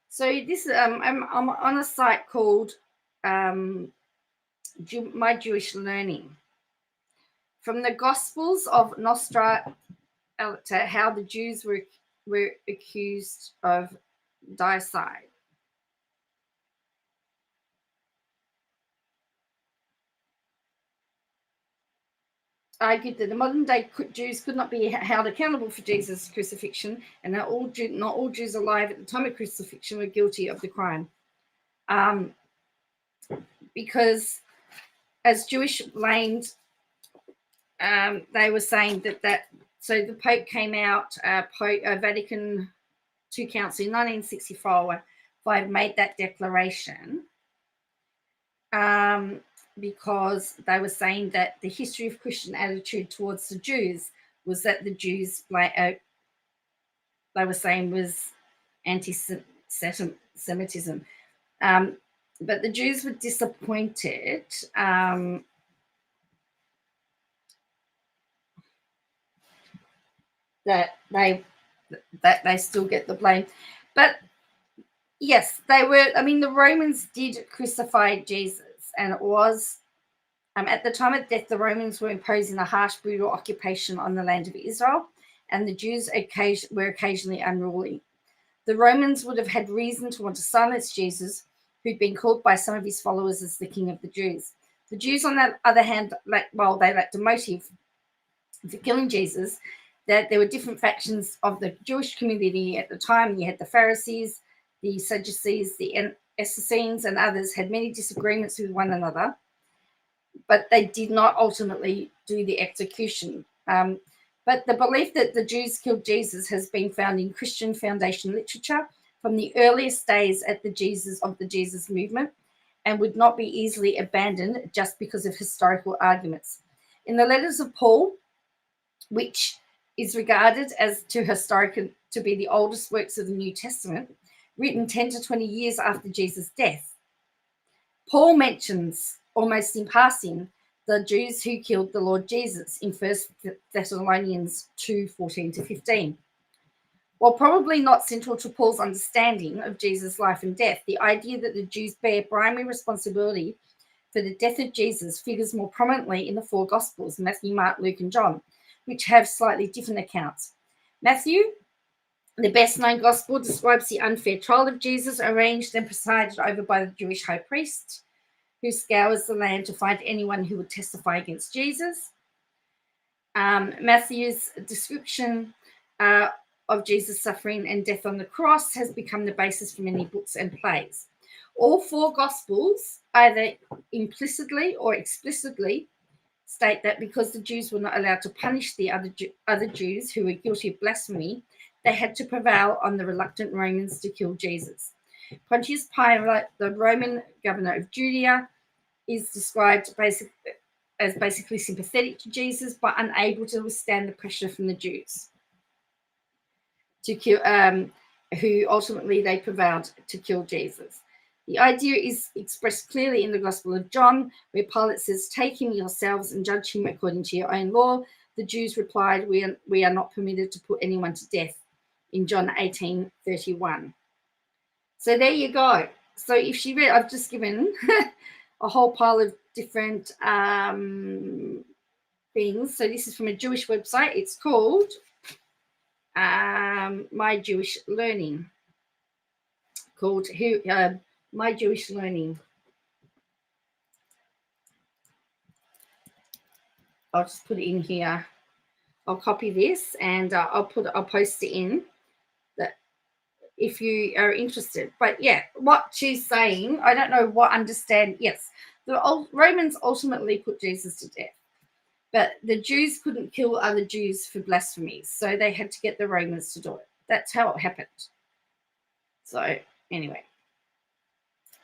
S1: So this I'm on a site called My Jewish Learning. From the Gospels of Nostra Aetate, how the Jews were accused of deicide. Argued that the modern day Jews could not be held accountable for Jesus' crucifixion, and that not all Jews alive at the time of crucifixion were guilty of the crime. Because as Jewish land, they were saying that so the Pope came out, Vatican II Council in 1964 made that declaration because they were saying that the history of Christian attitude towards the Jews was that the Jews, they were saying, was anti-Semitism. But the Jews were disappointed that they still get the blame. But yes, they were. I mean, the Romans did crucify Jesus, and it was at the time of death, the Romans were imposing a harsh, brutal occupation on the land of Israel, and the Jews were occasionally unruly. The Romans would have had reason to want to silence Jesus, who'd been called by some of his followers as the King of the Jews. The Jews, on the other hand, they lacked a motive for killing Jesus. That there were different factions of the Jewish community at the time. You had the Pharisees, the Sadducees, the Essenes, and others had many disagreements with one another, but they did not ultimately do the execution. But the belief that the Jews killed Jesus has been found in Christian foundation literature from the earliest days of the Jesus movement, and would not be easily abandoned just because of historical arguments. In the letters of Paul, which is regarded as to be the oldest works of the New Testament, written 10 to 20 years after Jesus' death, Paul mentions, almost in passing, the Jews who killed the Lord Jesus in 1 Thessalonians 2:14-15. While probably not central to Paul's understanding of Jesus' life and death, the idea that the Jews bear primary responsibility for the death of Jesus figures more prominently in the four Gospels, Matthew, Mark, Luke, and John, which have slightly different accounts. Matthew, the best-known Gospel, describes the unfair trial of Jesus, arranged and presided over by the Jewish high priest, who scours the land to find anyone who would testify against Jesus. Matthew's description of Jesus' suffering and death on the cross has become the basis for many books and plays. All four Gospels, either implicitly or explicitly, state that because the Jews were not allowed to punish the other Jews who were guilty of blasphemy, they had to prevail on the reluctant Romans to kill Jesus. Pontius Pilate, the Roman governor of Judea, is described as basically sympathetic to Jesus, but unable to withstand the pressure from the Jews to kill, who ultimately they prevailed to kill Jesus. The idea is expressed clearly in the Gospel of John, where Pilate says, "Take him yourselves and judge him according to your own law." the Jews replied, we are not permitted to put anyone to death in John 18:31. So there you go. So if she read, I've just given a whole pile of different things. So this is from a Jewish website. It's called My Jewish Learning. My Jewish Learning. I'll just put it in here. I'll copy this and I'll post it in that if you are interested. But yeah, what she's saying, I don't know what understand. Yes, the Romans ultimately put Jesus to death, but the Jews couldn't kill other Jews for blasphemy, so they had to get the Romans to do it. That's how it happened. So anyway,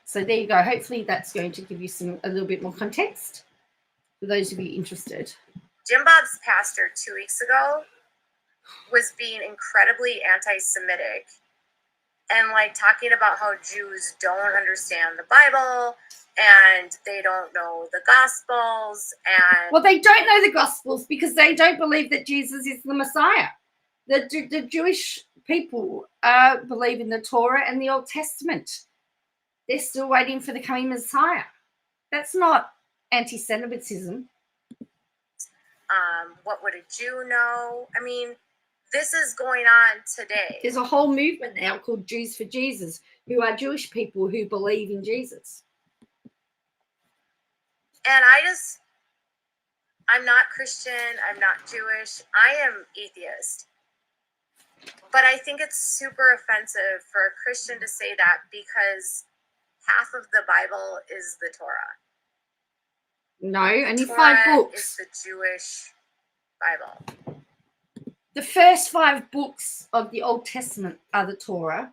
S1: so there you go. Hopefully that's going to give you a little bit more context for those of you interested.
S2: Jim Bob's pastor 2 weeks ago was being incredibly anti-Semitic and like talking about how Jews don't understand the Bible and they don't know the Gospels. And
S1: well, they don't know the Gospels because they don't believe that Jesus is the Messiah. The Jewish people believe in the Torah and the Old Testament. They're still waiting for the coming Messiah. That's not anti-Semitism.
S2: What would a Jew know? I mean, this is going on today.
S1: There's a whole movement now called Jews for Jesus, who are Jewish people who believe in Jesus.
S2: And I'm not Christian, I'm not Jewish, I am atheist. But I think it's super offensive for a Christian to say that because half of the Bible is the Torah.
S1: No, only
S2: Torah
S1: 5 books.
S2: is the Jewish Bible.
S1: The first 5 books of the Old Testament are the Torah.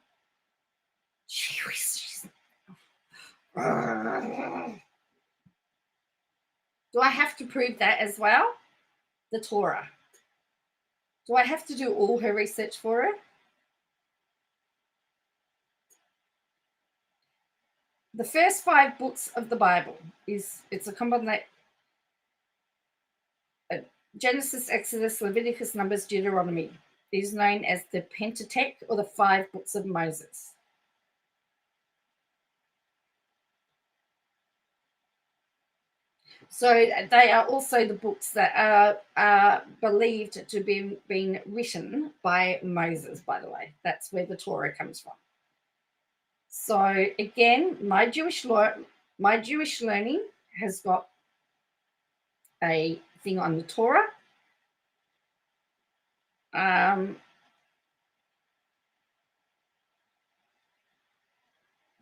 S1: Do I have to prove that as well? The Torah. Do I have to do all her research for her? The first 5 books of the Bible it's a combination. Genesis, Exodus, Leviticus, Numbers, Deuteronomy. It is known as the Pentateuch or the 5 books of Moses. So they are also the books that are believed to be being written by Moses, by the way. That's where the Torah comes from. So again, my Jewish learning has got a thing on the Torah.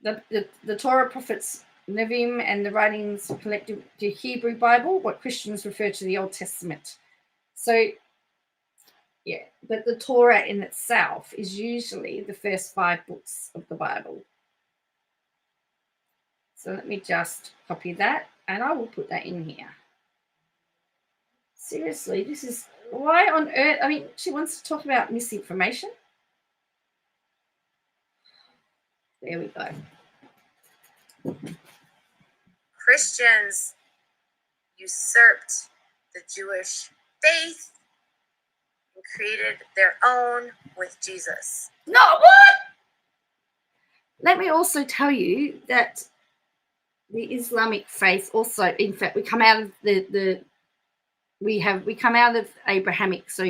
S1: The Torah, prophets, Nevi'im, and the writings collected the Hebrew Bible, what Christians refer to the Old Testament. So, yeah, but the Torah in itself is usually the first 5 books of the Bible. So let me just copy that, and I will put that in here. Seriously, this is why on earth? I mean, she wants to talk about misinformation. There we go.
S2: Christians usurped the Jewish faith and created their own with Jesus.
S1: No, what? Let me also tell you that the Islamic faith also, in fact, we come out of we come out of Abrahamic, so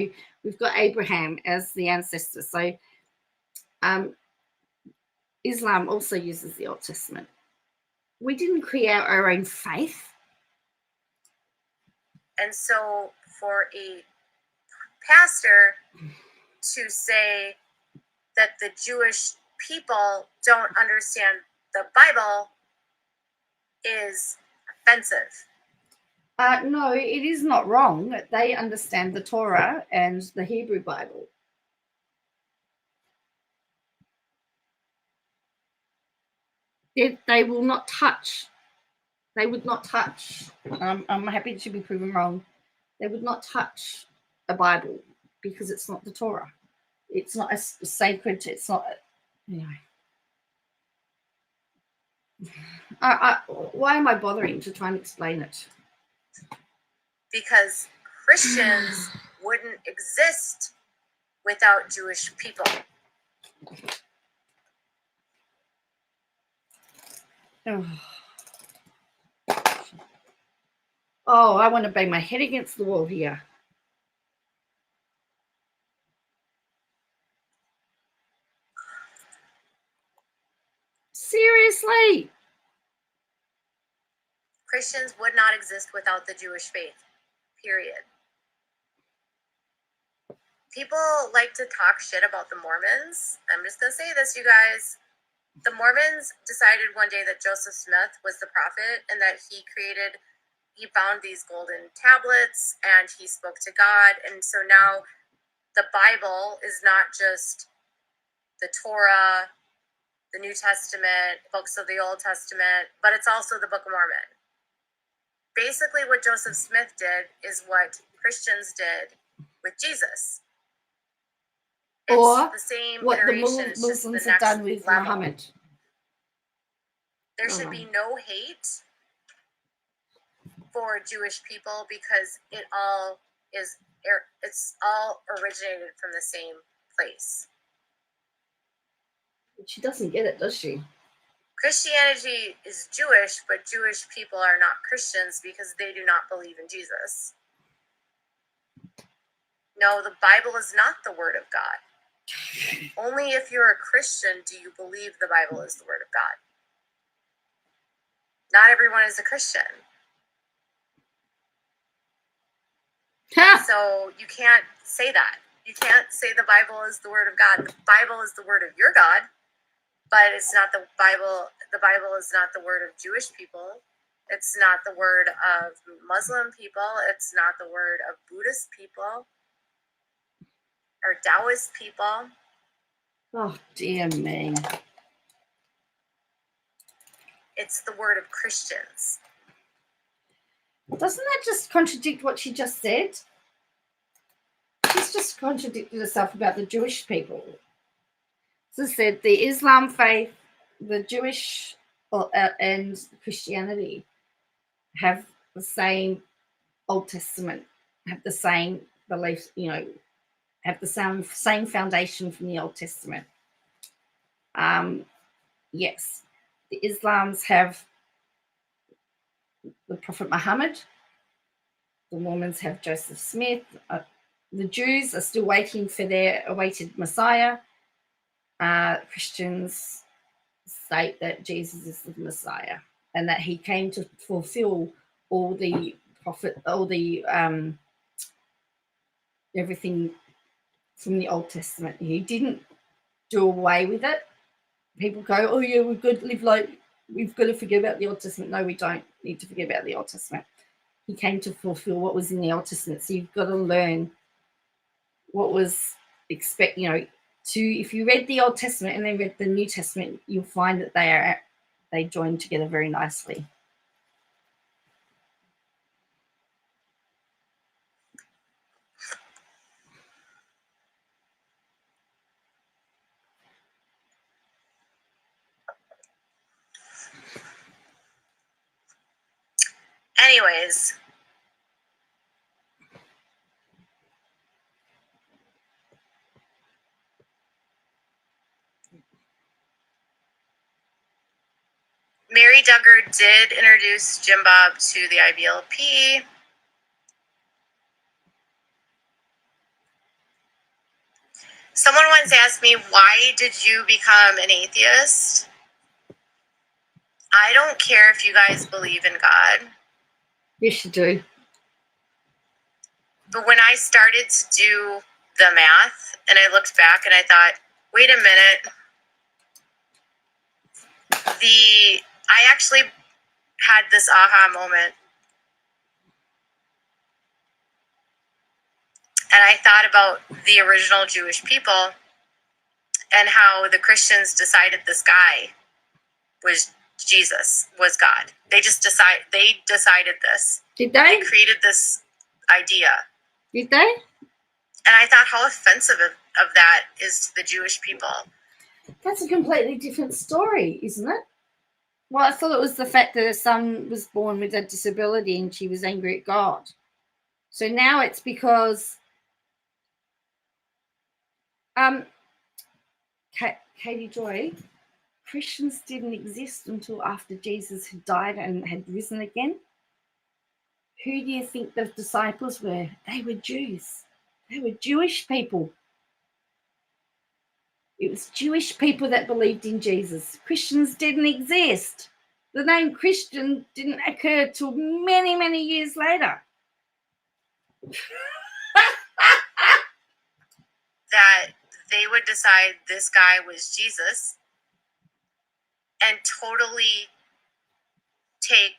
S1: we've got Abraham as the ancestor. So Islam also uses the Old Testament. We didn't create our own faith.
S2: And so for a pastor to say that the Jewish people don't understand the Bible is offensive.
S1: No, it is not wrong. They understand the Torah and the Hebrew Bible. They will not touch. They would not touch. I'm happy to be proven wrong. They would not touch a Bible because it's not the Torah. It's not as sacred. It's not. Anyway. Why am I bothering to try and explain it?
S2: Because Christians wouldn't exist without Jewish people.
S1: Oh, I want to bang my head against the wall here. Seriously.
S2: Christians would not exist without the Jewish faith, period. People like to talk shit about the Mormons. I'm just going to say this, you guys. The Mormons decided one day that Joseph Smith was the prophet and that he found these golden tablets and he spoke to God. And so now the Bible is not just the Torah, the New Testament, books of the Old Testament, but it's also the Book of Mormon. Basically, what Joseph Smith did is what Christians did with Jesus. It's
S1: or
S2: the same
S1: what the
S2: iteration, it's just the
S1: Muslims have
S2: next
S1: done with
S2: level.
S1: Muhammad.
S2: There should be no hate for Jewish people because it's all originated from the same place.
S1: She doesn't get it, does she?
S2: Christianity is Jewish, but Jewish people are not Christians because they do not believe in Jesus. No, the Bible is not the Word of God. Only if you're a Christian do you believe the Bible is the Word of God. Not everyone is a Christian. So you can't say that. You can't say the Bible is the Word of God. The Bible is the Word of your God, but it's not the Bible. The Bible is not the word of Jewish people. It's not the word of Muslim people. It's not the word of Buddhist people or Taoist people.
S1: Oh, dear me.
S2: It's the word of Christians.
S1: Doesn't that just contradict what she just said? She's just contradicted herself about the Jewish people. As I said, the Islam faith, the Jewish and Christianity have the same Old Testament, have the same beliefs, have the same foundation from the Old Testament. Yes, the Islams have the Prophet Muhammad. The Mormons have Joseph Smith. The Jews are still waiting for their awaited Messiah. Christians state that Jesus is the Messiah and that he came to fulfill all the everything from the Old Testament. He didn't do away with it. People go, oh yeah, we've got to forget about the Old Testament. No, we don't need to forget about the Old Testament. He came to fulfill what was in the Old Testament. So you've got to learn what was if you read the Old Testament and then read the New Testament, you'll find that they join together very nicely.
S2: Anyways, Mary Duggar did introduce Jim Bob to the IBLP. Someone once asked me, why did you become an atheist? I don't care if you guys believe in God.
S1: Yes, you do.
S2: But when I started to do the math and I looked back and I thought, wait a minute, I actually had this aha moment. And I thought about the original Jewish people and how the Christians decided this guy was Jesus, was God. They decided this.
S1: Did they?
S2: They created this idea.
S1: Did they?
S2: And I thought how offensive of that is to the Jewish people.
S1: That's a completely different story, isn't it? Well, I thought it was the fact that her son was born with a disability and she was angry at God. So now it's because Katie Joy, Christians didn't exist until after Jesus had died and had risen again. Who do you think the disciples were? They were Jews. They were Jewish people. It was Jewish people that believed in Jesus. Christians didn't exist. The name Christian didn't occur till many, many years later.
S2: That they would decide this guy was Jesus and totally take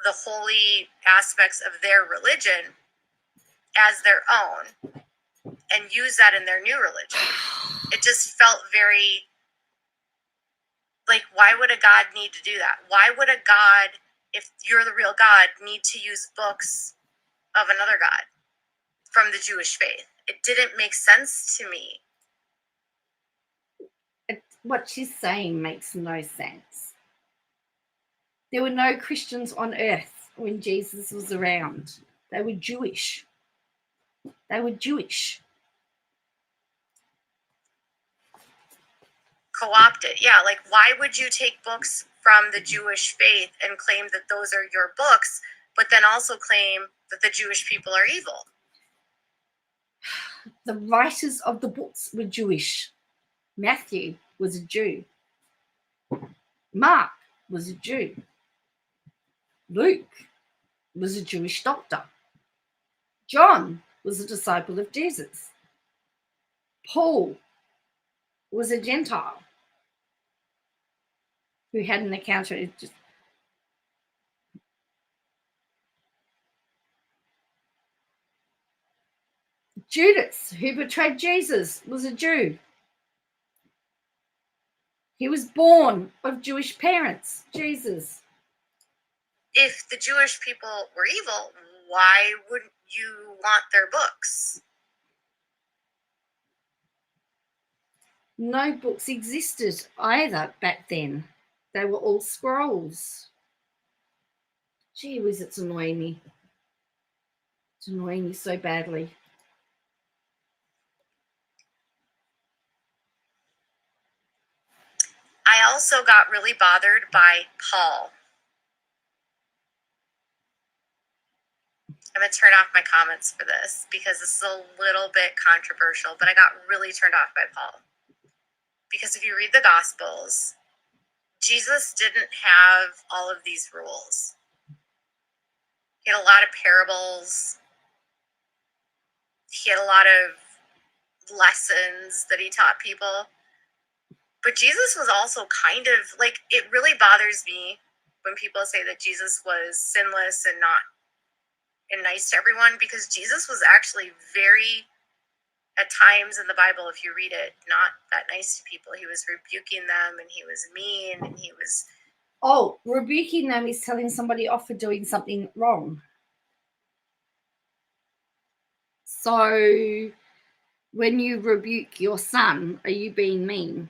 S2: the holy aspects of their religion as their own and use that in their new religion. It just felt very like, why would a God need to do that? Why would a God, if you're the real God, need to use books of another God from the Jewish faith? It didn't make sense to me.
S1: What she's saying makes no sense. There were no Christians on earth when Jesus was around. They were Jewish. They were Jewish.
S2: Co-opted. Yeah, like, why would you take books from the Jewish faith and claim that those are your books, but then also claim that the Jewish people are evil?
S1: The writers of the books were Jewish. Matthew was a Jew. Mark was a Jew. Luke was a Jewish doctor. John was a disciple of Jesus. Paul was a Gentile who had an encounter. Judas, who betrayed Jesus, was a Jew. He was born of Jewish parents, Jesus.
S2: If the Jewish people were evil, why wouldn't you want their books?
S1: No books existed either back then. They were all scrolls. Gee whiz, it's annoying me. It's annoying me so badly.
S2: I also got really bothered by Paul. I'm going to turn off my comments for this because this is a little bit controversial, but I got really turned off by Paul. Because if you read the Gospels, Jesus didn't have all of these rules. He had a lot of parables. He had a lot of lessons that he taught people. But Jesus was also kind of like, it really bothers me when people say that Jesus was sinless and nice to everyone, because Jesus was actually very, at times in the Bible, if you read it, not that nice to people. He was rebuking them and he was mean and he was...
S1: Oh, rebuking them is telling somebody off for doing something wrong. So when you rebuke your son, are you being mean?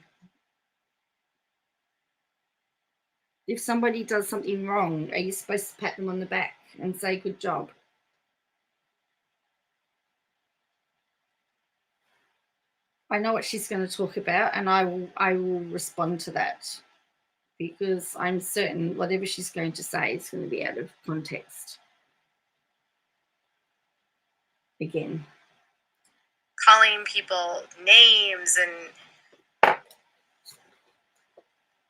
S1: If somebody does something wrong, are you supposed to pat them on the back and say good job? I know what she's going to talk about, and I will respond to that, because I'm certain whatever she's going to say is going to be out of context. Again.
S2: Calling people names, and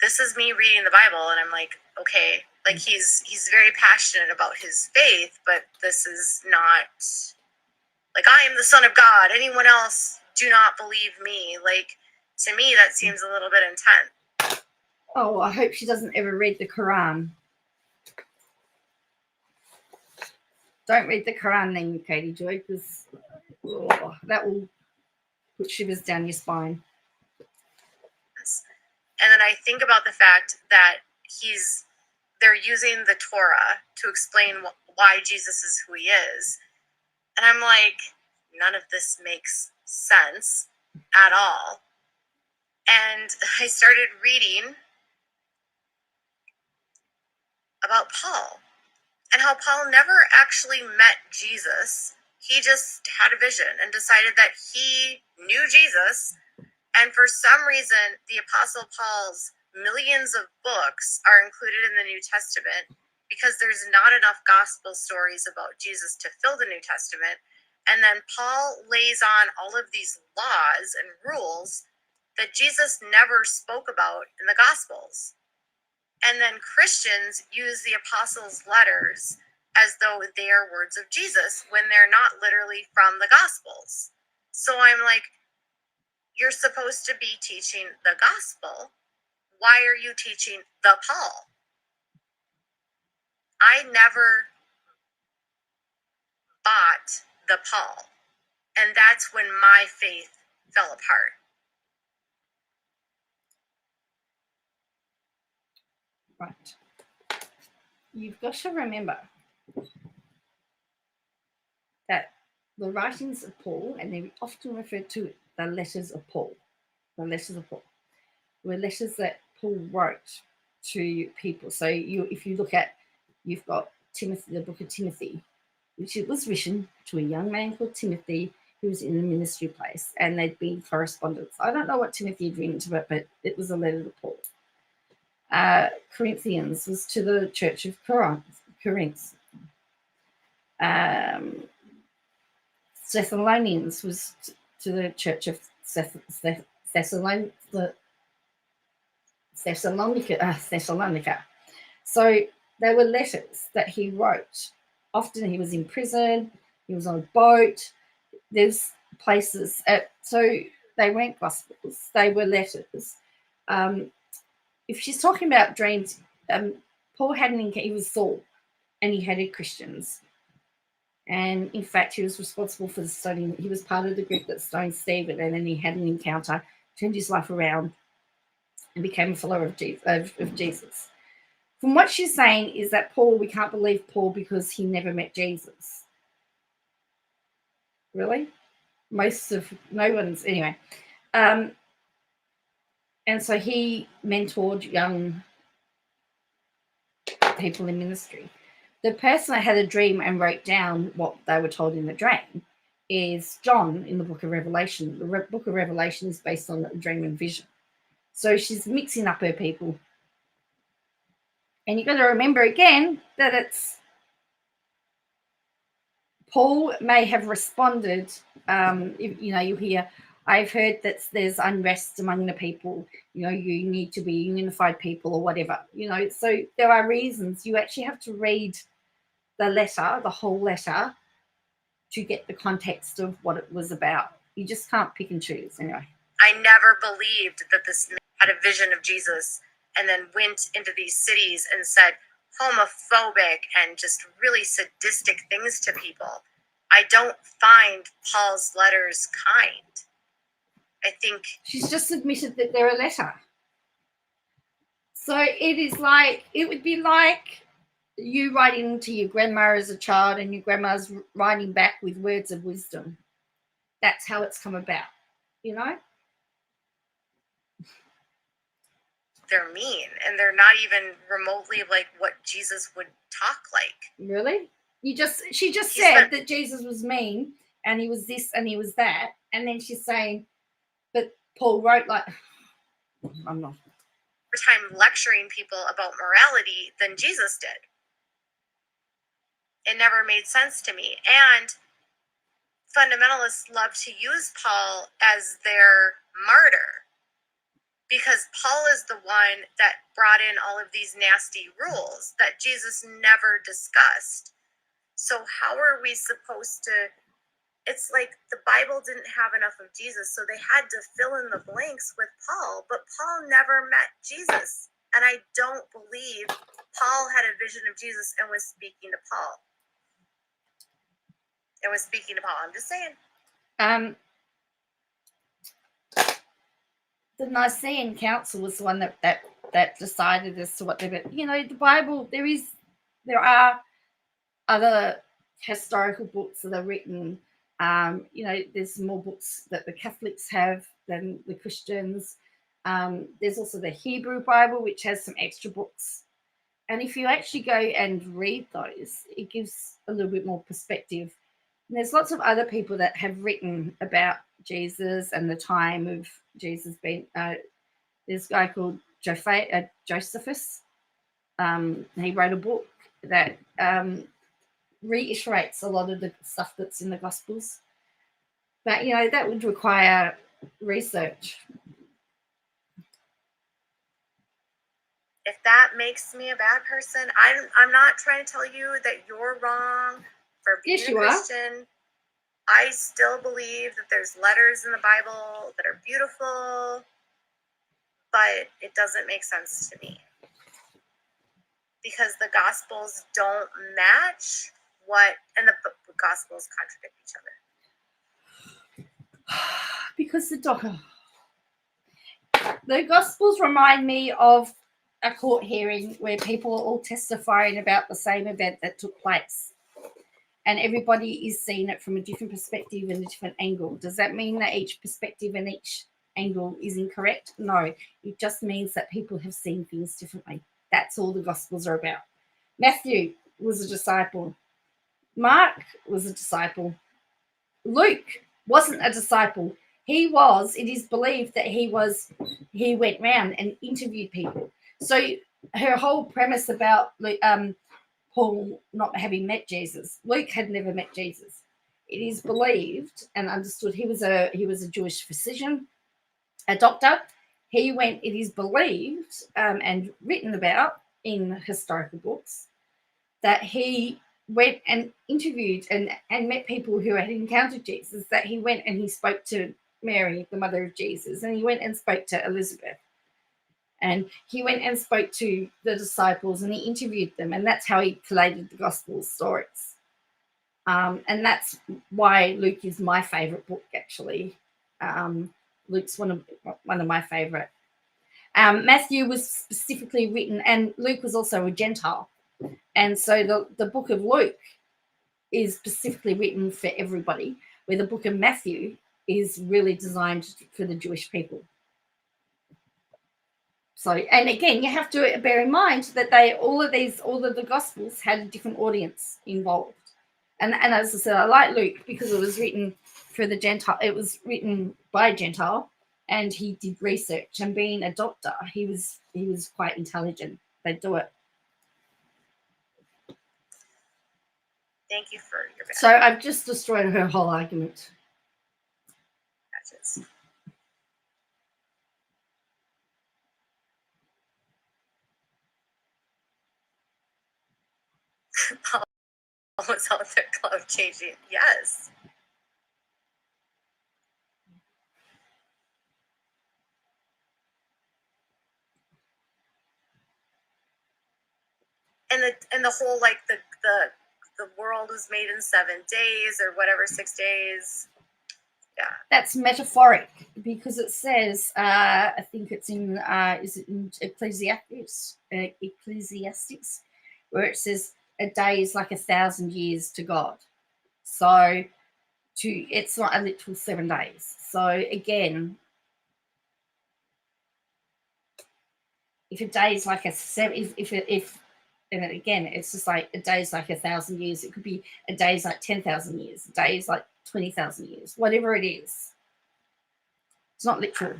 S2: this is me reading the Bible, and I'm like, okay, like he's very passionate about his faith, but this is not like, I am the Son of God. Anyone else, do not believe me. Like, to me, that seems a little bit intense.
S1: Oh, I hope she doesn't ever read the Quran. Don't read the Quran then, Katie Joy, because that will put shivers down your spine.
S2: And then I think about the fact that they're using the Torah to explain why Jesus is who he is. And I'm like, none of this makes sense at all. And I started reading about Paul. and how Paul never actually met Jesus. He just had a vision and decided that he knew Jesus. And for some reason, the Apostle Paul's millions of books are included in the New Testament because there's not enough gospel stories about Jesus to fill the New Testament. And then Paul lays on all of these laws and rules that Jesus never spoke about in the Gospels. And then Christians use the apostles' letters as though they are words of Jesus when they're not literally from the Gospels. So I'm like, you're supposed to be teaching the gospel. Why are you teaching the Paul? I never bought the Paul. And that's when my faith fell apart.
S1: Right. You've got to remember that the writings of Paul, and they're often referred to the letters of Paul, were letters that Paul wrote to people. So if you look at, you've got Timothy, the book of Timothy, which it was written to a young man called Timothy who was in a ministry place, and they'd been correspondence. I don't know what Timothy had written to it, but it was a letter to Paul. Corinthians was to the church of Corinth. Thessalonians was to the church of Thessalonica. So they were letters that he wrote. Often he was in prison, he was on a boat. There's places. So they weren't gospels, they were letters. If she's talking about dreams, Paul he was Saul, and he hated Christians. And in fact, he was responsible for the stoning. He was part of the group that stoned Stephen, and then he had an encounter, turned his life around, and became a follower of Jesus. From what she's saying is that Paul, we can't believe Paul because he never met Jesus. Really? No one's, anyway. And so he mentored young people in ministry. The person that had a dream and wrote down what they were told in the dream is John in the book of Revelation. The book of Revelation is based on a dream and vision. So she's mixing up her people. And you've got to remember again that it's Paul may have responded. You hear, I've heard that there's unrest among the people. You need to be unified people or whatever. So there are reasons. You actually have to read the letter, the whole letter, to get the context of what it was about. You just can't pick and choose anyway.
S2: I never believed that this man had a vision of Jesus and then went into these cities and said homophobic and just really sadistic things to people. I don't find Paul's letters kind. I think
S1: she's just admitted that they're a letter. So it would be like you writing to your grandma as a child and your grandma's writing back with words of wisdom. That's how it's come about,
S2: They're mean, and they're not even remotely like what Jesus would talk like.
S1: Really? She just said that Jesus was mean and he was this and he was that, and then she's saying, but Paul wrote like, I'm not.
S2: Time lecturing people about morality than Jesus did. It never made sense to me. And fundamentalists love to use Paul as their martyr because Paul is the one that brought in all of these nasty rules that Jesus never discussed. So how are we supposed to? It's like the Bible didn't have enough of Jesus, so they had to fill in the blanks with Paul, but Paul never met Jesus. And I don't believe Paul had a vision of Jesus and was speaking to Paul. I'm just saying.
S1: The Nicene Council was the one that decided as to what they were. The Bible, there are other historical books that are written. There's more books that the Catholics have than the Christians. There's also the Hebrew Bible, which has some extra books. And if you actually go and read those, it gives a little bit more perspective. And there's lots of other people that have written about Jesus and the time of Jesus being. There's a guy called Josephus. He wrote a book that reiterates a lot of the stuff that's in the Gospels. But, that would require research.
S2: If that makes me a bad person, I'm not trying to tell you that you're wrong for being
S1: Yes,
S2: a
S1: you are.
S2: Christian. I still believe that there's letters in the Bible that are beautiful, but it doesn't make sense to me because the Gospels don't match and the Gospels contradict each other.
S1: Because the Gospels remind me of a court hearing where people are all testifying about the same event that took place. And everybody is seeing it from a different perspective and a different angle. Does that mean that each perspective and each angle is incorrect? No, it just means that people have seen things differently. That's all the Gospels are about. Matthew was a disciple. Mark was a disciple. Luke wasn't a disciple. It is believed that he went round and interviewed people. So her whole premise about Paul not having met Jesus, Luke had never met Jesus. It is believed and understood he was a Jewish physician, a doctor. It is believed and written about in historical books that he went and interviewed and met people who had encountered Jesus, that he went and he spoke to Mary, the mother of Jesus, and he went and spoke to Elizabeth. And he went and spoke to the disciples and he interviewed them. And that's how he collated the gospel stories. And that's why Luke is my favorite book, actually. Luke's one of my favorite. Matthew was specifically written, and Luke was also a Gentile. And so the book of Luke is specifically written for everybody, where the book of Matthew is really designed for the Jewish people. So, and again, you have to bear in mind that all of the Gospels had a different audience involved. And as I said, I like Luke because it was written for the Gentile. It was written by a Gentile, and he did research. And being a doctor, he was quite intelligent. They do it.
S2: Thank you for your bad.
S1: So I've just destroyed her whole argument.
S2: Patches. Paul was out there club changing. Yes. And the whole like the world was made in 7 days or whatever, 6 days. Yeah.
S1: That's metaphoric because it says, I think it's in, is it in Ecclesiastes, where it says a day is like 1,000 years to God. So it's not a literal 7 days. So again, if a day is like and again, it's just like a day is like 1,000 years. It could be a day is like 10,000 years. A day is like 20,000 years. Whatever it is, it's not literal.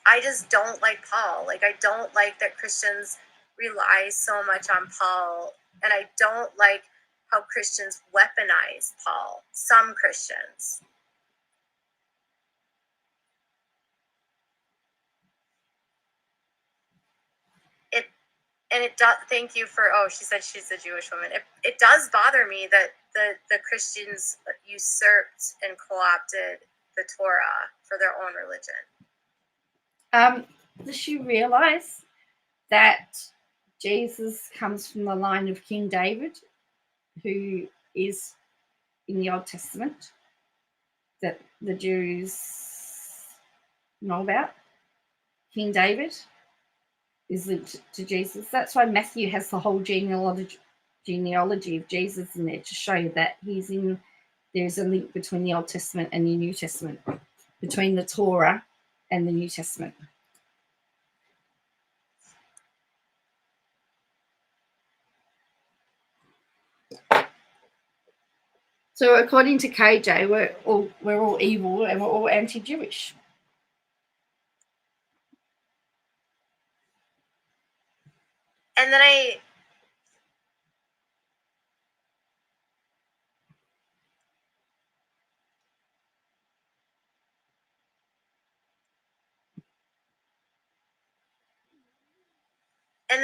S2: I just don't like Paul. Like, I don't like that Christians rely so much on Paul, and I don't like how Christians weaponize Paul. Some Christians. It does. Thank you for. Oh, she said she's a Jewish woman. It does bother me that the Christians usurped and co-opted the Torah for their own religion.
S1: Does she realize that Jesus comes from the line of King David, who is in the Old Testament, that the Jews know about? King David is linked to Jesus. That's why Matthew has the whole genealogy genealogy of Jesus in there to show that there's a link between the Old Testament and the New Testament, between the Torah and the New Testament. So according to KJ, we're all evil and we're all anti-Jewish.
S2: And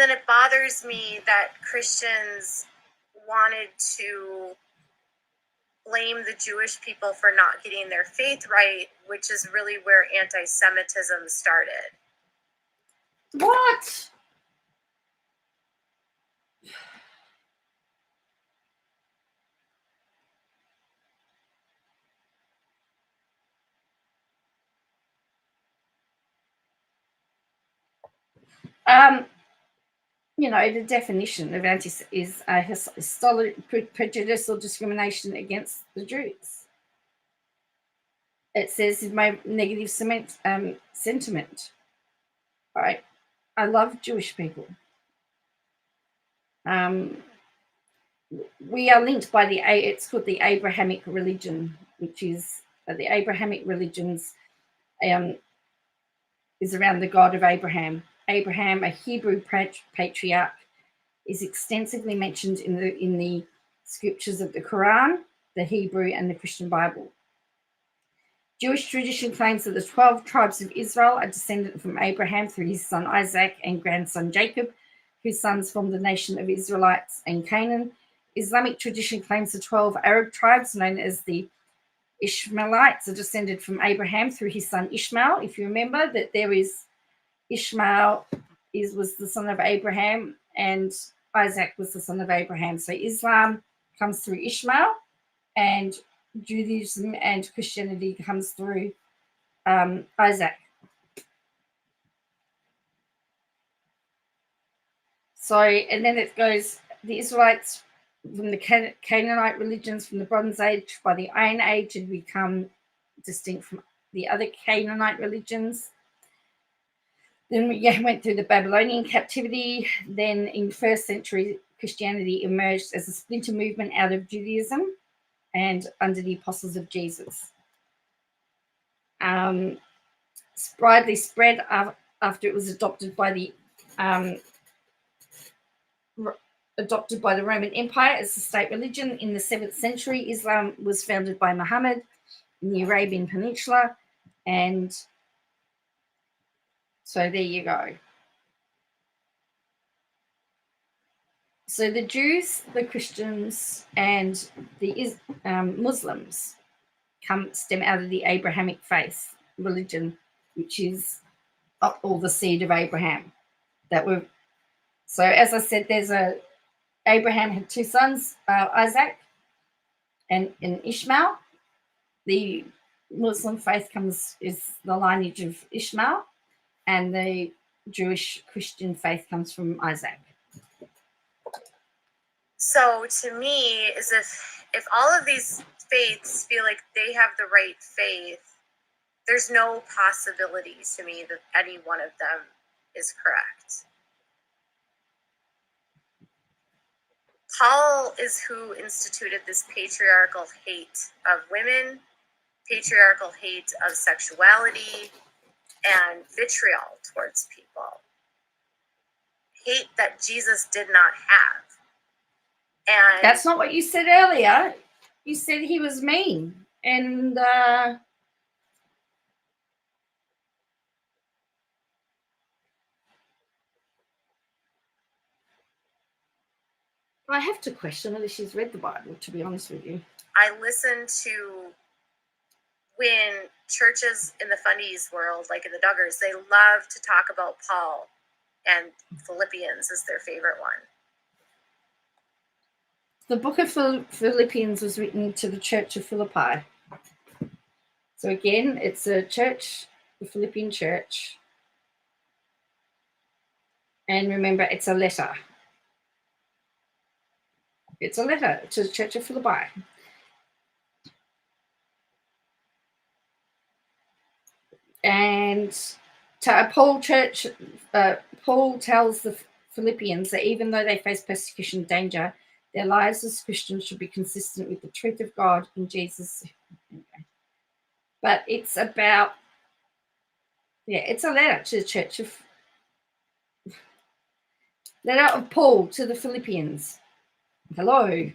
S2: then it bothers me that Christians wanted to blame the Jewish people for not getting their faith right, which is really where anti-Semitism started.
S1: What? You know, the definition of is historic prejudice or discrimination against the Jews. It says in my negative sentiment. Right? I love Jewish people. We are linked by it's called the Abrahamic religion, which is the Abrahamic religions is around the God of Abraham. Abraham, a Hebrew patriarch, is extensively mentioned in the scriptures of the Quran, the Hebrew, and the Christian Bible. Jewish tradition claims that the 12 tribes of Israel are descended from Abraham through his son Isaac and grandson Jacob, whose sons formed the nation of Israelites and Canaan. Islamic tradition claims the 12 Arab tribes, known as the Ishmaelites, are descended from Abraham through his son Ishmael. If you remember that there is Ishmael was the son of Abraham and Isaac was the son of Abraham. So Islam comes through Ishmael and Judaism and Christianity comes through Isaac. So, and then it goes, the Israelites from the Canaanite religions from the Bronze Age, by the Iron Age, had become distinct from the other Canaanite religions. Then we went through the Babylonian captivity. Then in first century, Christianity emerged as a splinter movement out of Judaism and under the apostles of Jesus. Widely spread after it was adopted by the Roman Empire as the state religion. In the 7th century, Islam was founded by Muhammad in the Arabian Peninsula. And so there you go. So the Jews, the Christians, and the Muslims stem out of the Abrahamic faith religion, which is all the seed of Abraham. So as I said, Abraham had two sons, Isaac and Ishmael. The Muslim faith is the lineage of Ishmael, and the Jewish Christian faith comes from Isaac.
S2: So to me, is if all of these faiths feel like they have the right faith, there's no possibility to me that any one of them is correct. Paul is who instituted this patriarchal hate of women, patriarchal hate of sexuality, and vitriol towards people. Hate that Jesus did not have. And
S1: that's not what you said earlier. You said he was mean. And I have to question whether she's read the Bible, to be honest with you.
S2: I listen to when churches in the fundies world, like in the Duggars, they love to talk about Paul, and Philippians is their favorite one.
S1: The book of Philippians was written to the church of Philippi. So again, it's a church, the Philippian church. And remember, it's a letter. It's a letter to the Church of Philippi. And to Paul tells the Philippians that even though they face persecution and danger, their lives as Christians should be consistent with the truth of God in Jesus. But it's about, it's a letter to the Church of letter of Paul to the Philippians. Hello.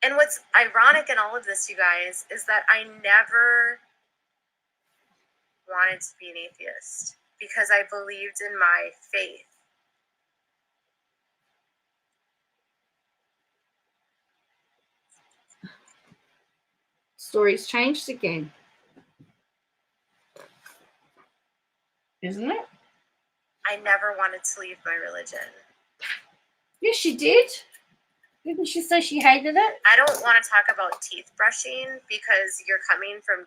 S2: And what's ironic in all of this, you guys, is that I never wanted to be an atheist because I believed in my faith.
S1: Story's changed again. Isn't it?
S2: I never wanted to leave my religion.
S1: Yes, she did. Didn't she say she hated it?
S2: I don't want to talk about teeth brushing because you're coming from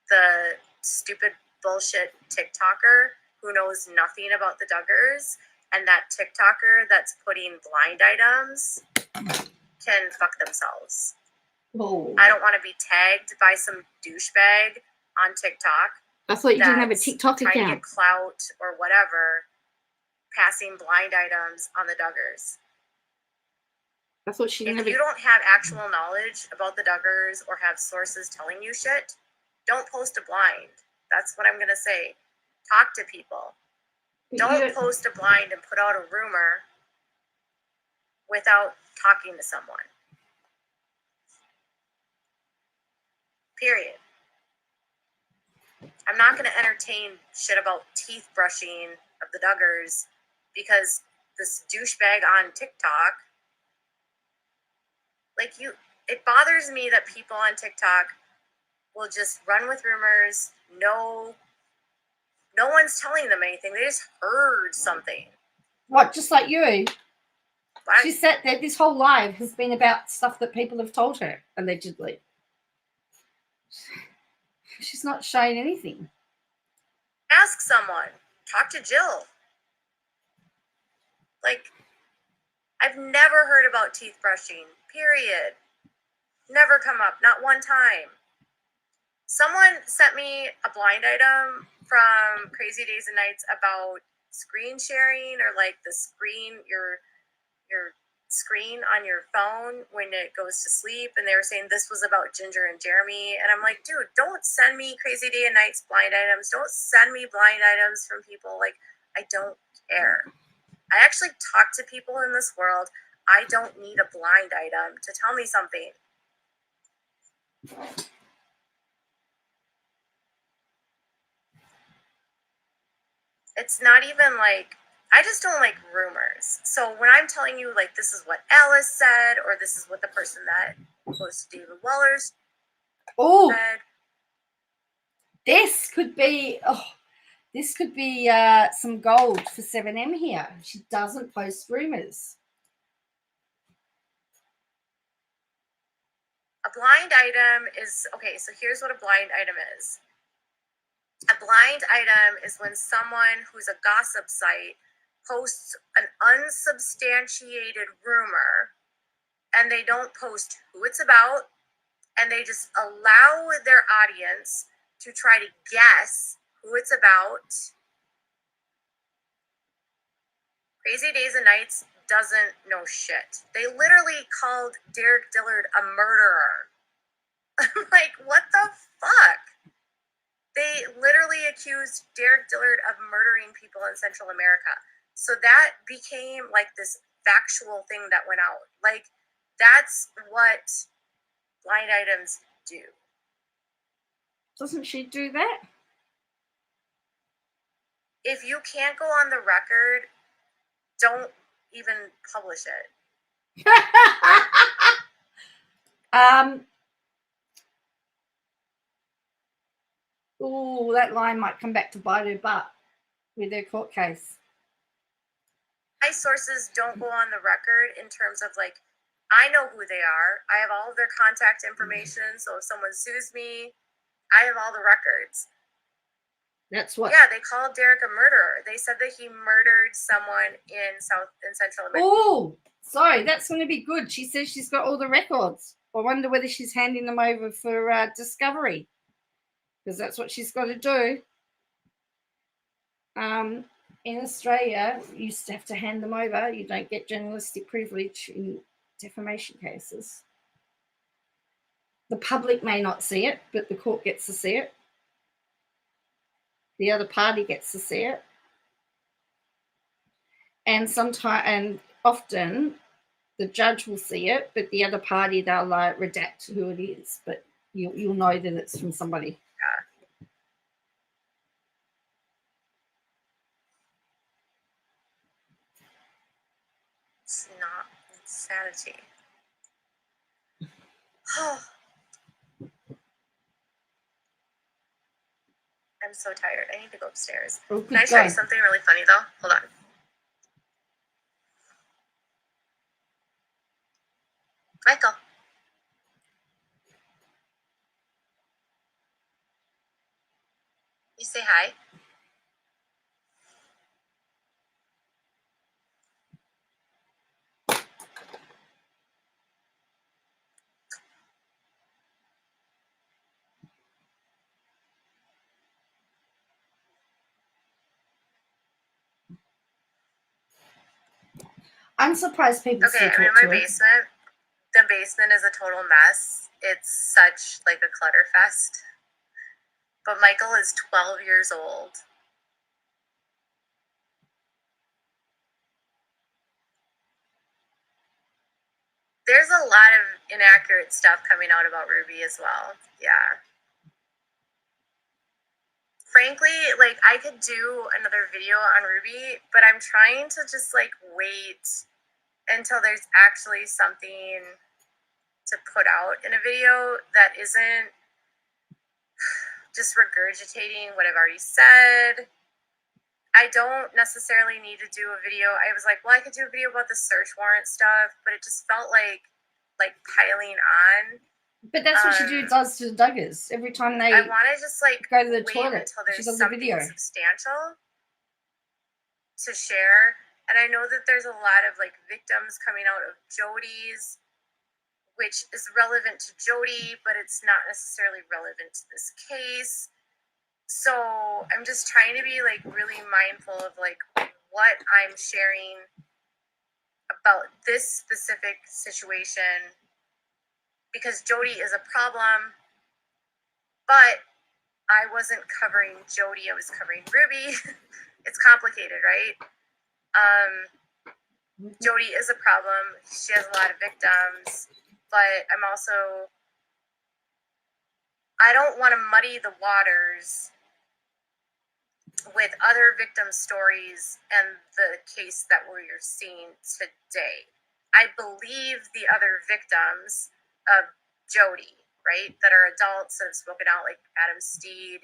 S2: the stupid bullshit TikToker who knows nothing about the Duggars, and that TikToker that's putting blind items can fuck themselves.
S1: Oh.
S2: I don't want to be tagged by some douchebag on TikTok.
S1: I thought you didn't have a TikTok account.
S2: Trying to get clout or whatever, passing blind items on the Duggars.
S1: I thought she
S2: If
S1: never.
S2: you don't have actual knowledge about the Duggars or have sources telling you shit, don't post a blind. That's what I'm going to say. Talk to people. Don't post a blind and put out a rumor without talking to someone. Period. I'm not going to entertain shit about teeth brushing of the Duggars because this douchebag on TikTok, it bothers me that people on TikTok will just run with rumors. No one's telling them anything. They just heard something.
S1: What, just like you? She said that this whole live has been about stuff that people have told her, allegedly. She's not showing anything.
S2: Ask someone. Talk to Jill. I've never heard about teeth brushing. Period. Never come up. Not one time. Someone sent me a blind item from Crazy Days and Nights about screen sharing or the screen, your screen on your phone when it goes to sleep. And they were saying this was about Ginger and Jeremy. And I'm like, dude, don't send me Crazy Day and Nights blind items. Don't send me blind items from people. I don't care. I actually talk to people in this world. I don't need a blind item to tell me something. It's not even I just don't like rumors. So when I'm telling you this is what Alice said, or this is what the person that close to David Weller's said.
S1: This could be some gold for 7M here. She doesn't post rumors.
S2: A blind item is, okay, so here's what a blind item is. A blind item is when someone who's a gossip site posts an unsubstantiated rumor and they don't post who it's about, and they just allow their audience to try to guess who it's about. Crazy Days and Nights doesn't know shit. They literally called Derek Dillard a murderer. I'm like, what the fuck? They literally accused Derek Dillard of murdering people in Central America. So that became this factual thing that went out. That's what blind items do.
S1: Doesn't she do that?
S2: If you can't go on the record, don't even publish it.
S1: Oh, that line might come back to bite her butt with her court case.
S2: My sources don't go on the record in terms of I know who they are. I have all of their contact information. So if someone sues me, I have all the records.
S1: That's what.
S2: Yeah, they called Derek a murderer. They said that he murdered someone in Central America.
S1: Oh, sorry, that's going to be good. She says she's got all the records. I wonder whether she's handing them over for discovery, because that's what she's got to do. In Australia, you used to have to hand them over. You don't get journalistic privilege in defamation cases. The public may not see it, but the court gets to see it. The other party gets to see it. And sometimes, and often, the judge will see it, but the other party, they'll redact who it is. But you'll know that it's from somebody.
S2: It's not insanity. I'm so tired. I need to go upstairs.
S1: Oh,
S2: Can I show you something really funny, though? Hold on. Michael. You say hi.
S1: I'm surprised people still talk
S2: I'm in
S1: to
S2: my
S1: her.
S2: basement. The basement is a total mess. It's such like a clutter fest. But Michael is 12 years old. There's a lot of inaccurate stuff coming out about Ruby as well. Yeah. Frankly, like, I could do another video on Ruby, but I'm trying to just like wait until there's actually something to put out in a video that isn't just regurgitating what I've already said. I don't necessarily need to do a video. I was like, well, I could do a video about the search warrant stuff, but it just felt like piling on.
S1: But that's what she does to the Duggars every time they.
S2: I want to just like
S1: go to the
S2: wait
S1: toilet
S2: until there's
S1: she does
S2: something
S1: a video.
S2: Substantial to share. And I know that there's a lot of like victims coming out of Jody's, which is relevant to Jody, but it's not necessarily relevant to this case. So I'm just trying to be like really mindful of like what I'm sharing about this specific situation, because Jody is a problem, but I wasn't covering Jody, I was covering Ruby. It's complicated, right? Jody is a problem. She has a lot of victims, but I don't want to muddy the waters with other victim stories and the case that we're seeing today. I believe the other victims of Jody, right, that are adults that have spoken out, like Adam Steed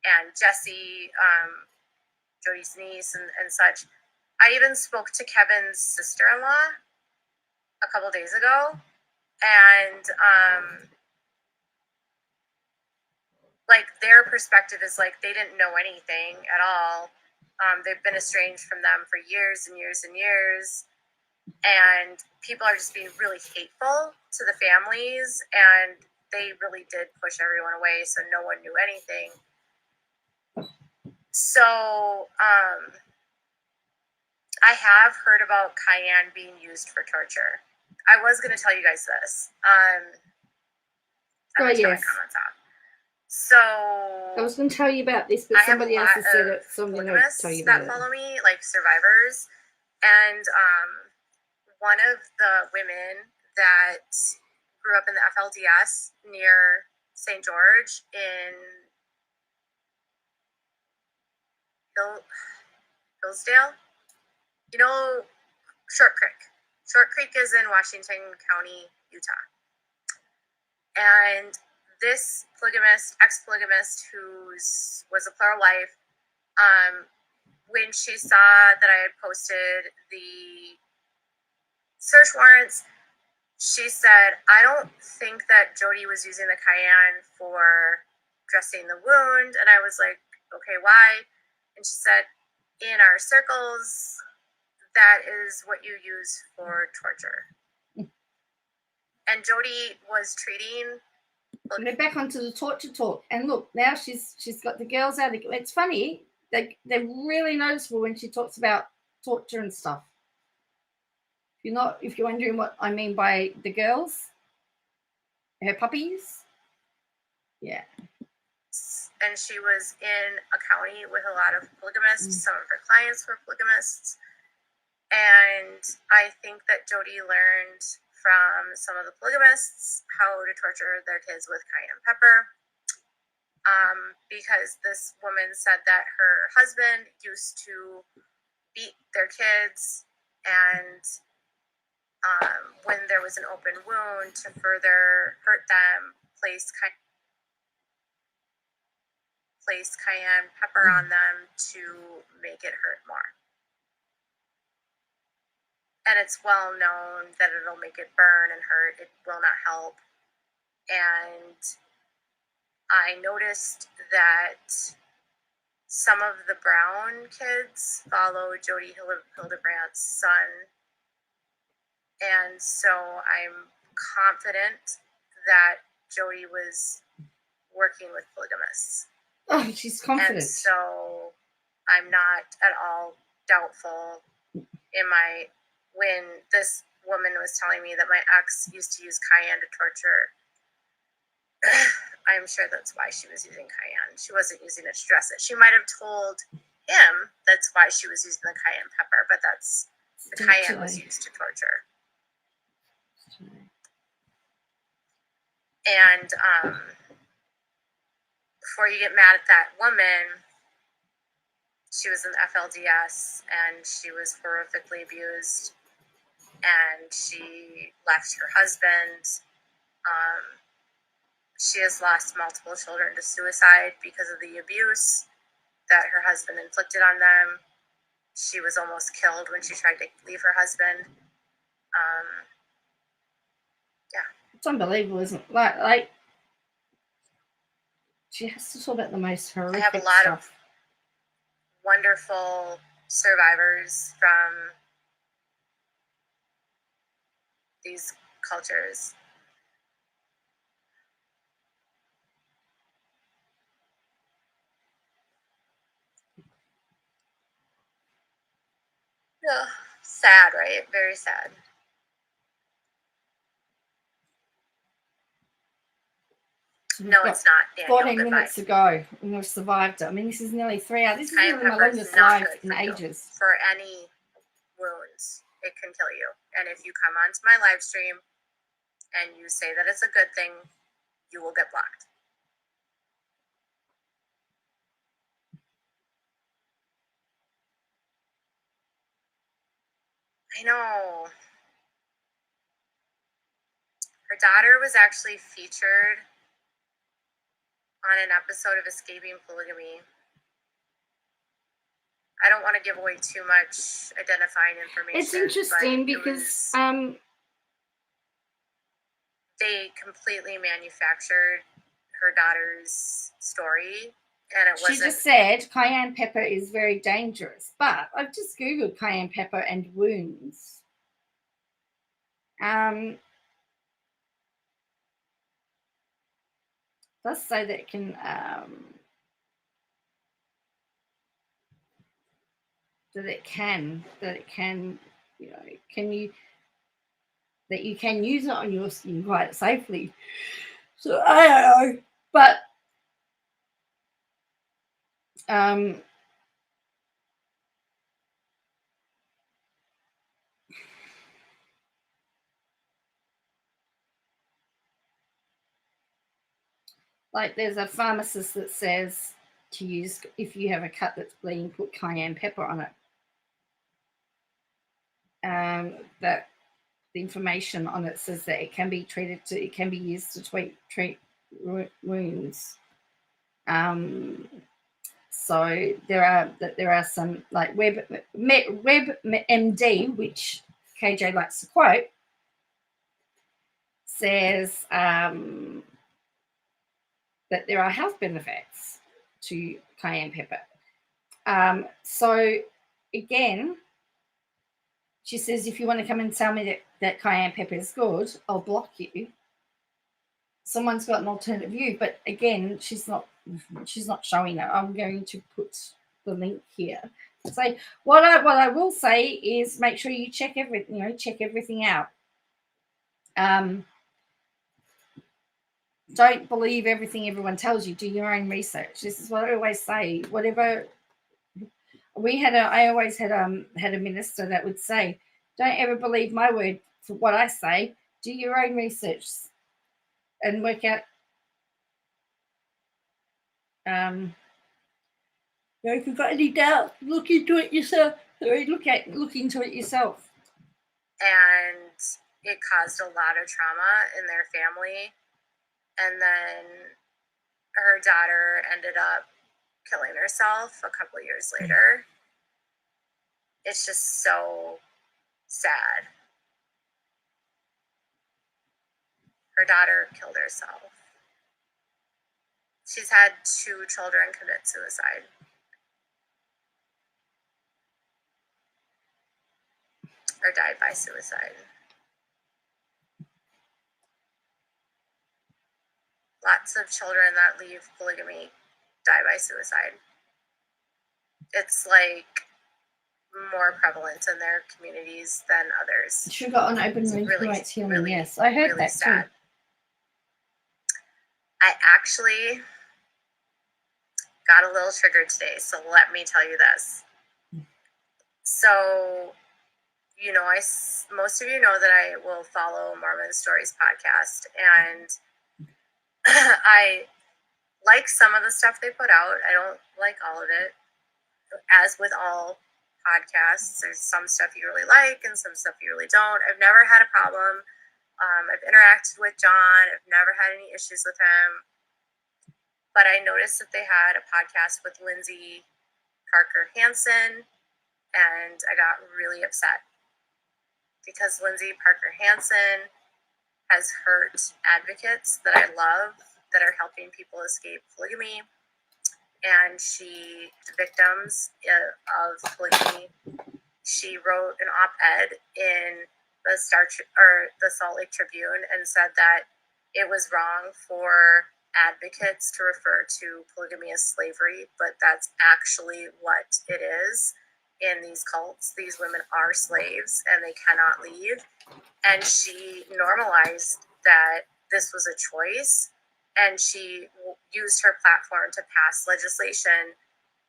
S2: and Jesse, Jody's niece, and such. I even spoke to Kevin's sister-in-law a couple days ago, and like their perspective is like they didn't know anything at all. They've been estranged from them for years and years and years, and people are just being really hateful to the families, and they really did push everyone away, so no one knew anything. So I have heard about cayenne being used for torture. I was going to tell you guys this. I'm going to turn my comments off. So
S1: I was going to tell you about this, but somebody else has said it, so I'm going to tell you about it.
S2: That follow me, like survivors, and one of the women that grew up in the FLDS near St. George in Hillsdale, you know, Short Creek. Short Creek is in Washington County, Utah. And this ex-polygamist who was a plural wife, when she saw that I had posted the search warrants, she said, I don't think that Jody was using the cayenne for dressing the wound. And I was like, okay, why? And she said, in our circles, that is what you use for torture. And Jody was treating.
S1: We're back onto the torture talk, and look, now she's got the girls out. It's funny, they're really noticeable when she talks about torture and stuff. If you're wondering what I mean by the girls, her puppies, yeah.
S2: And she was in a county with a lot of polygamists. Some of her clients were polygamists. And I think that Jody learned from some of the polygamists how to torture their kids with cayenne pepper. Because this woman said that her husband used to beat their kids, and when there was an open wound, to further hurt them, place cayenne pepper on them to make it hurt more. And it's well known that it'll make it burn and hurt. It will not help. And I noticed that some of the Brown kids follow Jody Hildebrandt's son. And so I'm confident that Jody was working with polygamists.
S1: Oh, she's confident.
S2: And so I'm not at all doubtful when this woman was telling me that my ex used to use cayenne to torture. I'm sure that's why she was using cayenne. She wasn't using it to dress it. She might have told him that's why she was using the cayenne pepper, but the cayenne was used to torture. And before you get mad at that woman, she was in FLDS and she was horrifically abused, and she left her husband. She has lost multiple children to suicide because of the abuse that her husband inflicted on them. She was almost killed when she tried to leave her husband. Yeah.
S1: It's unbelievable, isn't it? Like she has to talk about the most horrific
S2: I have a lot
S1: stuff.
S2: of wonderful survivors from these cultures. Yeah, sad, right? Very sad. No, it's not, Daniel.
S1: 14 minutes ago, and we've survived it. I mean, this is nearly 3 hours. This is really my longest live in ages.
S2: For any wounds, it can kill you. And if you come onto my live stream and you say that it's a good thing, you will get blocked. I know. Her daughter was actually featured on an episode of Escaping Polygamy. I don't want to give away too much identifying information.
S1: It's interesting because
S2: they completely manufactured her daughter's story, and it wasn't.
S1: She just said cayenne pepper is very dangerous, but I've just googled cayenne pepper and wounds. Does say that it can that you can use it on your skin quite safely. So I don't know, but like there's a pharmacist that says to use, if you have a cut that's bleeding, put cayenne pepper on it. That the information on it says that it can be used to treat wounds. So there are some, like WebMD, which KJ likes to quote, says that there are health benefits to cayenne pepper. So again, she says, if you want to come and tell me that cayenne pepper is good, I'll block you. Someone's got an alternative view, but again, she's not showing it. I'm going to put the link here. So what I will say is make sure you check everything, check everything out. Don't believe everything everyone tells you. Do your own research. This is what I always say. Whatever I always had a minister that would say, don't ever believe my word for what I say. Do your own research and work out. If you've got any doubt, look into it yourself. Look into it yourself.
S2: And it caused a lot of trauma in their family. And then her daughter ended up killing herself a couple of years later. It's just so sad. Her daughter killed herself. She's had 2 children commit suicide. Or died by suicide. Lots of children that leave polygamy die by suicide. It's like more prevalent in their communities than others.
S1: Sugar on open wound promotes healing. Yes, I heard that sad. Too.
S2: I actually got a little triggered today, so let me tell you this. So, most of you know that I will follow Mormon Stories podcast, and I like some of the stuff they put out. I don't like all of it. As with all podcasts, there's some stuff you really like and some stuff you really don't. I've never had a problem. I've interacted with John. I've never had any issues with him. But I noticed that they had a podcast with Lindsay Parker Hansen, and I got really upset because Lindsay Parker Hansen has hurt advocates that I love that are helping people escape polygamy. And victims of polygamy. She wrote an op-ed in the Salt Lake Tribune and said that it was wrong for advocates to refer to polygamy as slavery, but that's actually what it is in these cults. These women are slaves and they cannot leave. And she normalized that this was a choice. And she used her platform to pass legislation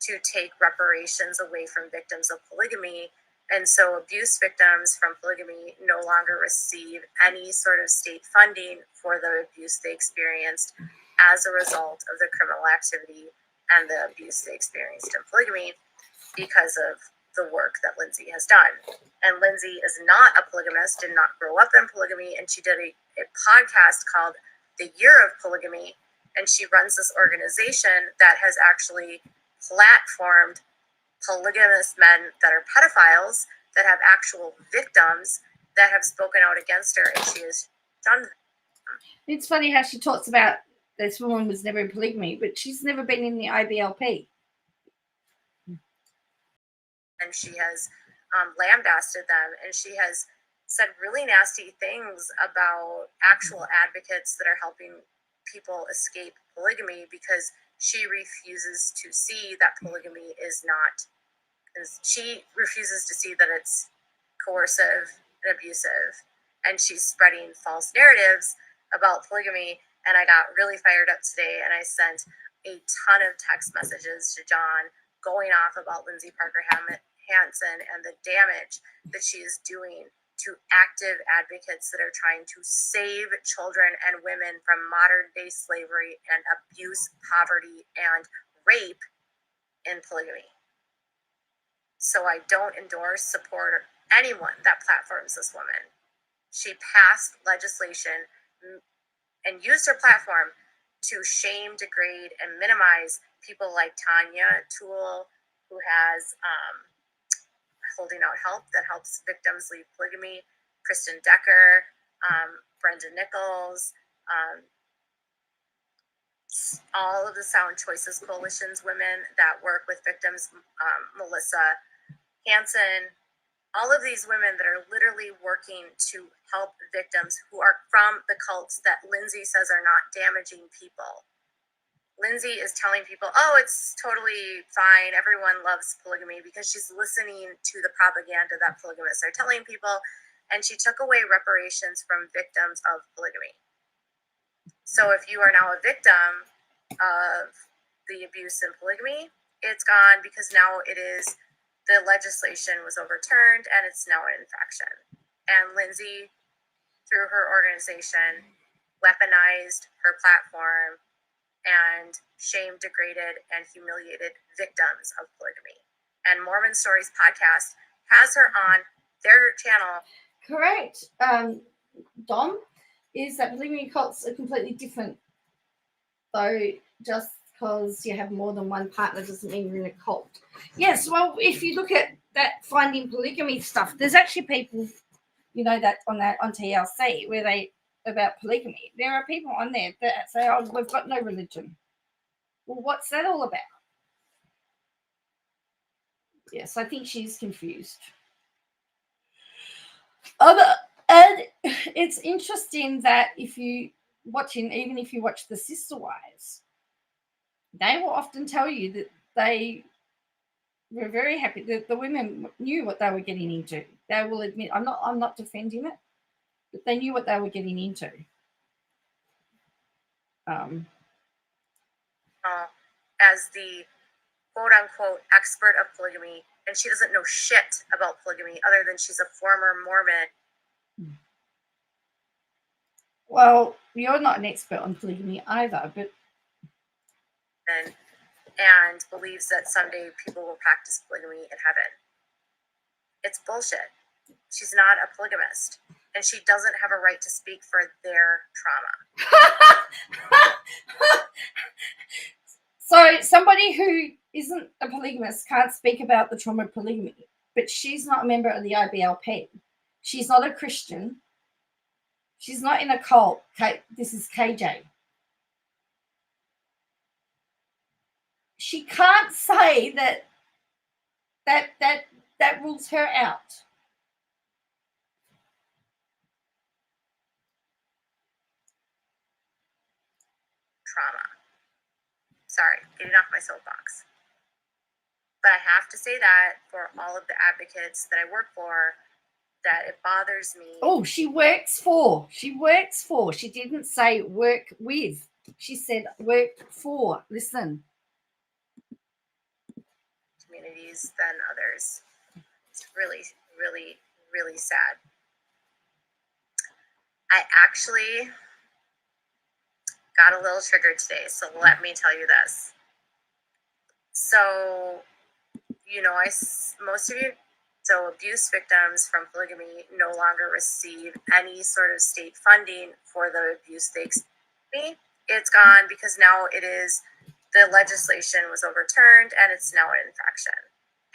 S2: to take reparations away from victims of polygamy. And so abuse victims from polygamy no longer receive any sort of state funding for the abuse they experienced as a result of the criminal activity and the abuse they experienced in polygamy because of the work that Lindsay has done. And Lindsay is not a polygamist, did not grow up in polygamy, and she did a podcast called The Year of Polygamy, and she runs this organization that has actually platformed polygamous men that are pedophiles, that have actual victims that have spoken out against her, and she has done.
S1: It's funny how she talks about this woman was never in polygamy, but she's never been in the IBLP.
S2: And she has lambasted them, and she has said really nasty things about actual advocates that are helping people escape polygamy because she refuses to see that polygamy she refuses to see that it's coercive and abusive, and she's spreading false narratives about polygamy. And I got really fired up today, and I sent a ton of text messages to John going off about Lindsay Parker Hansen and the damage that she is doing to active advocates that are trying to save children and women from modern day slavery and abuse, poverty, and rape in polygamy. So I don't endorse, support anyone that platforms this woman. She passed legislation and used her platform to shame, degrade, and minimize people like Tanya Toole, who has Holding Out Help that helps victims leave polygamy, Kristen Decker, Brenda Nichols, all of the Sound Choices Coalition's women that work with victims, Melissa Hansen, all of these women that are literally working to help victims who are from the cults that Lindsay says are not damaging people. Lindsay is telling people, oh, it's totally fine. Everyone loves polygamy, because she's listening to the propaganda that polygamists are telling people. And she took away reparations from victims of polygamy. So if you are now a victim of the abuse in polygamy, it's gone, because now it is, the legislation was overturned and it's now an infraction. And Lindsay, through her organization, weaponized her platform and shamed, degraded, and humiliated victims of polygamy. And Mormon Stories podcast has her on their channel.
S1: Correct. Dom, is that polygamy cults are completely different. So just because you have more than one partner doesn't mean you're in a cult. Yes, well, if you look at that finding polygamy stuff, there's actually people, you know, that on TLC where they about polygamy. There are people on there that say, "Oh, we've got no religion." Well, what's that all about? Yes, I think she's confused. And it's interesting that if you even if you watch the Sister Wives, they will often tell you that they were very happy that the women knew what they were getting into. They will admit, I'm not defending it, but they knew what they were getting into.
S2: As the quote-unquote expert of polygamy, and she doesn't know shit about polygamy other than she's a former Mormon.
S1: Well, you're not an expert on polygamy either, but
S2: and believes that someday people will practice polygamy in heaven. It's bullshit. She's not a polygamist, and she doesn't have a right to speak for their trauma.
S1: So somebody who isn't a polygamist can't speak about the trauma of polygamy, but she's not a member of the IBLP. She's not a Christian. She's not in a cult. This is KJ. She can't say that rules her out.
S2: Trauma. Sorry, getting off my soapbox. But I have to say that for all of the advocates that I work for, that it bothers me.
S1: Oh, she works for. She didn't say work with. She said work for. Listen.
S2: Communities than others. It's really, really, really sad. I actually got a little triggered today, so let me tell you this. So, you know, most of you, so abuse victims from polygamy no longer receive any sort of state funding for the abuse they experience. It's gone, because now it is, the legislation was overturned and it's now an infraction.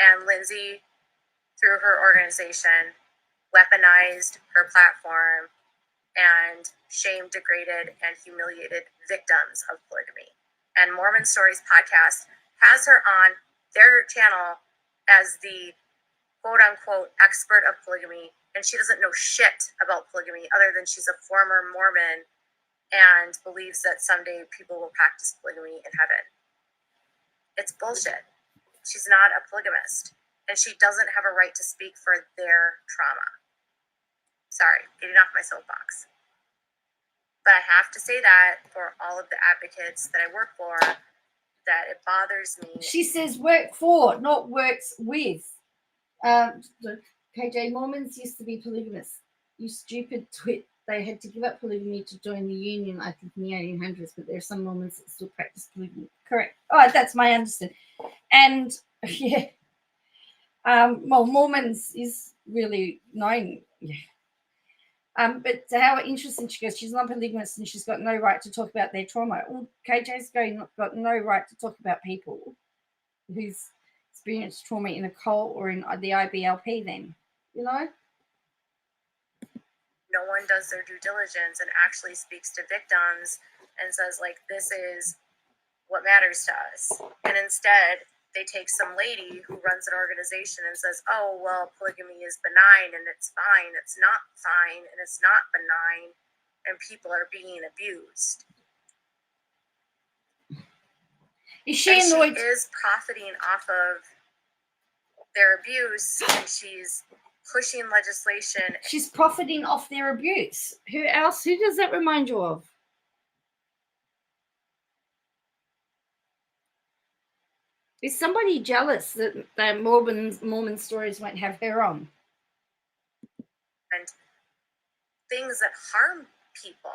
S2: And Lindsay, through her organization, weaponized her platform and shamed, degraded, and humiliated victims of polygamy. And Mormon Stories podcast has her on their channel as the quote-unquote expert of polygamy, and she doesn't know shit about polygamy other than she's a former Mormon and believes that someday people will practice polygamy in heaven. It's bullshit. She's not a polygamist, and she doesn't have a right to speak for their trauma. Sorry, getting off my soapbox. But I have to say that for all of the advocates that I work for, that it bothers me.
S1: She says work for, not works with. The KJ Mormons used to be polygamists. You stupid twit. They had to give up polygamy to join the union, I think, in the 1800s, but there are some Mormons that still practice polygamy. Correct. Oh, that's my understanding. And, yeah. Well, Mormons is really known. Yeah. But how interesting, she goes, she's not polygamist and she's got no right to talk about their trauma. Well, KJ's got no right to talk about people who's experienced trauma in a cult or in the IBLP then, you know?
S2: No one does their due diligence and actually speaks to victims and says, like, this is what matters to us. And instead, they take some lady who runs an organization and says, oh, well, polygamy is benign and it's fine. It's not fine and it's not benign. And people are being abused.
S1: Is she annoyed?
S2: She is profiting off of their abuse, and she's pushing legislation.
S1: She's profiting off their abuse. Who else? Who does that remind you of? Is somebody jealous that Mormon stories won't have her on?
S2: And things that harm people.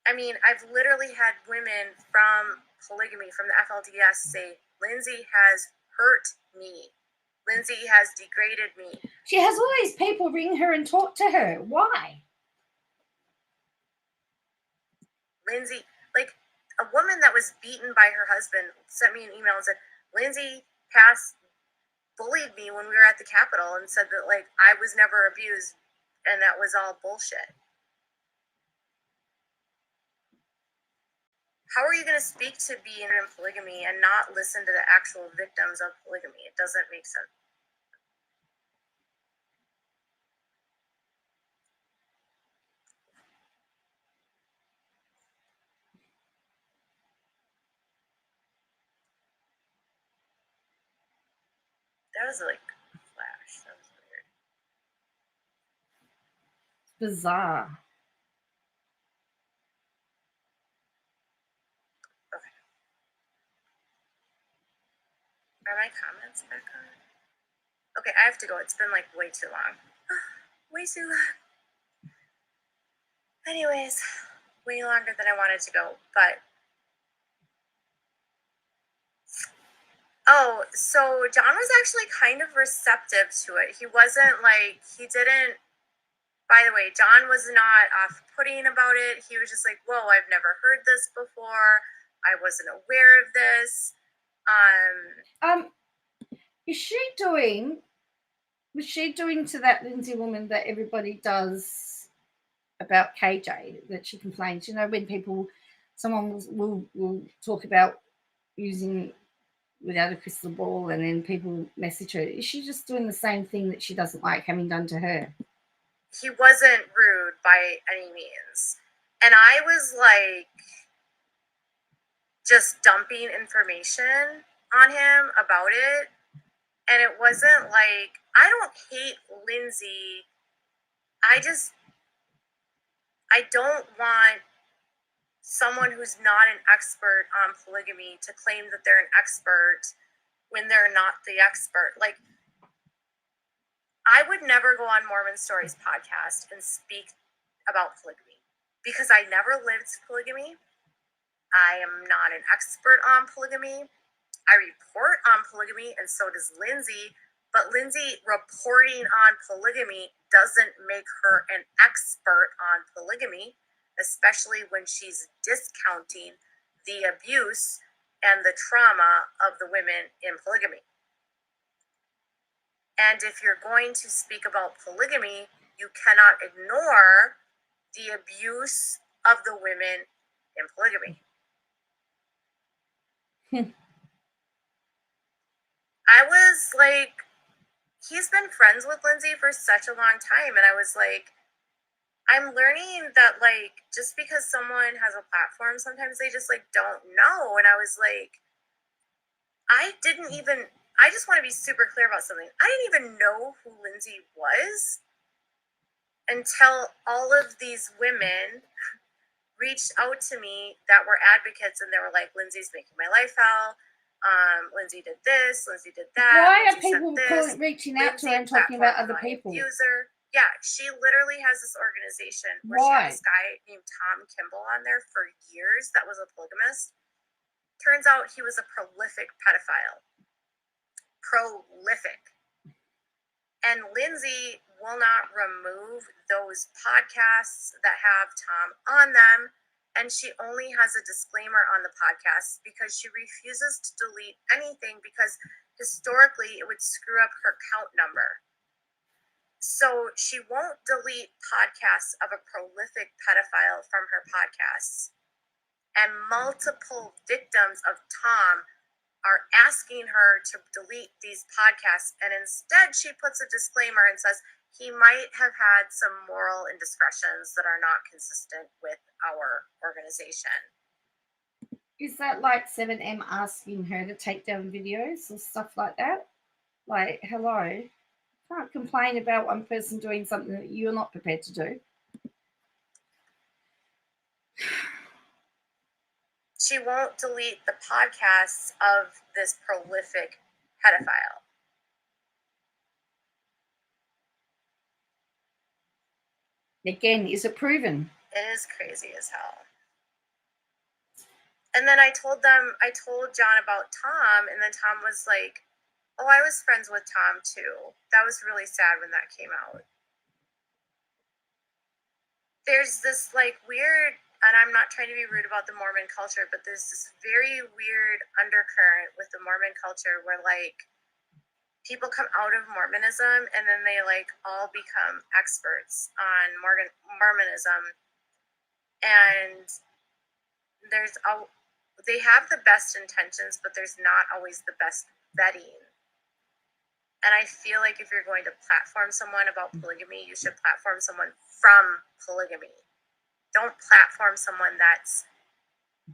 S2: I mean, I've literally had women from polygamy, from the FLDS, say, Lindsay has hurt me. Lindsay has degraded me.
S1: She has all these people ring her and talk to her. Why?
S2: Lindsay, like, a woman that was beaten by her husband sent me an email and said, Lindsay bullied me when we were at the Capitol and said that, like, I was never abused and that was all bullshit. How are you going to speak to being in polygamy and not listen to the actual victims of polygamy? It doesn't make sense. That was like a flash. That was weird.
S1: Bizarre.
S2: Okay. Are my comments back on? Okay, I have to go. It's been like way too long. Way too long. Anyways, way longer than I wanted to go. But oh, so John was actually kind of receptive to it. He wasn't like, he didn't, by the way, John was not off-putting about it. He was just like, whoa, I've never heard this before. I wasn't aware of this.
S1: Was she doing to that Lindsay woman that everybody does about KJ, that she complains? You know, when someone will talk about using without a crystal ball and then people message her. Is she just doing the same thing that she doesn't like having done to her?
S2: He wasn't rude by any means. And I was like just dumping information on him about it. And it wasn't like, I don't hate Lindsay. I don't want someone who's not an expert on polygamy to claim that they're an expert when they're not the expert. Like, I would never go on Mormon Stories podcast and speak about polygamy because I never lived polygamy. I am not an expert on polygamy. I report on polygamy, and so does Lindsay. But Lindsay reporting on polygamy doesn't make her an expert on polygamy, especially when she's discounting the abuse and the trauma of the women in polygamy. And if you're going to speak about polygamy, you cannot ignore the abuse of the women in polygamy. I was like, he's been friends with Lindsay for such a long time. And I was like, I'm learning that, like, just because someone has a platform, sometimes they just, like, don't know. And I was like, I just want to be super clear about something. I didn't even know who Lindsay was until all of these women reached out to me that were advocates, and they were like, Lindsay's making my life hell. Lindsay did this, Lindsay did that.
S1: Why
S2: Lindsay
S1: are people reaching out to her and talking about other people?
S2: Abuser. Yeah, she literally has this organization where she had this guy named Tom Kimball on there for years that was a polygamist. Turns out he was a prolific pedophile. Prolific. And Lindsay will not remove those podcasts that have Tom on them. And she only has a disclaimer on the podcast because she refuses to delete anything because historically it would screw up her count number. So she won't delete podcasts of a prolific pedophile from her podcasts. And multiple victims of Tom are asking her to delete these podcasts. And instead, she puts a disclaimer and says he might have had some moral indiscretions that are not consistent with our organization.
S1: Is that like 7M asking her to take down videos or stuff like that? Like, hello, can't complain about one person doing something that you're not prepared to do.
S2: She won't delete the podcasts of this prolific pedophile.
S1: Again, is it proven?
S2: It is crazy as hell. And then I told John about Tom, and then Tom was like, oh, I was friends with Tom too. That was really sad when that came out. There's this like weird, and I'm not trying to be rude about the Mormon culture, but there's this very weird undercurrent with the Mormon culture where like people come out of Mormonism and then they like all become experts on Mormonism, and they have the best intentions, but there's not always the best vetting. And I feel like if you're going to platform someone about polygamy, you should platform someone from polygamy. Don't platform someone that's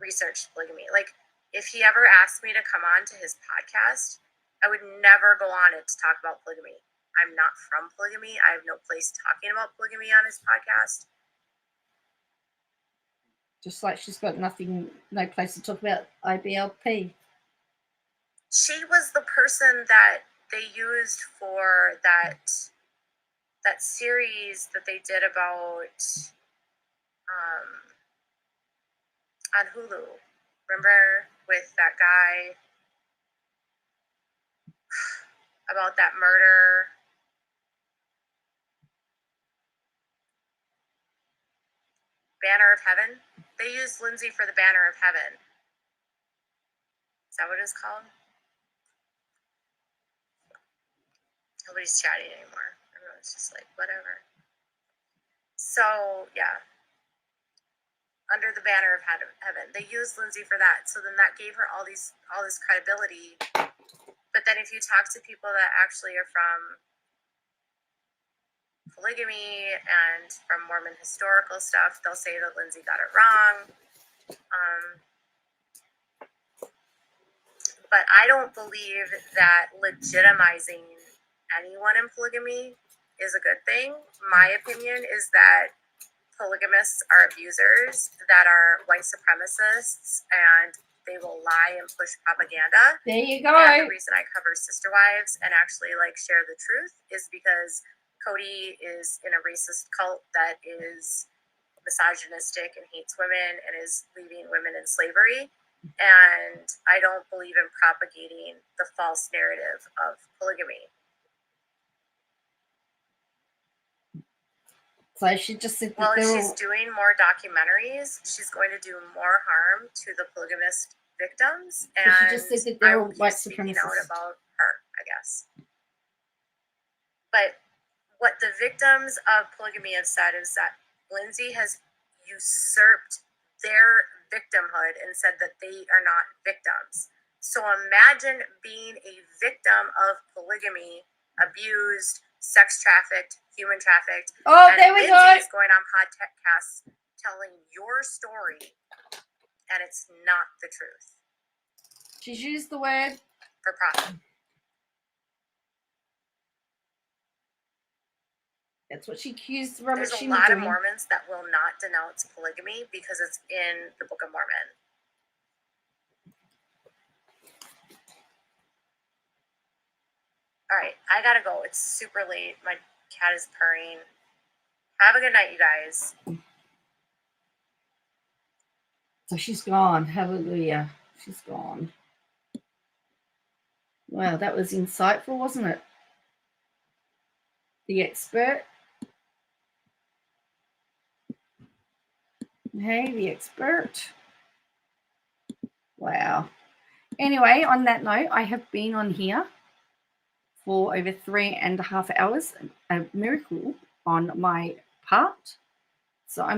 S2: researched polygamy. Like, if he ever asked me to come on to his podcast, I would never go on it to talk about polygamy. I'm not from polygamy. I have no place talking about polygamy on his podcast.
S1: Just like she's got no place to talk about IBLP.
S2: She was the person that they used for that series that they did about on Hulu. Remember, with that guy about that murder? Banner of Heaven? They used Lindsay for the Banner of Heaven. Is that what it's called? Nobody's chatting anymore. Everyone's just like, whatever. So, yeah. Under the Banner of Heaven. They used Lindsay for that. So then that gave her all this credibility. But then if you talk to people that actually are from polygamy and from Mormon historical stuff, they'll say that Lindsay got it wrong. But I don't believe that legitimizing anyone in polygamy is a good thing. My opinion is that polygamists are abusers, that are white supremacists, and they will lie and push propaganda.
S1: There you go.
S2: And the reason I cover sister wives and actually like share the truth is because Cody is in a racist cult that is misogynistic and hates women and is leaving women in slavery. And I don't believe in propagating the false narrative of polygamy.
S1: So she just said that
S2: well, if she's doing more documentaries, she's going to do more harm to the polygamist victims. And
S1: she just said that they're white
S2: speaking
S1: supremacists.
S2: out about her, I guess. But what the victims of polygamy have said is that Lindsay has usurped their victimhood and said that they are not victims. So imagine being a victim of polygamy, abused, sex trafficked, human trafficked.
S1: Oh, there we go.
S2: Lindsay's going on podcasts telling your story, and it's not the truth.
S1: She's used the word
S2: for profit.
S1: That's what she accused Robert
S2: There's a
S1: Schumer
S2: lot
S1: doing.
S2: of Mormons that will not denounce polygamy because it's in the Book of Mormon. All right, I gotta go. It's super late. My cat is purring. Have a good night, you guys.
S1: So she's gone. Hallelujah. She's gone. Wow, that was insightful, wasn't it? The expert. Hey, the expert. Wow. Anyway, on that note, I have been on here for over 3.5 hours. A miracle on my part. So I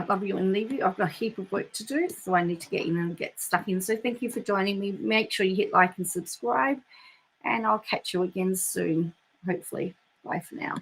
S1: love you and leave you. I've got a heap of work to do, so I need to get in and get stuck in. So thank you for joining me. Make sure you hit like and subscribe, and I'll catch you again soon, hopefully. Bye for now.